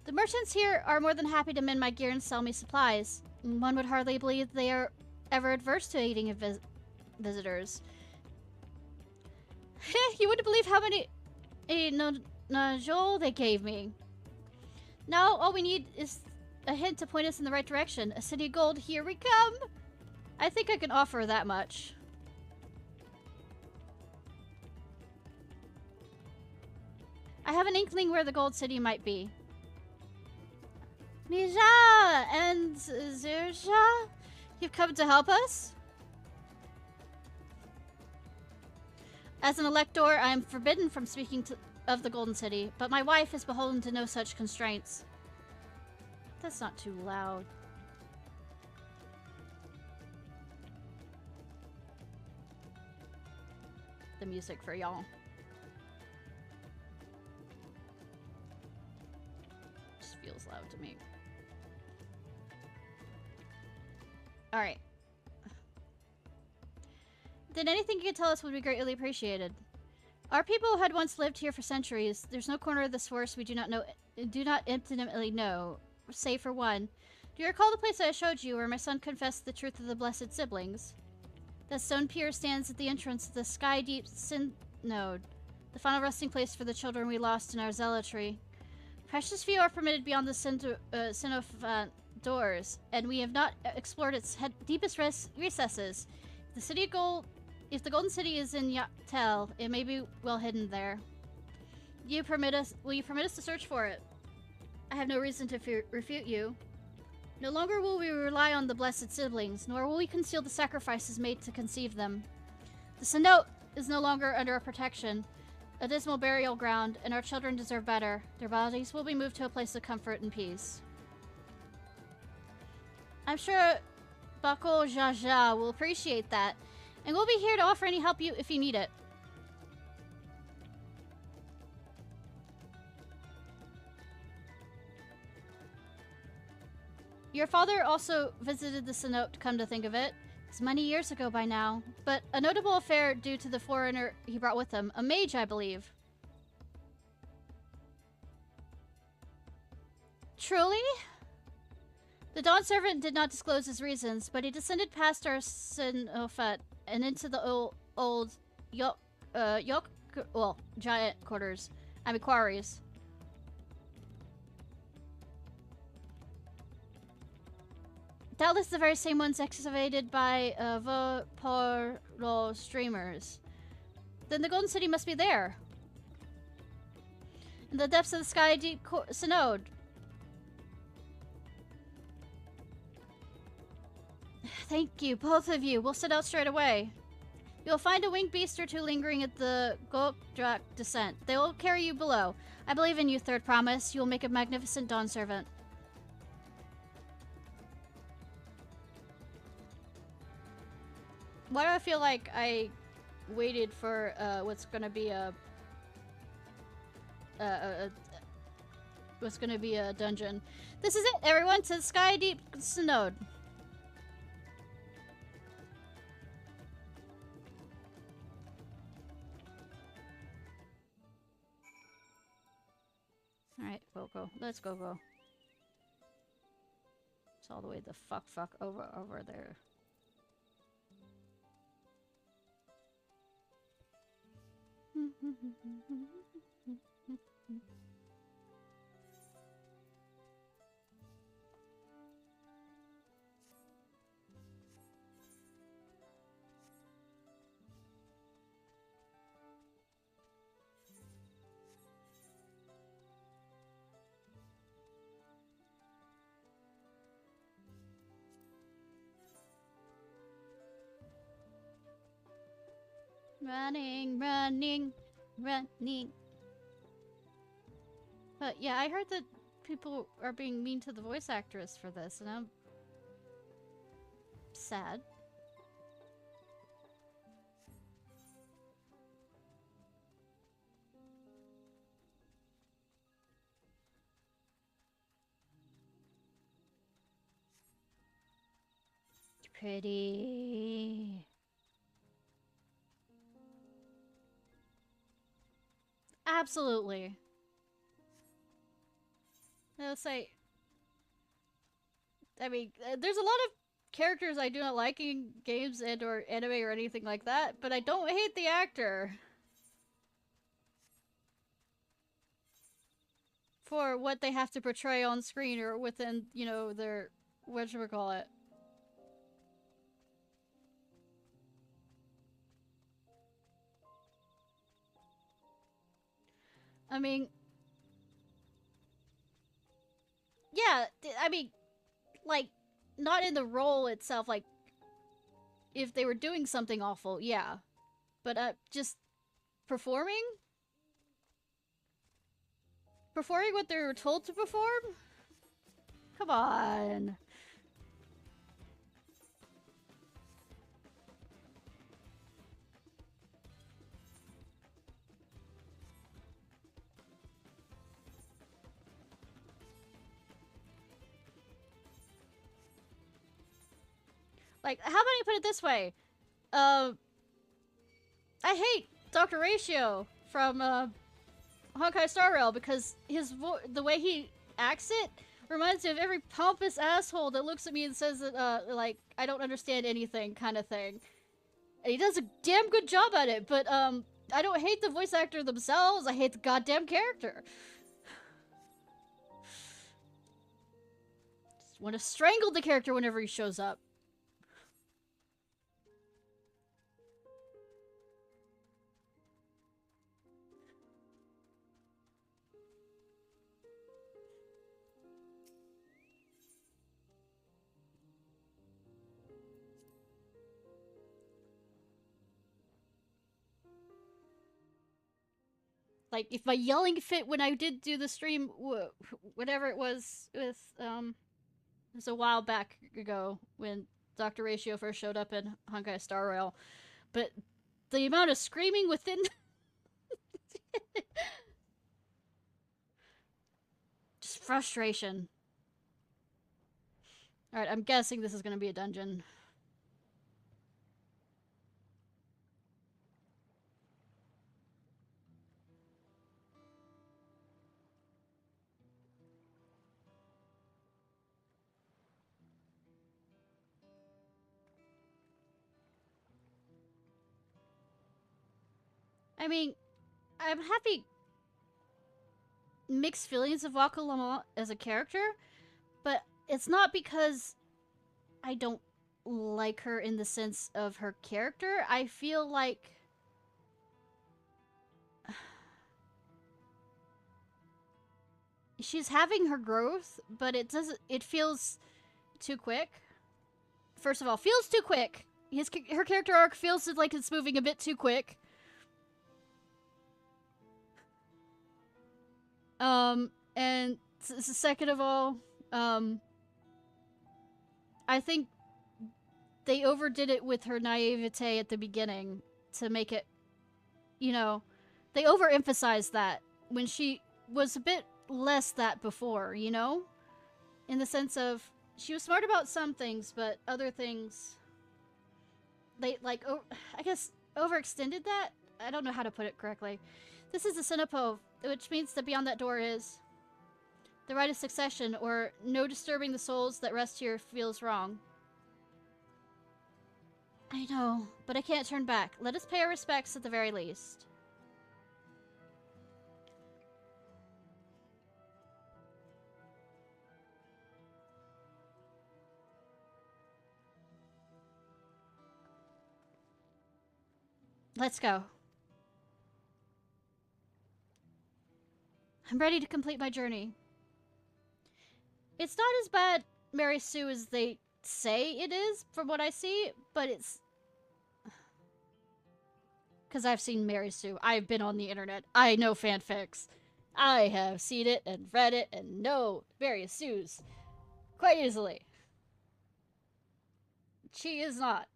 The merchants here are more than happy to mend my gear and sell me supplies. One would hardly believe they are ever adverse to aiding visitors. You wouldn't believe how many Najol they gave me. Now all we need is a hint to point us in the right direction. A city of gold, here we come! I think I can offer that much. I have an inkling where the gold city might be. Mija and Zirsha, you've come to help us? As an elector, I am forbidden from speaking of the Golden City, but my wife is beholden to no such constraints. That's not too loud. The music for y'all. Just feels loud to me. Alright. Then anything you could tell us would be greatly appreciated. Our people had once lived here for centuries. There's no corner of this forest we do not intimately know, save for one. Do you recall the place I showed you where my son confessed the truth of the blessed siblings? That stone pier stands at the entrance of the Skydeep Cenote, the final resting place for the children we lost in our zealotry. Precious few are permitted beyond the Cenote doors, and we have not explored its deepest recesses. If the Golden City is in Yatel, it may be well hidden there. Will you permit us to search for it? I have no reason to refute you. No longer will we rely on the blessed siblings, nor will we conceal the sacrifices made to conceive them. The Cenote is no longer under our protection, a dismal burial ground, and our children deserve better. Their bodies will be moved to a place of comfort and peace. I'm sure Bako Jaja will appreciate that, and we'll be here to offer any help if you need it. Your father also visited the Cenote, come to think of it. It's many years ago by now, but a notable affair due to the foreigner he brought with him. A mage, I believe. Truly? The Dawn Servant did not disclose his reasons, but he descended past our Cenote and into the old giant quarters. I mean, quarries. Doubtless the very same ones excavated by Vtuber streamers. Then the Golden City must be there. In the depths of the Skydeep Cenote. Thank you, both of you. We'll set out straight away. You'll find a winged beast or two lingering at the Gokdrak descent. They will carry you below. I believe in you, Third Promise. You will make a magnificent Dawn Servant. Why do I feel like I waited for what's gonna be a dungeon? This is it, everyone, to the Skydeep Cenote. Alright, go. Let's go. It's all the way the fuck over there. Running. But yeah, I heard that people are being mean to the voice actress for this, and I'm sad. pretty. Absolutely. I'll say, I mean, there's a lot of characters I do not like in games and or anime or anything like that, but I don't hate the actor for what they have to portray on screen or within, you know, their whatchamacallit. I mean, yeah, I mean, like, not in the role itself, like, if they were doing something awful, yeah. But, just performing? Performing what they were told to perform? Come on. Like, how about you put it this way? I hate Dr. Ratio from, Honkai Star Rail because the way he acts it reminds me of every pompous asshole that looks at me and says that, like, I don't understand anything kind of thing. And he does a damn good job at it, but, I don't hate the voice actor themselves, I hate the goddamn character. Just want to strangle the character whenever he shows up. Like, if my yelling fit when I did do the stream, whatever it was with, it was a while back ago when Dr. Ratio first showed up in Honkai Star Rail. But the amount of screaming within... just frustration. Alright, I'm guessing this is gonna be a dungeon. I mean, I'm happy mixed feelings of Waka Lamont as a character, but it's not because I don't like her in the sense of her character. I feel like she's having her growth, but it feels too quick. First of all, feels too quick. Her character arc feels like it's moving a bit too quick. And second of all, I think they overdid it with her naivete at the beginning to make it, you know, they overemphasized that when she was a bit less that before, you know? In the sense of, she was smart about some things, but other things, they, like, I guess, overextended that? I don't know how to put it correctly. This is a Cenote, which means that beyond that door is the right of succession, or no disturbing the souls that rest here feels wrong. I know, but I can't turn back. Let us pay our respects at the very least. Let's go. I'm ready to complete my journey. It's not as bad, Mary Sue, as they say it is, from what I see, but it's... Because I've seen Mary Sue. I've been on the internet. I know fanfics. I have seen it and read it and know Mary Sue's quite easily. She is not.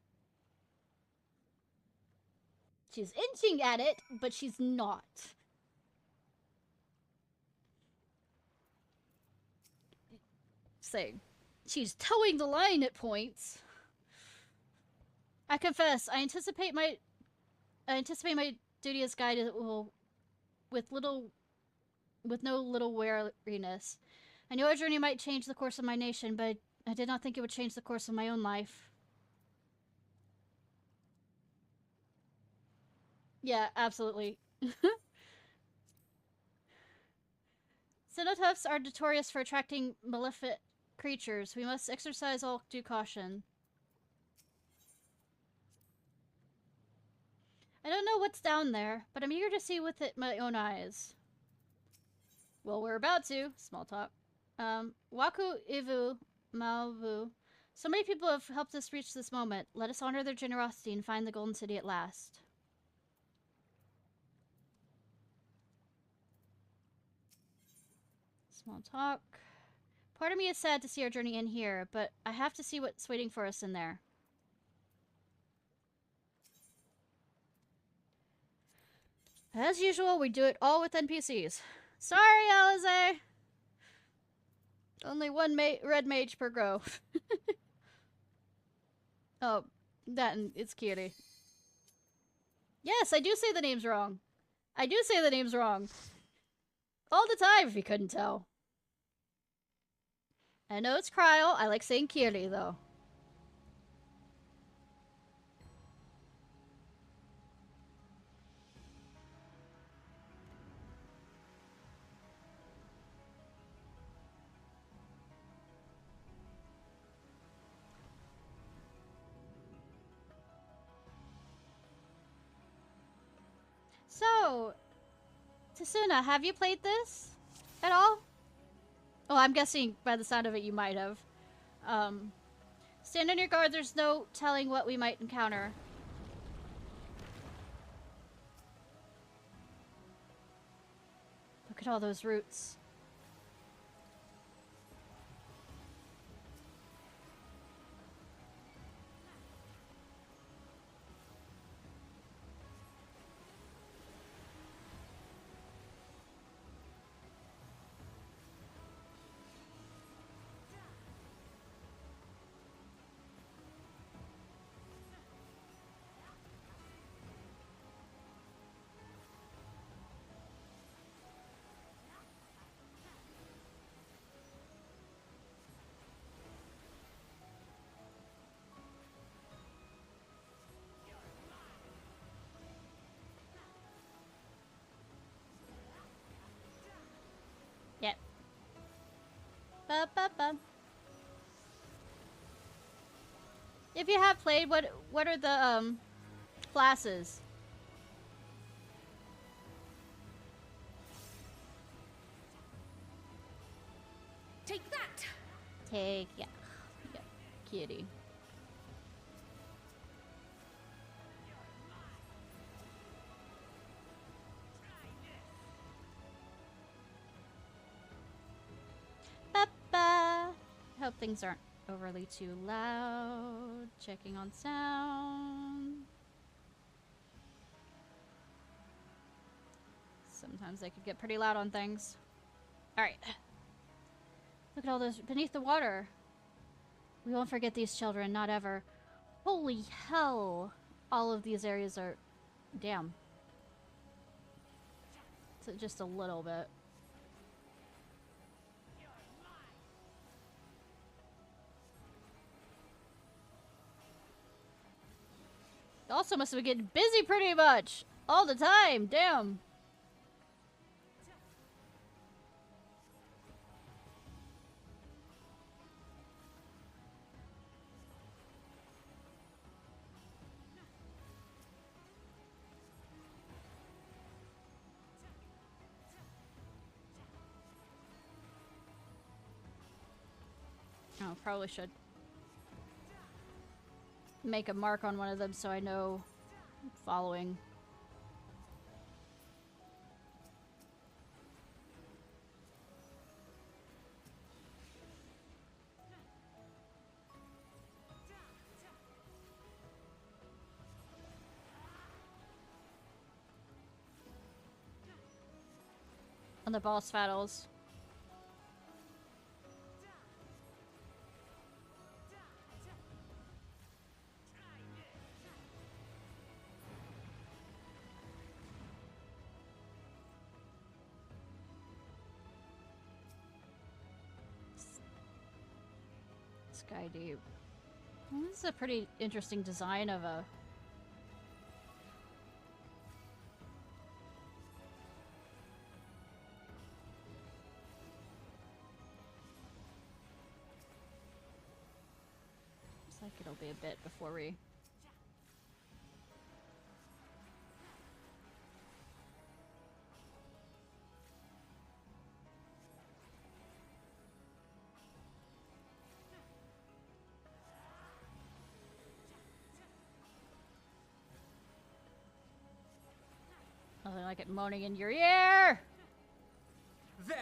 She's inching at it, but she's not. Saying she's towing the line at points. I confess, I anticipate my duty as guide will with no little wariness. I know our journey might change the course of my nation, but I did not think it would change the course of my own life. Yeah, absolutely. Cenotes are notorious for attracting maleficent creatures. We must exercise all due caution. I don't know what's down there, but I'm eager to see with my own eyes. Well, we're about to. Small talk. Waku Ivu Malvu. So many people have helped us reach this moment. Let us honor their generosity and find the Golden City at last. Small talk. Part of me is sad to see our journey end here, but I have to see what's waiting for us in there. As usual, we do it all with NPCs. Sorry, Alize! Only one red mage per grove. Oh, that and it's Cutie. Yes, I do say the names wrong. I do say the names wrong. All the time, if you couldn't tell. I know it's Cryle. I like saying Cutie, though. So, Tasuna, have you played this at all? Oh, I'm guessing by the sound of it you might have. Stand on your guard, there's no telling what we might encounter. Look at all those roots. Yep. Ba ba ba. If you have played, what are the classes? Take that. Yeah. Kitty. Ba-ba. Hope things aren't overly too loud. Checking on sound. Sometimes they could get pretty loud on things. Alright. Look at all those beneath the water. We won't forget these children, not ever. Holy hell. All of these areas are... Damn. So just a little bit. Also must have been getting busy pretty much. All the time. Damn. Oh, probably should make a mark on one of them so I know I'm following. On the boss battles. Skydeep. Well, this is a pretty interesting design of a... Looks like it'll be a bit before we... Nothing like it moaning in your ear! There!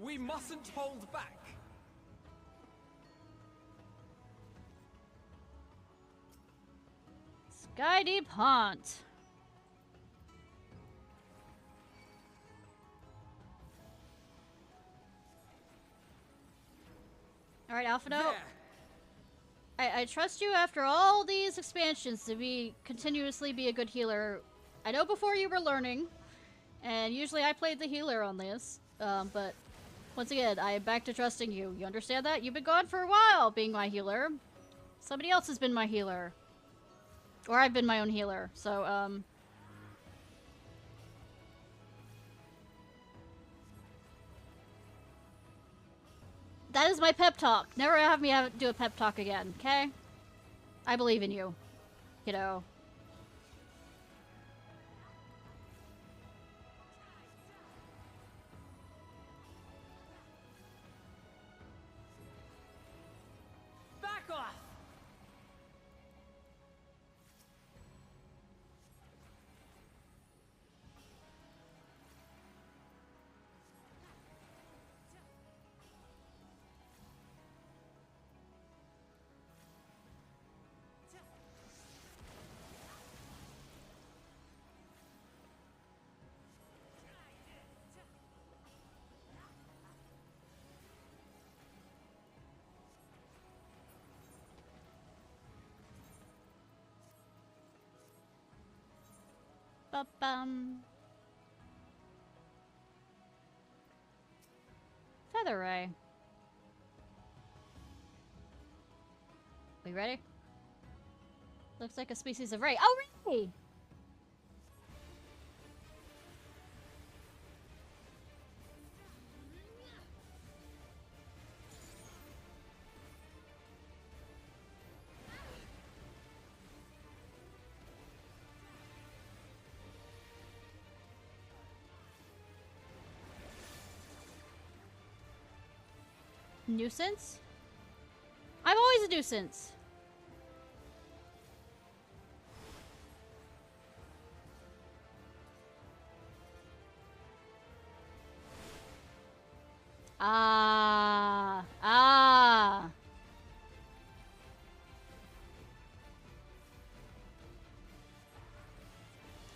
We mustn't hold back. Skydeep Haunt. Alright, Alphino. There. I trust you after all these expansions to continuously be a good healer. I know before you were learning, and usually I played the healer on this, but once again, I am back to trusting you. You understand that? You've been gone for a while being my healer. Somebody else has been my healer. Or I've been my own healer, so, that is my pep talk. Never have me do a pep talk again, okay? I believe in you. You know. Back off! Ba-bum. Feather Ray. We ready? Looks like a species of ray. Oh, ray! Nuisance? I'm always a nuisance. Ah.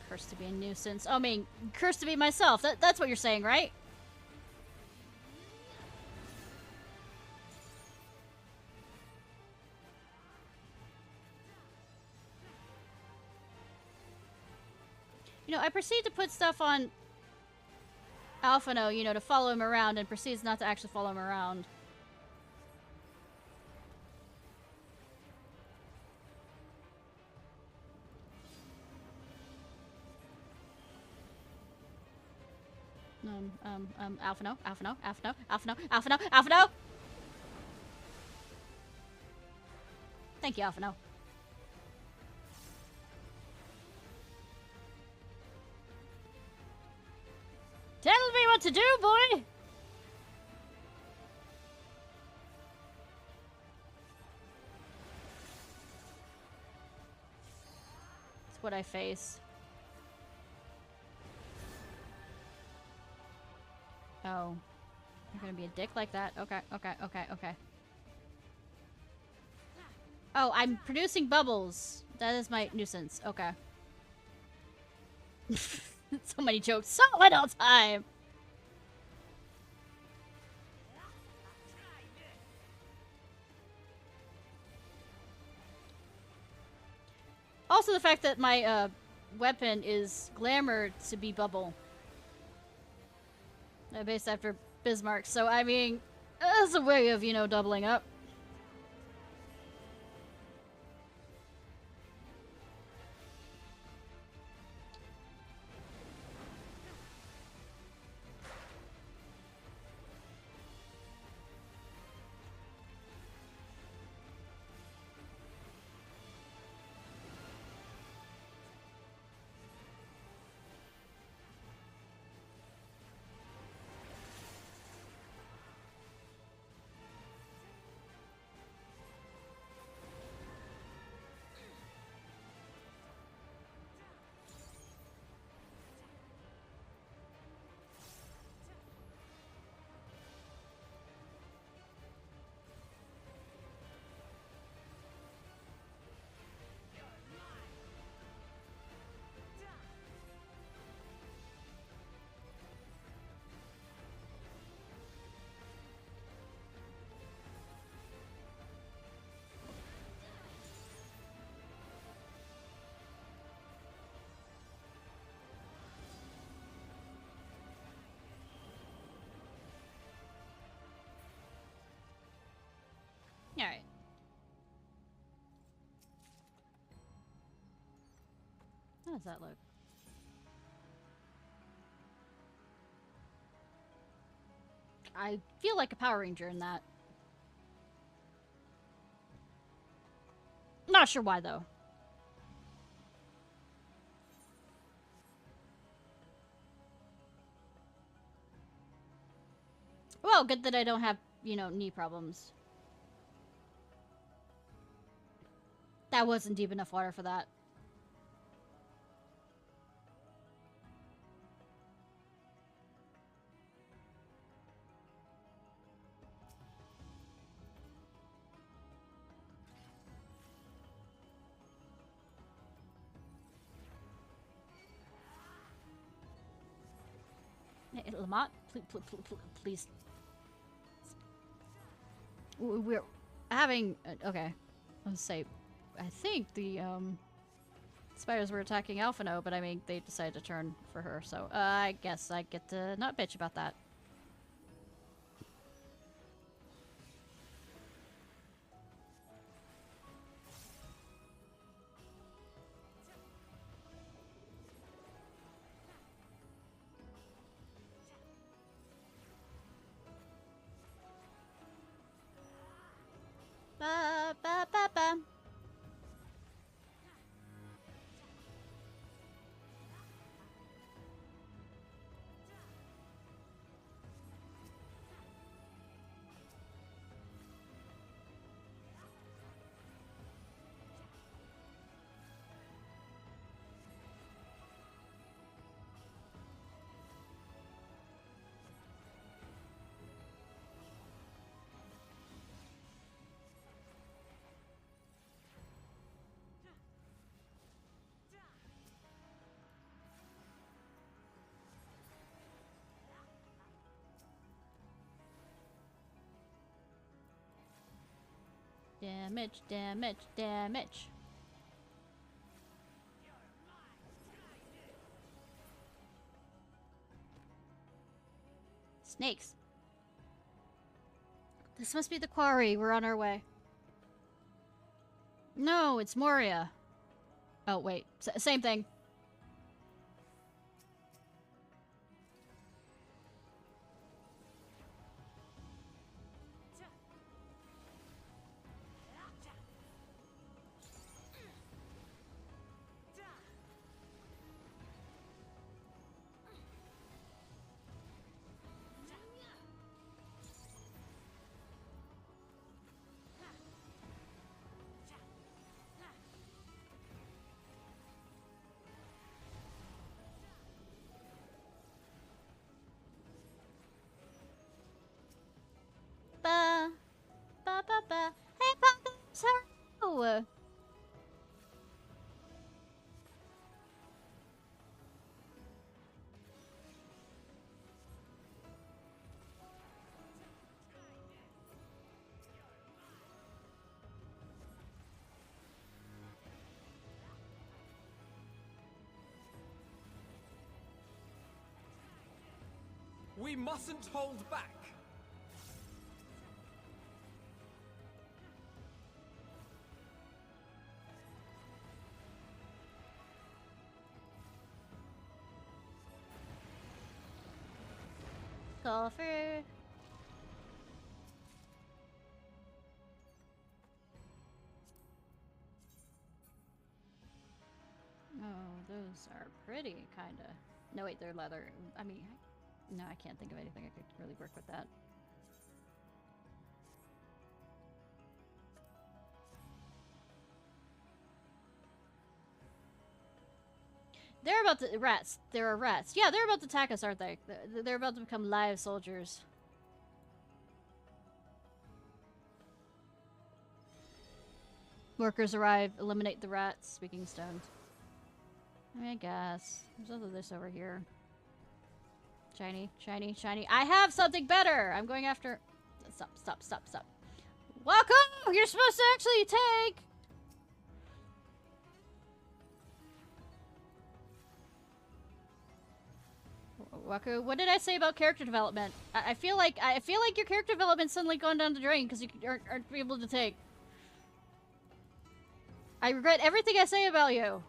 Cursed to be a nuisance. Oh, I mean, cursed to be myself. That's what you're saying, right? You know, I proceed to put stuff on Alphino, you know, to follow him around, and proceeds not to actually follow him around. Alphino, Alphino, Alphino, Alphino, Alphino, Alphino! Thank you, Alphino. Tell me what to do, boy! It's what I face. Oh. You're gonna be a dick like that? Okay, okay, okay, okay. Oh, I'm producing bubbles. That is my nuisance. Okay. So many jokes. So little time. Also, the fact that my weapon is glamored to be bubble. Based after Bismarck. So, I mean, that's a way of, you know, doubling up. Alright. How does that look? I feel like a Power Ranger in that. Not sure why, though. Well, good that I don't have, you know, knee problems. That wasn't deep enough water for that. Hey, Lamont, please. We're having... okay. Let's say... I think the, spiders were attacking Alphino, but I mean, they decided to turn for her, so, I guess I get to not bitch about that. Ba ba ba ba. Damage, damage, damage. Snakes. This must be the quarry. We're on our way. No, it's Moria. Oh, wait. Same thing. We mustn't hold back. Golfer. Oh, those are pretty, kinda. No, wait, they're leather. I mean, no, I can't think of anything I could really work with that. They're about to rats. There are rats. Yeah, they're about to attack us, aren't they? They're about to become live soldiers. Workers arrive. Eliminate the rats. Speaking stones. I mean, I guess. There's also this over here. Shiny, shiny, shiny. I have something better! I'm going after... Stop, stop, stop, stop. Wako! You're supposed to actually take... Wako, what did I say about character development? I feel like your character development's suddenly going down the drain because you aren't able to take. I regret everything I say about you.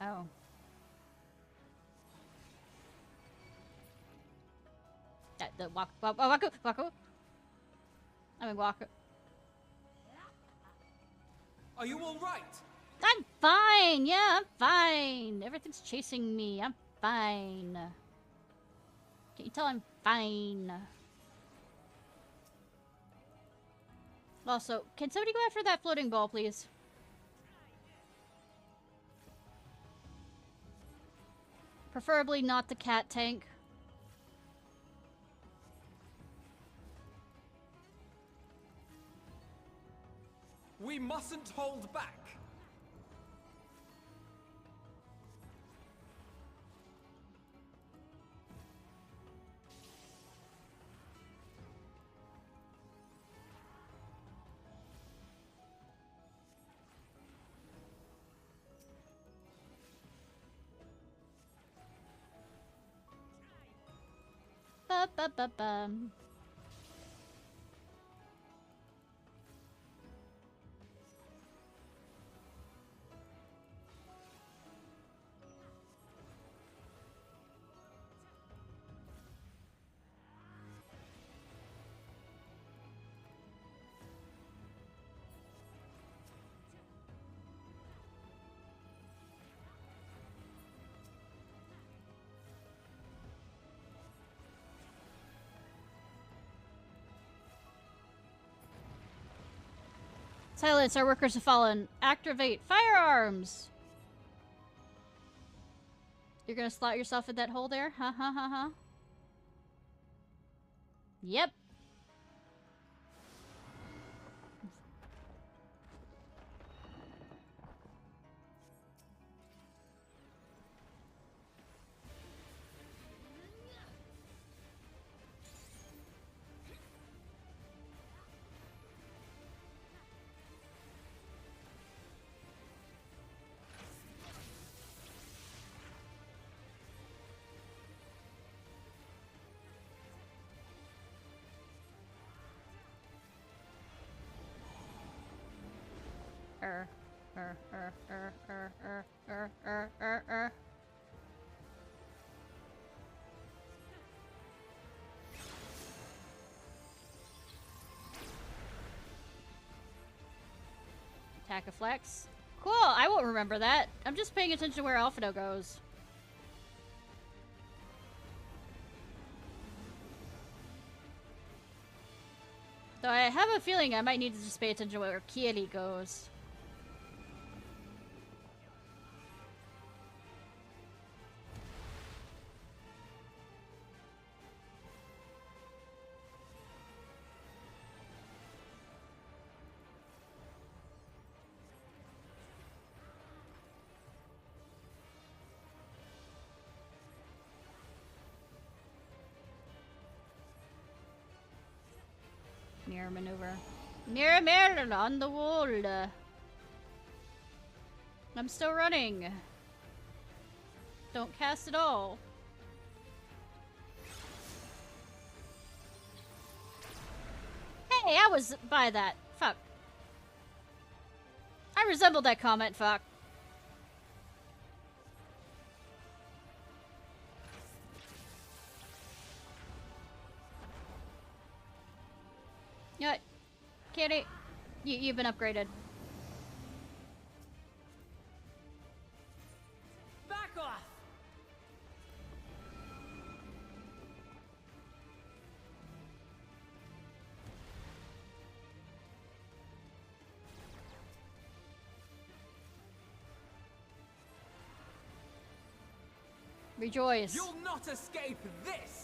Oh. The Waku. I mean, Waku. Are you all right? I'm fine. Yeah, I'm fine. Everything's chasing me. I'm fine. Can't you tell I'm fine? Also, can somebody go after that floating ball, please? Preferably not the cat tank. We mustn't hold back. Ba-ba-ba-bum. Silence, our workers have fallen. Activate firearms! You're gonna slot yourself in that hole there? Ha ha ha ha. Yep. Pack of Flex. Cool, I won't remember that. I'm just paying attention to where Alphino goes. Though I have a feeling I might need to just pay attention to where Kieli goes. Mirror maneuver. Mirror, mirror on the wall. I'm still running. Don't cast at all. Hey, I was by that. Fuck. I resembled that comment, fuck. You know what? Kitty, you've been upgraded. Back off! Rejoice. You'll not escape this!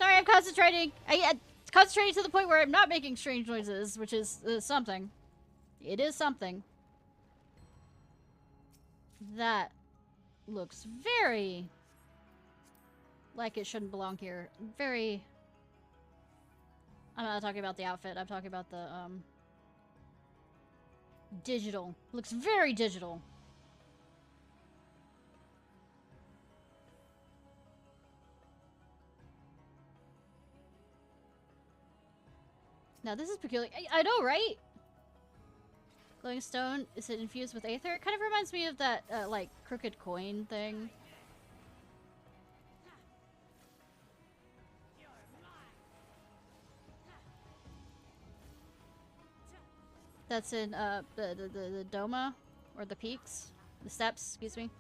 Sorry, I'm concentrating. I concentrating to the point where I'm not making strange noises, which is something. It is something. That looks very like it shouldn't belong here. Very. I'm not talking about the outfit. I'm talking about the digital. Looks very digital. Now this is peculiar. I know, right? Glowing stone, is it infused with aether? It kind of reminds me of that, like, crooked coin thing. That's in, the Doma, or the peaks, the steps, excuse me.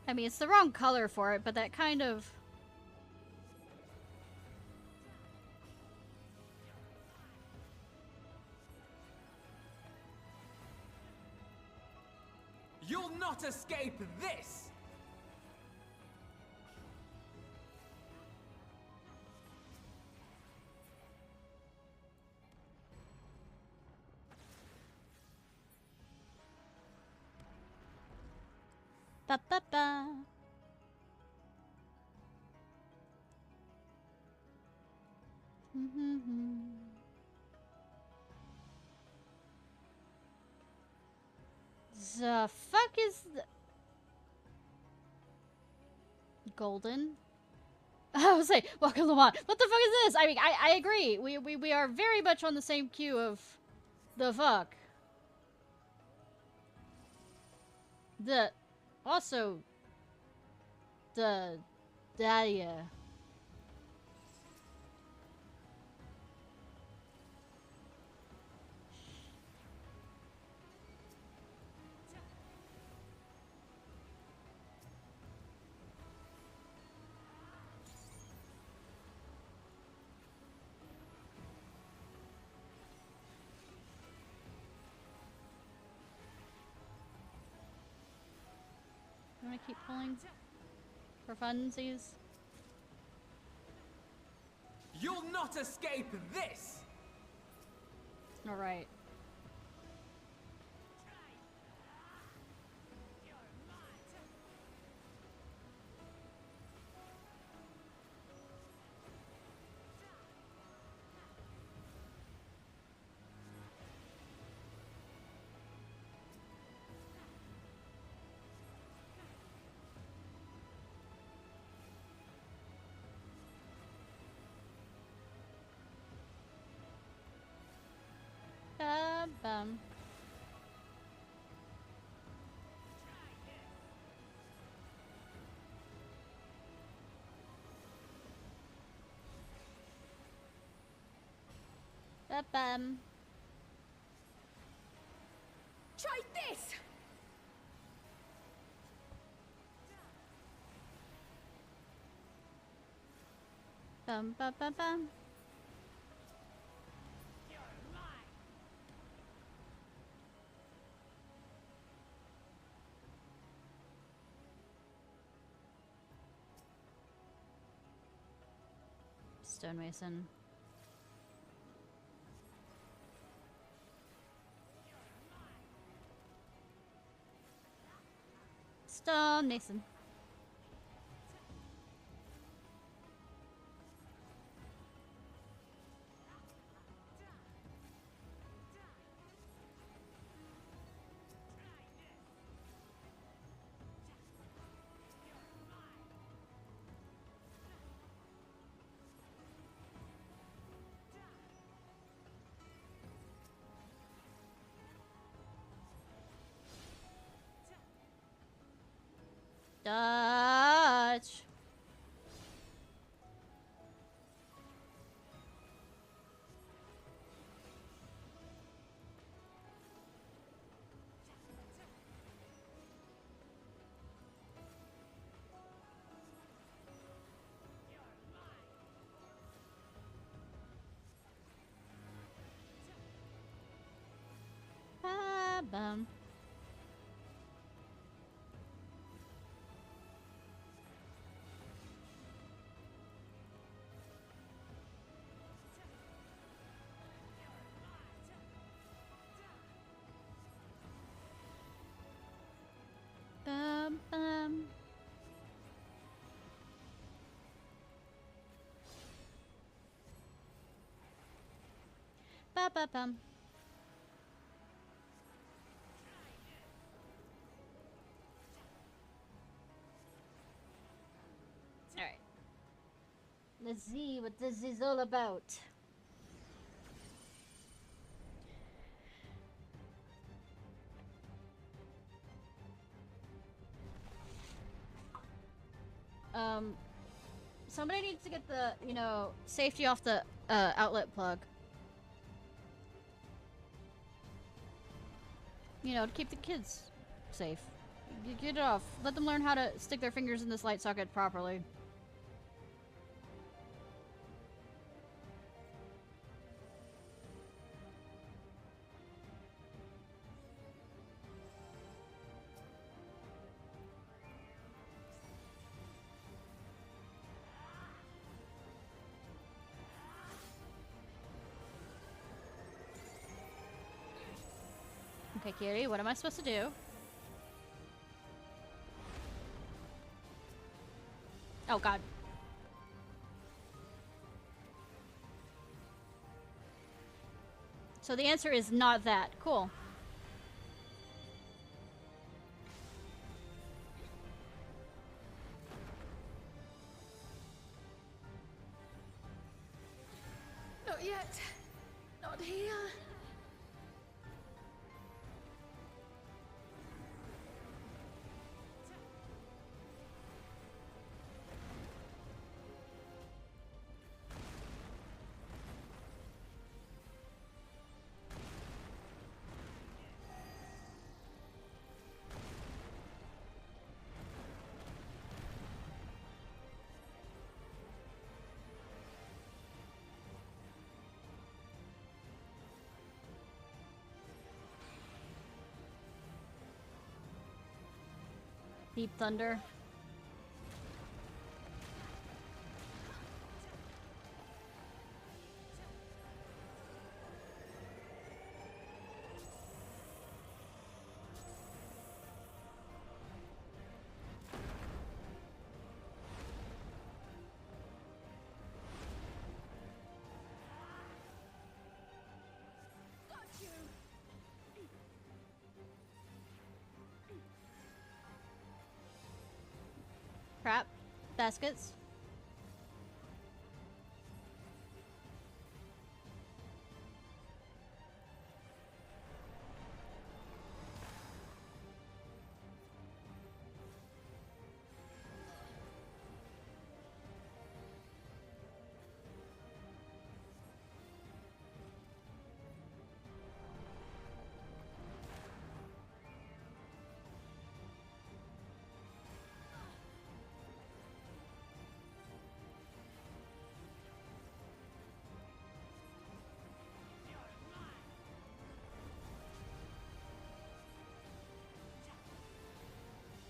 I mean, it's the wrong color for it, but that kind of... You'll not escape this! Ba ba ba. The fuck is the golden? I was like, welcome to what the fuck is this? I mean, I agree. We are very much on the same queue of the fuck. The also the Dahlia. You wanna keep pulling for funsies? You'll not escape this! Alright. Bum. Bum. Try this! Bum bum bum bum. Stonemason. Stonemason. Dutch. Bum. Bum bum. Ba ba bum. All right. Let's see what this is all about. Somebody needs to get the, safety off the outlet plug. To keep the kids safe. Get it off. Let them learn how to stick their fingers in this light socket properly. Okay, Kitty, what am I supposed to do? Oh god. So the answer is not that. Cool. Not yet. Not here. Deep thunder. Got you. Crap. Baskets.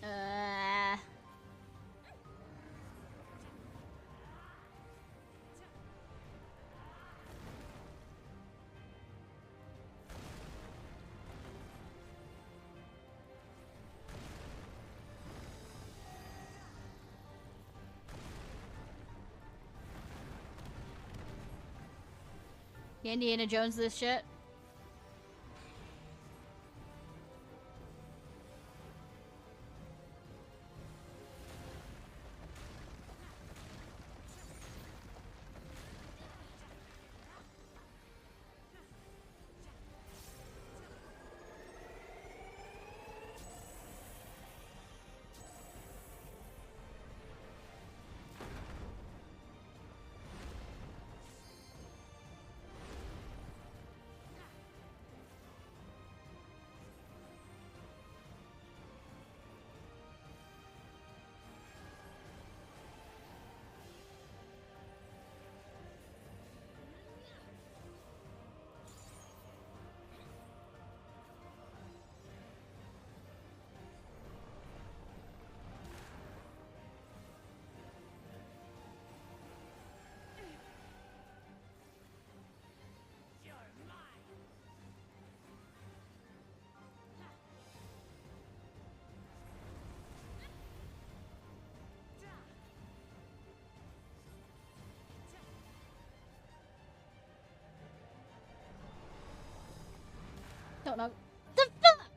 Uh... Indiana Jones this shit. Don't know. The fuck!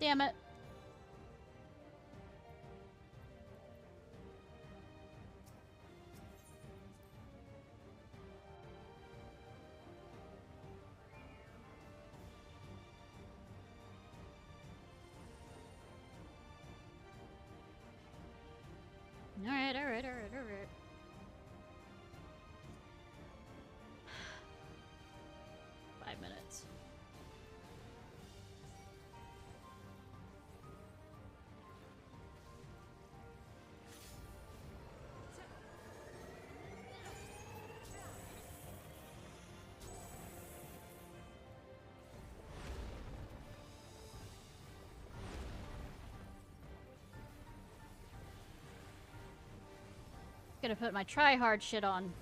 Damn it. Alright, alright, alright, alright. Five minutes. Gonna put my try-hard shit on.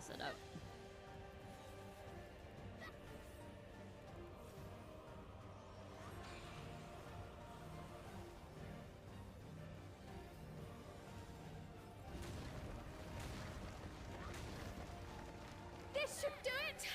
mess it up. This should do it!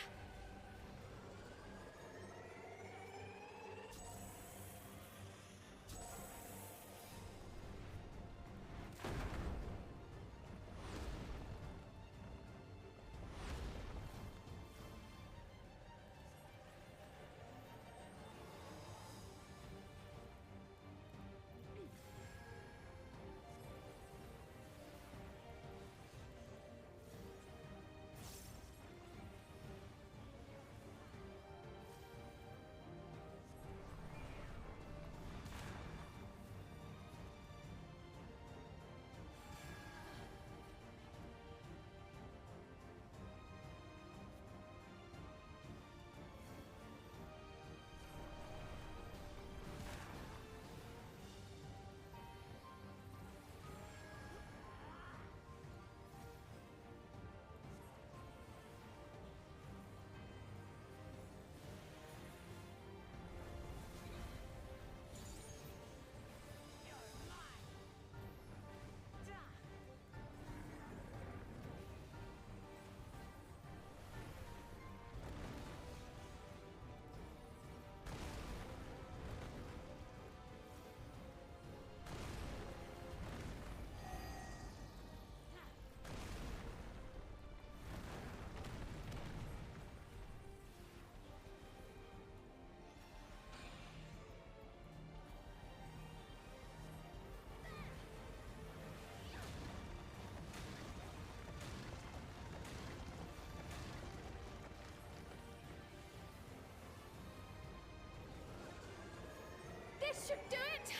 This should do it!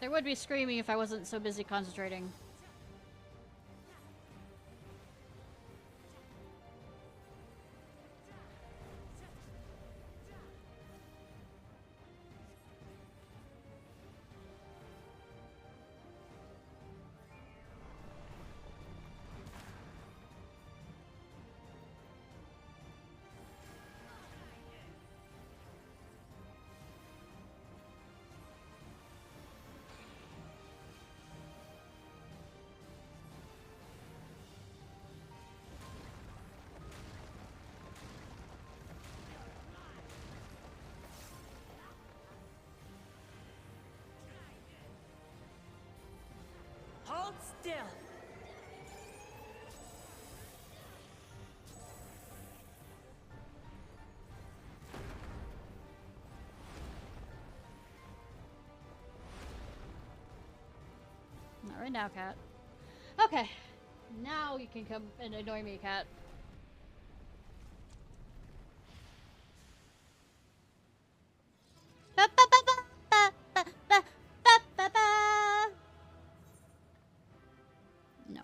There would be screaming if I wasn't so busy concentrating. Hold still. Not right now, cat. Okay. Now you can come and annoy me, cat. No.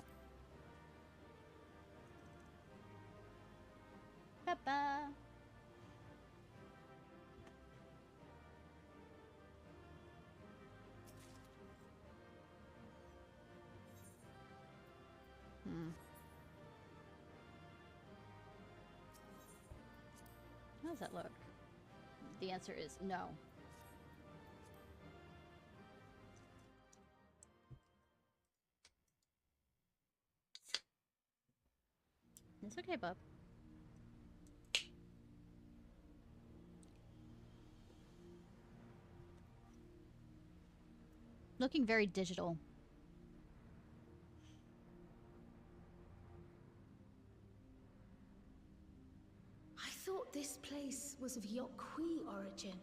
How does that look? The answer is no. It's okay, bub. Looking very digital. I thought this place was of Yokui origin.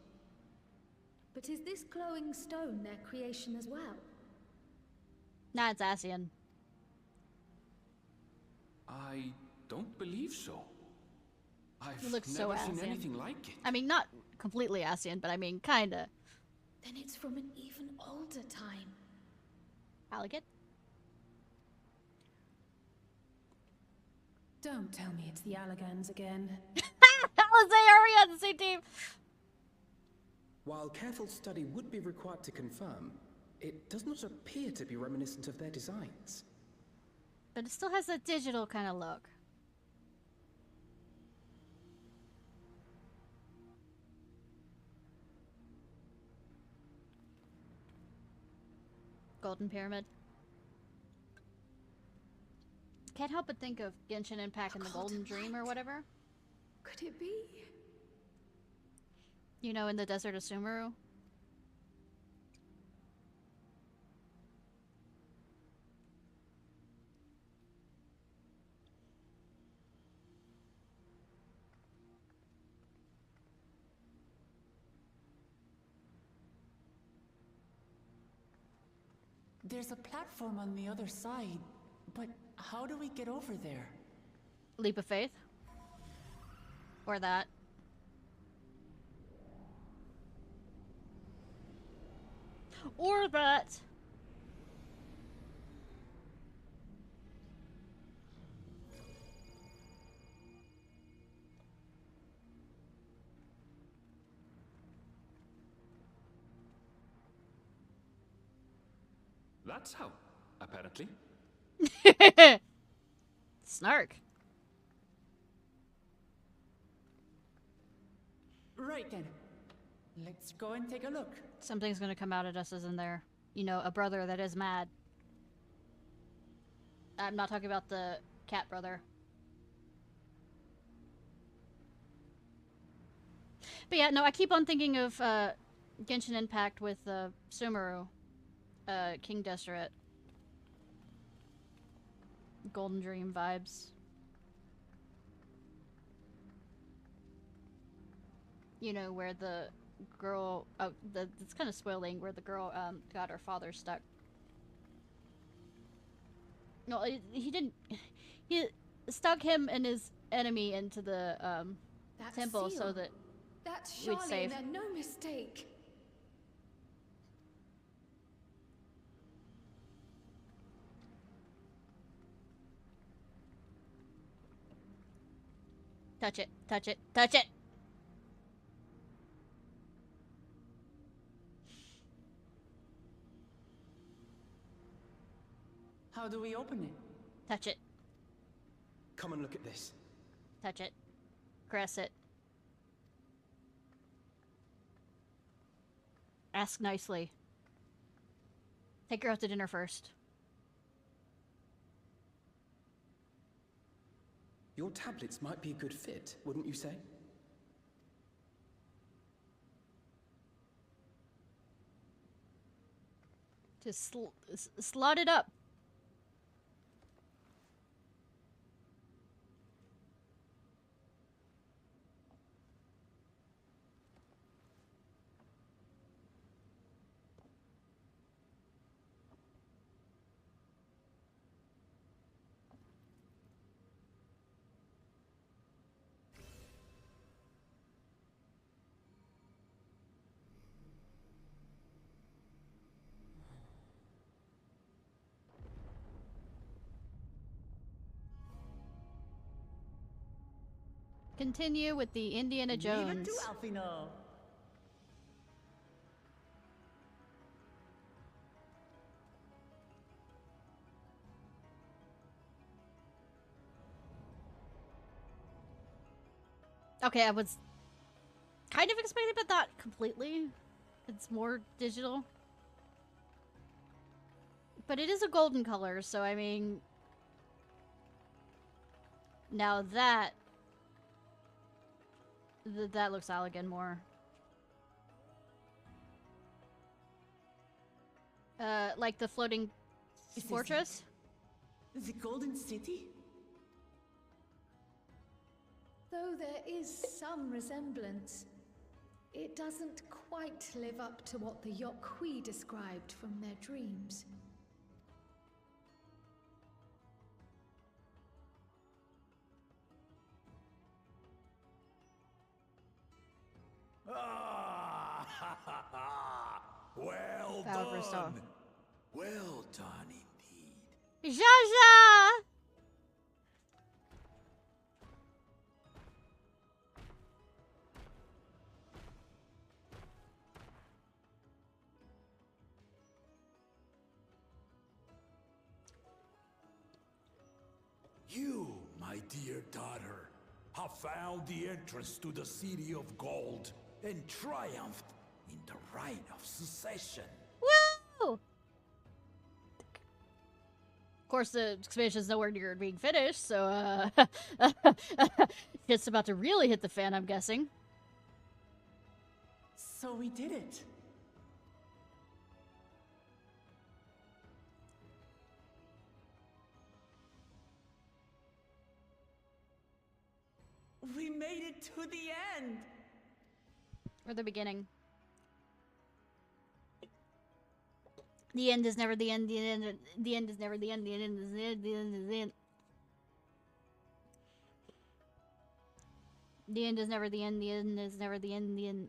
But is this glowing stone their creation as well? Nah, it's Asian. I don't believe so. I've looks so never seen Asian. anything like it. I mean, not completely Asian, but I mean, kinda. Then it's from an even older time. Alligator? Don't tell me it's the Alligans again. Alizé, are we on the same team? While careful study would be required to confirm, it does not appear to be reminiscent of their designs. But it still has that digital kind of look. Golden Pyramid. Can't help but think of Genshin Impact and the Golden Dream or whatever. Could it be? You know, in the desert of Sumeru. There's a platform on the other side, but how do we get over there? Leap of faith. Or that. Or that. That's how, apparently. Snark. Right then. Let's go and take a look. Something's gonna come out at us, isn't there? You know, a brother that is mad. I'm not talking about the cat brother. But yeah, no, I keep on thinking of Genshin Impact with Sumeru. King Deseret. Golden Dream vibes. You know, where the girl... Oh, it's kind of spoiling, where the girl got her father stuck. No, he didn't... He stuck him and his enemy into the temple seal. so that That's we'd Charlie save. and they're no mistake. Touch it, touch it, touch it! How do we open it? Touch it, Come and look at this. touch it. Caress it. Ask nicely. Take her out to dinner first. Your tablets might be a good fit, wouldn't you say? Just slot it up. Continue with the Indiana Jones. Leave it to Alfino. Okay, I was kind of expecting, but not completely. It's more digital. But it is a golden color, so I mean... Now that... that looks elegant more. Like the floating Is this fortress? The Golden City? Though there is some resemblance, it doesn't quite live up to what the Yokhui described from their dreams. Well Power first off. done! Well done indeed. Jaja! You, my dear daughter, have found the entrance to the City of Gold and triumphed in the rite of succession. Woo! Of course, the expansion's nowhere near being finished, so, it's about to really hit the fan, I'm guessing. So we did it. We made it to the end. Or the beginning. The end is never the end, the end is never the end, the end is the end, the end is the end. The end is never the end, the end is never the end, the end.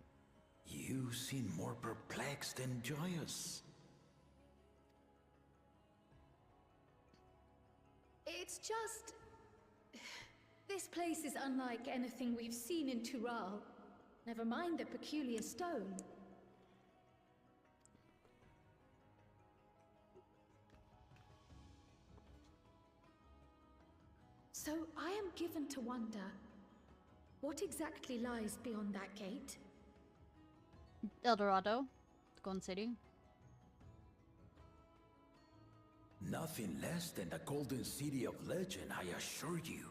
You seem more perplexed than joyous. It's just... This place is unlike anything we've seen in Tural. Never mind the peculiar stone. So I am given to wonder, what exactly lies beyond that gate? El Dorado, the Golden City. Nothing less than the Golden City of Legend, I assure you.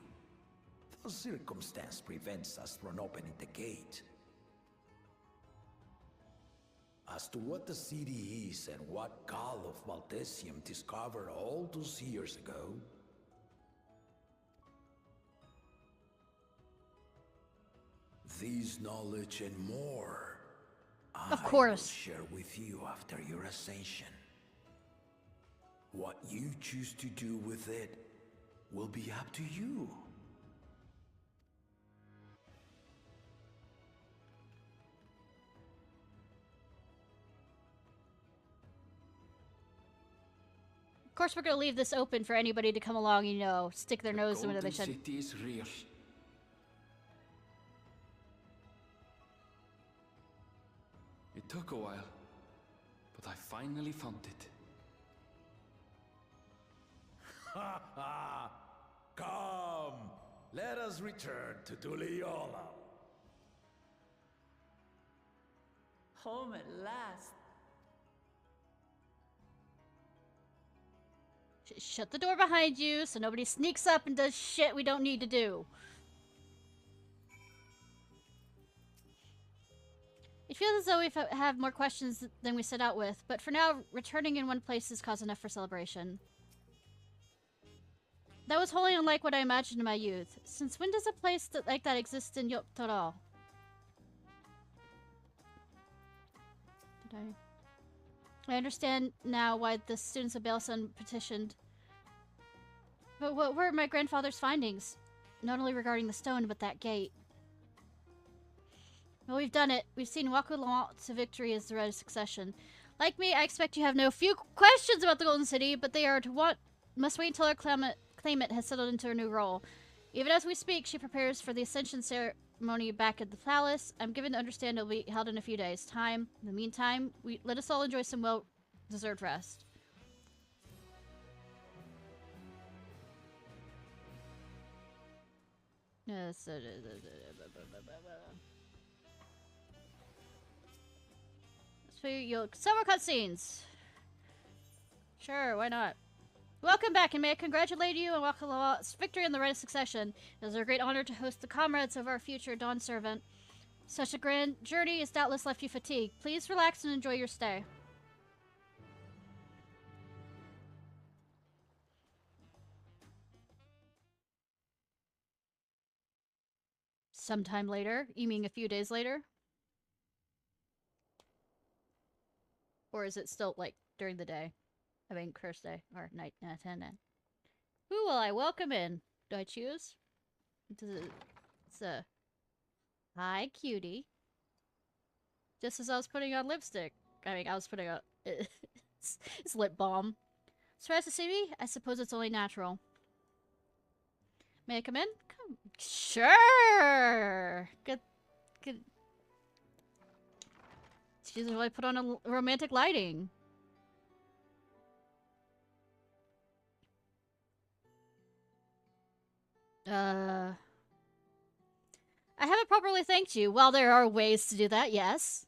The circumstance prevents us from opening the gate. As to what the city is and what Gall of Valdesium discovered all those years ago, this knowledge and more, Of I course. will share with you after your ascension. What you choose to do with it will be up to you. Of course, we're gonna leave this open for anybody to come along, you know, stick their The nose in where they Golden should. City is real. It took a while, but I finally found it. Ha ha! Come, let us return to Tuliola. Home at last. Shut the door behind you so nobody sneaks up and does shit we don't need to do. It feels as though we have more questions than we set out with, but for now, returning in one place is cause enough for celebration. That was wholly unlike what I imagined in my youth. Since when does a place like that exist in Yoptoral? Did I understand now why the students of Belsun petitioned. But what were my grandfather's findings? Not only regarding the stone, but that gate. Well, we've done it. We've seen Wakulan to victory as the Red Succession. Like me, I expect you have no few questions about the Golden City, but they are to what must wait until our claimant has settled into her new role. Even as we speak, she prepares for the Ascension ceremony back at the palace. I'm given to understand it will be held in a few days' time. In the meantime, let us all enjoy some well-deserved rest. Yes. Summer cutscenes. Sure, why not? Welcome back, and may I congratulate you on Wakulan's victory in the Red Succession. It is a great honor to host the comrades of our future Dawn Servant. Such a grand journey has doubtless left you fatigued. Please relax and enjoy your stay. Sometime later? You mean a few days later? or is it still, like, during the day? I mean, curse day, or night, 10. Who will I welcome in? Do I choose? It's a... Hi, cutie. Just as I was putting on lipstick. I mean, I was putting on... it's lip balm. Surprised to see me? I suppose it's only natural. May I come in? Come. Sure! Good. She doesn't really put on a romantic lighting. I haven't properly thanked you. Well, there are ways to do that, yes.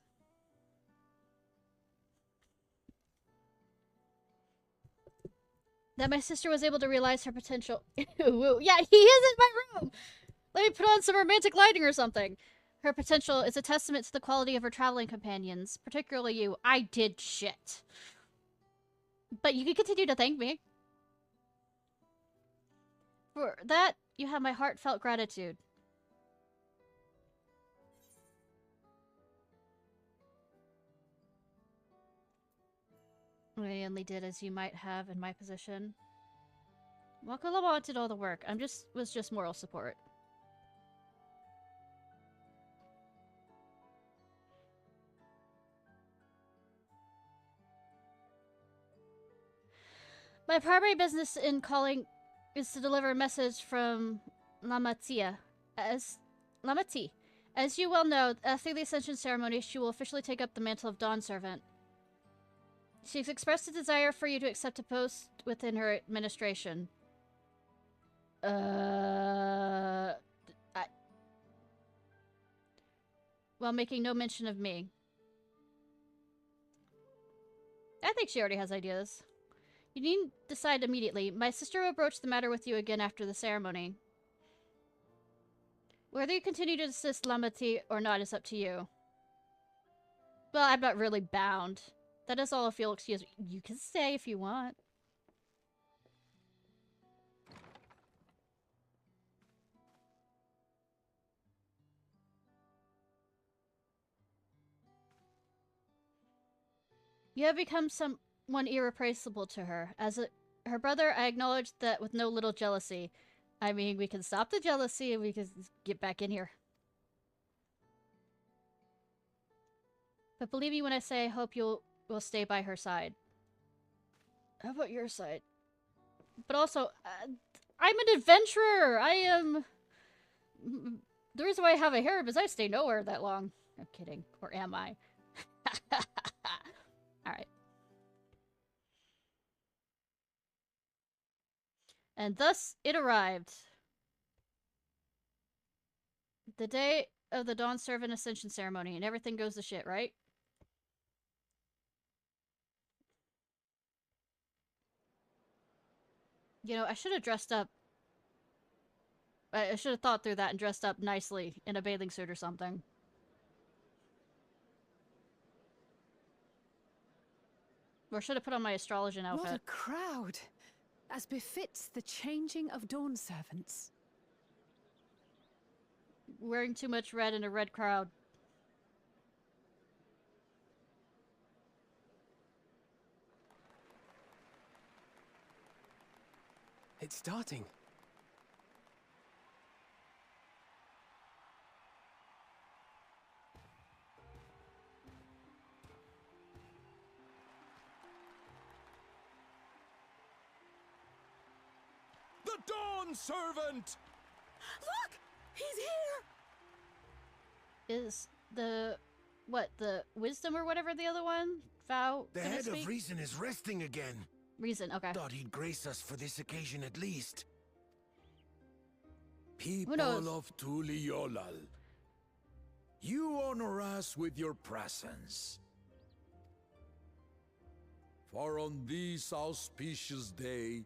That my sister was able to realize her potential. Yeah, he is in my room! Let me put on some romantic lighting or something. Her potential is a testament to the quality of her traveling companions, particularly you. I did shit. But you can continue to thank me. For that, you have my heartfelt gratitude. I only did as you might have in my position. Wakalama did all the work. Was just moral support. My primary business in calling is to deliver a message from Lamatia. Lamati. As you well know, after the Ascension ceremony, she will officially take up the mantle of Dawn Servant. She's expressed a desire for you to accept a post within her administration. While making no mention of me. I think she already has ideas. You needn't decide immediately. My sister will broach the matter with you again after the ceremony. Whether you continue to assist Lamati or not is up to you. Well, I'm not really bound. That is all if you'll excuse me. You can stay if you want. You have become someone irreplaceable to her. Her brother, I acknowledge that with no little jealousy. I mean, we can stop the jealousy and we can get back in here. But believe me when I say I hope will stay by her side. How about your side? But also, I'm an adventurer! I am... The reason why I have a harem is I stay nowhere that long. I'm kidding. Or am I? Alright. And thus, it arrived. The day of the Dawn Servant Ascension Ceremony, and everything goes to shit, right? You know, I should have dressed up. I should have thought through that and dressed up nicely in a bathing suit or something. Or should have put on my astrologian outfit. What a crowd! As befits the changing of Dawn Servants. Wearing too much red in a red crowd. It's starting. The Dawn Servant! Look! He's here! Is the... What, the wisdom or whatever the other one? Vow? The head of Reason is resting again. Reason, okay. Thought he'd grace us for this occasion at least. People of Tuliolal, you honor us with your presence. For on this auspicious day,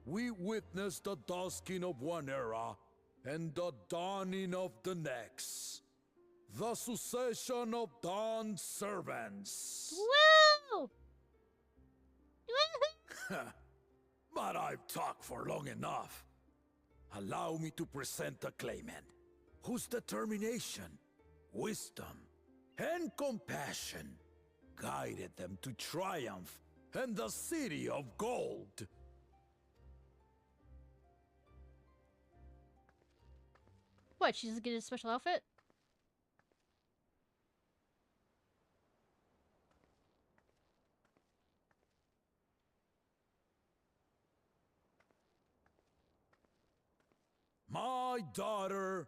we witness the dusking of one era and the dawning of the next. The succession of Dawn Servants. Woo! But I've talked for long enough. Allow me to present the claimant, whose determination, wisdom, and compassion guided them to triumph and the city of gold. What, she doesn't get a special outfit? My daughter,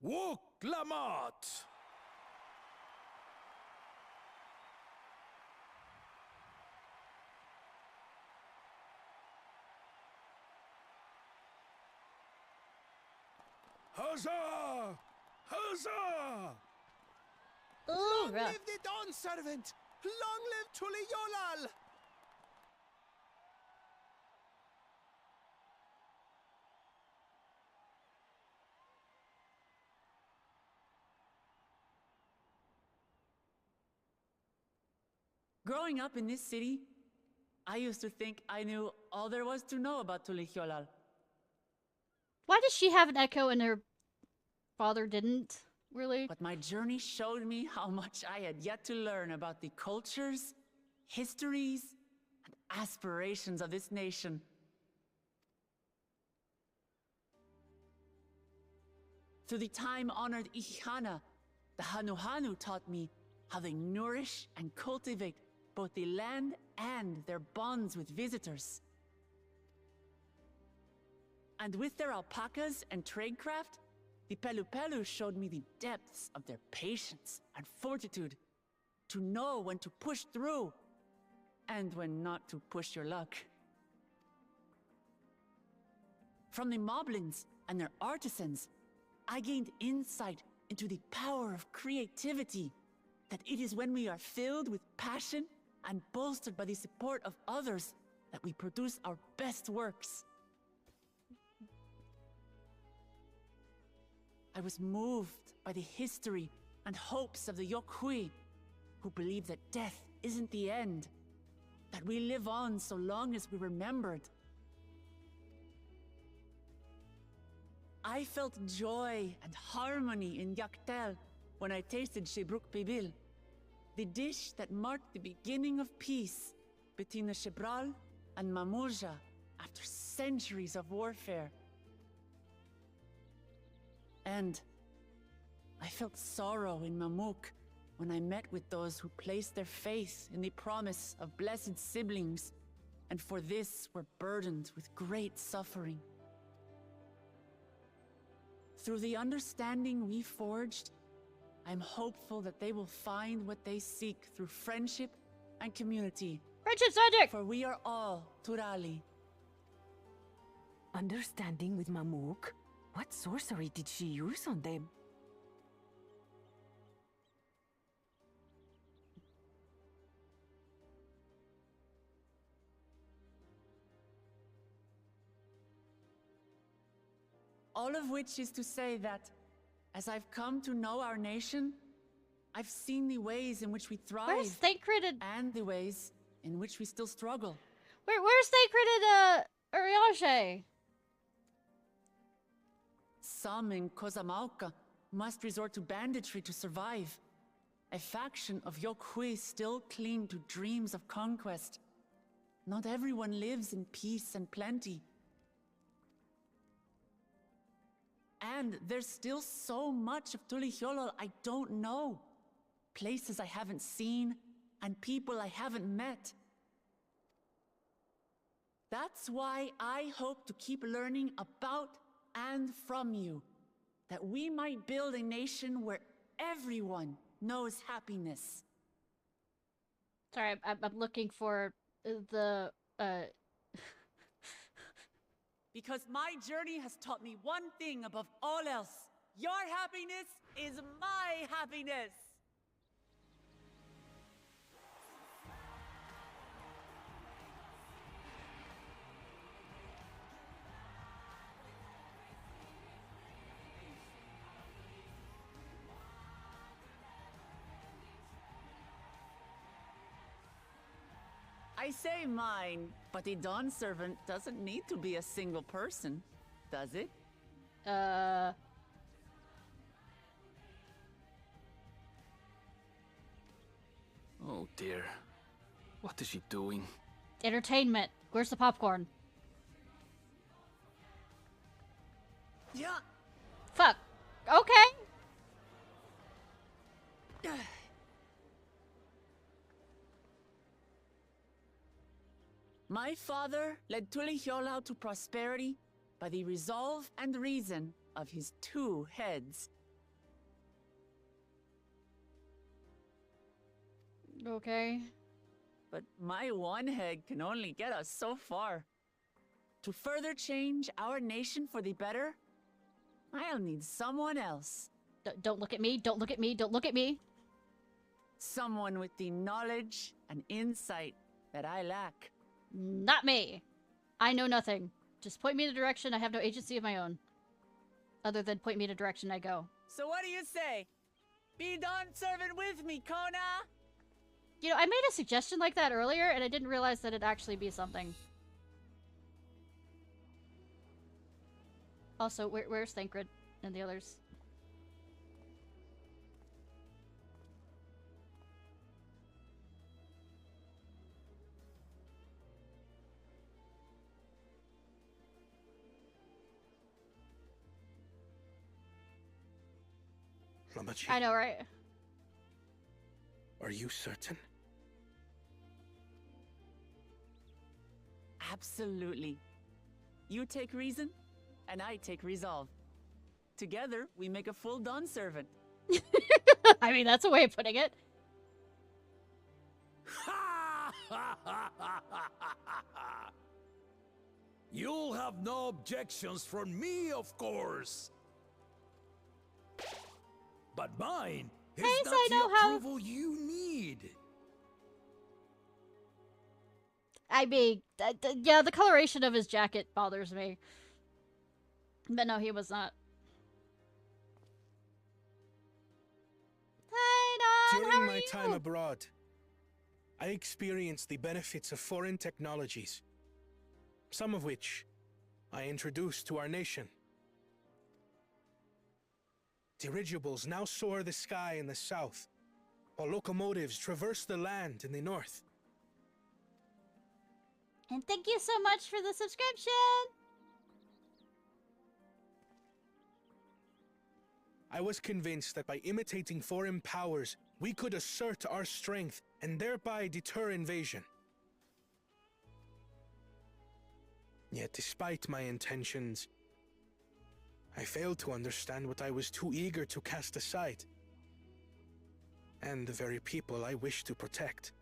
Wuklamat. Huzzah! Huzzah! Ooh, rough. the Dawn Servant! Long live Tuli Yolal! Growing up in this city, I used to think I knew all there was to know about Tulihyolal. Why does she have an echo and her father didn't, really? But my journey showed me how much I had yet to learn about the cultures, histories, and aspirations of this nation. Through the time-honored Ihana, the Hanuhanu taught me how they nourish and cultivate both the land and their bonds with visitors. And with their alpacas and tradecraft, the Pelupelu showed me the depths of their patience and fortitude, to know when to push through and when not to push your luck. From the moblins and their artisans, I gained insight into the power of creativity, that it is when we are filled with passion and bolstered by the support of others that we produce our best works. I was moved by the history and hopes of the Yokhui, who believe that death isn't the end, that we live on so long as we're remembered. I felt joy and harmony in Yaktel when I tasted Shebruk Pibil, the dish that marked the beginning of peace between the Shebral and Mamurja after centuries of warfare. And I felt sorrow in Mamuk when I met with those who placed their faith in the promise of blessed siblings, and for this were burdened with great suffering. Through the understanding we forged, I'm hopeful that they will find what they seek through friendship and community. Friendship magic! For we are all Turali. Understanding with Mamuk? What sorcery did she use on them? All of which is to say that, as I've come to know our nation, I've seen the ways in which we thrive. Where's Sacred and the ways in which we still struggle. Where's Sacred Uriage? Some in Kozamauka must resort to banditry to survive. A faction of Yokhui still cling to dreams of conquest. Not everyone lives in peace and plenty. And there's still so much of Tulihyolol I don't know. Places I haven't seen, and people I haven't met. That's why I hope to keep learning about and from you, that we might build a nation where everyone knows happiness. Sorry, I'm looking for the Because my journey has taught me one thing above all else. Your happiness is my happiness. I say mine, but the Dawn Servant doesn't need to be a single person, does it? Oh dear. What is she doing? Entertainment. Where's the popcorn? Yeah. Fuck. Okay. My father led Tuliyola to prosperity by the resolve and reason of his 2 heads. Okay. But my 1 head can only get us so far. To further change our nation for the better, I'll need someone else. Don't look at me. Don't look at me. Don't look at me. Someone with the knowledge and insight that I lack. Not me. I know nothing. Just point me in a direction. I have no agency of my own. Other than point me in a direction I go. So what do you say? Be Dawn Servant with me, Kona? You know, I made a suggestion like that earlier, and I didn't realize that it'd actually be something. Also, where's Thancred and the others? Lamachi, I know, right? are you certain? Absolutely. You take reason, and I take resolve. Together, we make a full Dawn Servant. I mean, that's a way of putting it. You'll have no objections from me, of course. But mine is Yes, not I the know how- approval you need. I mean, yeah, the coloration of his jacket bothers me. But no, he was not. Hi, Don, how During are my you? time abroad, I experienced the benefits of foreign technologies, some of which I introduced to our nation. Dirigibles now soar the sky in the south, while locomotives traverse the land in the north. And thank you so much for the subscription! I was convinced that by imitating foreign powers, we could assert our strength and thereby deter invasion. Yet despite my intentions, I failed to understand what I was too eager to cast aside, and the very people I wish to protect.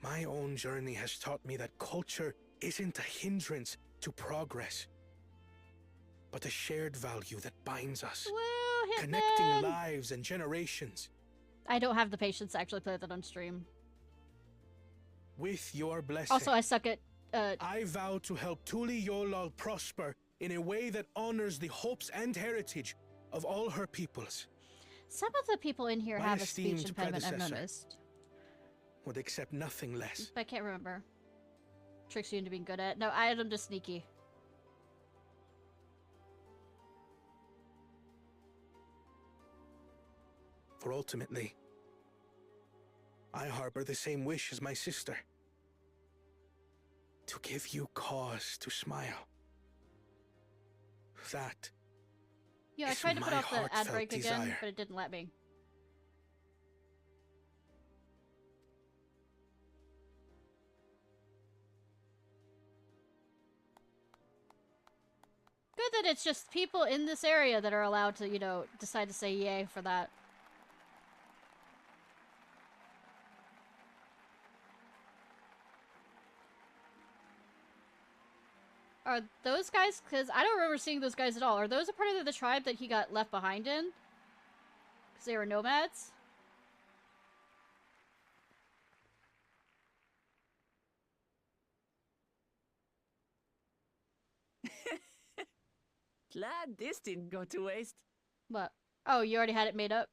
My own journey has taught me that culture isn't a hindrance to progress, but a shared value that binds us, Woo, connecting Hitman! lives and generations. I don't have the patience to actually play that on stream. With your blessing, Also, I suck at, I vow to help Tuli Yolal prosper in a way that honors the hopes and heritage of all her peoples. some of the people in here My have a speech esteemed impediment, I've predecessor. noticed. Would accept nothing less. But I can't remember. Tricks you into being good at. No, I had him to sneaky. For ultimately, I harbor the same wish as my sister. To give you cause to smile. That Yeah, I is tried to put my off the ad heartfelt break again, desire. but it didn't let me. Good that it's just people in this area that are allowed to, you know, decide to say yay for that. Are those guys, because I don't remember seeing those guys at all, are those a part of the tribe that he got left behind in? Because they were nomads? Glad this didn't go to waste. What? Oh, you already had it made up?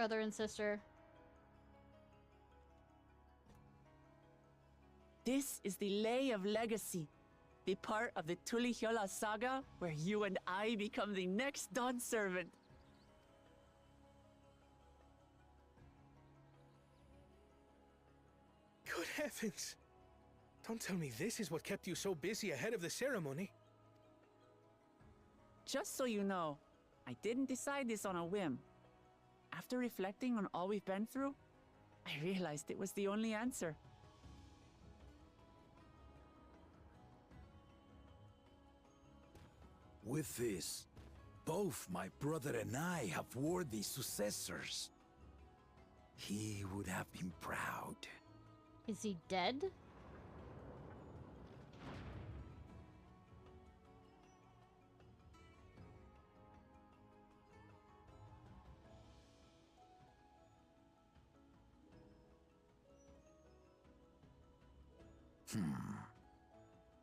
brother and sister. This is the Lay of Legacy, the part of the Tulihyola saga where you and I become the next Dawn Servant. Good heavens! Don't tell me this is what kept you so busy ahead of the ceremony. Just so you know, I didn't decide this on a whim. After reflecting on all we've been through, I realized it was the only answer. With this, both my brother and I have worthy successors. He would have been proud. Is he dead?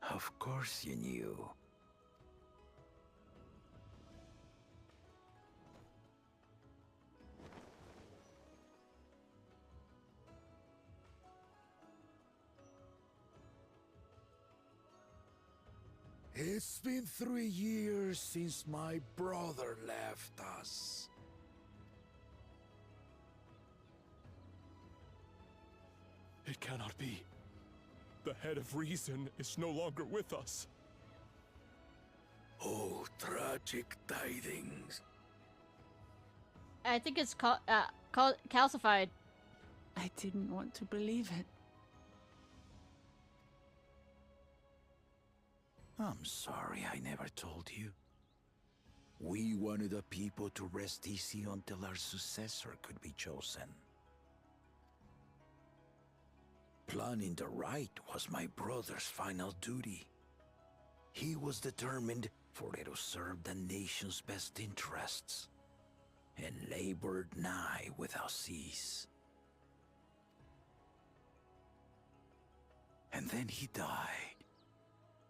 Of course you knew. It's been 3 years since my brother left us. It cannot be. The head of reason is no longer with us. Oh, tragic tidings. I think it's calcified. I didn't want to believe it. I'm sorry I never told you. We wanted the people to rest easy until our successor could be chosen. Planning the right was my brother's final duty. He was determined for it to serve the nation's best interests, and labored nigh without cease. And then he died,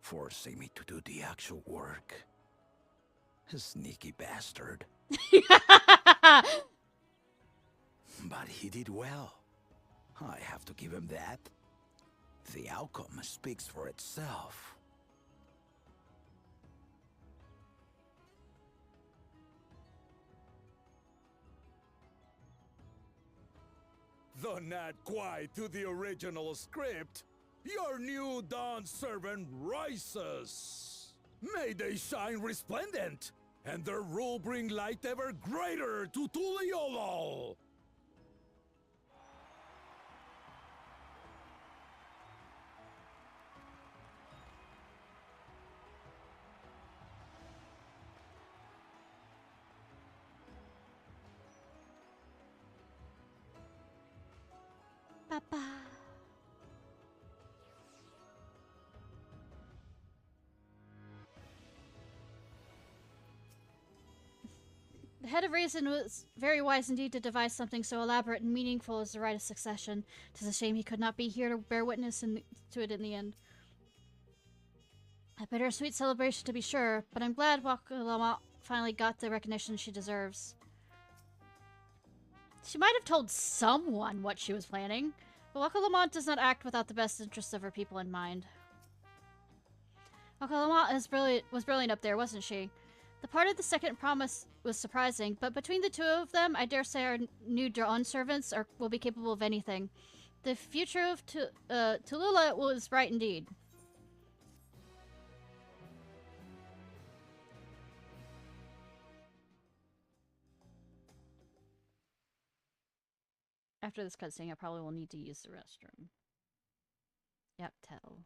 forcing me to do the actual work. A sneaky bastard. But he did well. I have to give him that. The outcome speaks for itself. Though not quite to the original script, your new Dawn Servant rises. May they shine resplendent, and their rule bring light ever greater to Tuliolol. Papa. The head of reason was very wise indeed to devise something so elaborate and meaningful as the rite of succession. 'Tis a shame he could not be here to bear witness to it in the end. A bittersweet celebration to be sure, but I'm glad Wakalama finally got the recognition she deserves. She might have told someone what she was planning, but Wakalama does not act without the best interests of her people in mind. Wakalama was brilliant up there, wasn't she? The part of the second promise was surprising, but between the two of them, I dare say our new Dawn servants will be capable of anything. The future of Tallulah was bright indeed. After this cutscene, I probably will need to use the restroom. Yep, tell.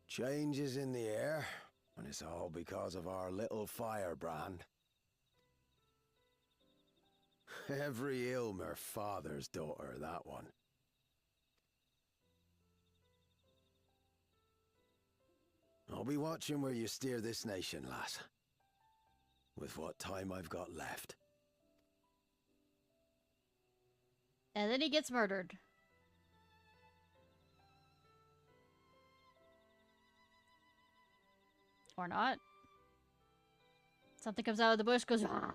Changes in the air, and it's all because of our little firebrand. Every Ilmer father's daughter, that one. I'll be watching where you steer this nation, lass. With what time I've got left. And then he gets murdered. Or not. Something comes out of the bush, goes, ah.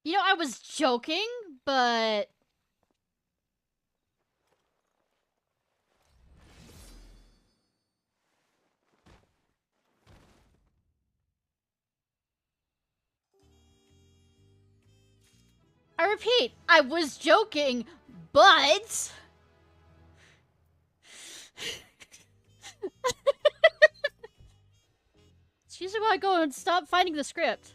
You know, I was joking, but... I repeat, I was joking, but... It's usually why I go and stop finding the script.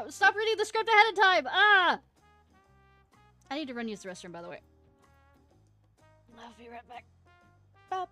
Stop reading the script ahead of time! Ah! I need to run use the restroom, by the way. I'll be right back. Bop.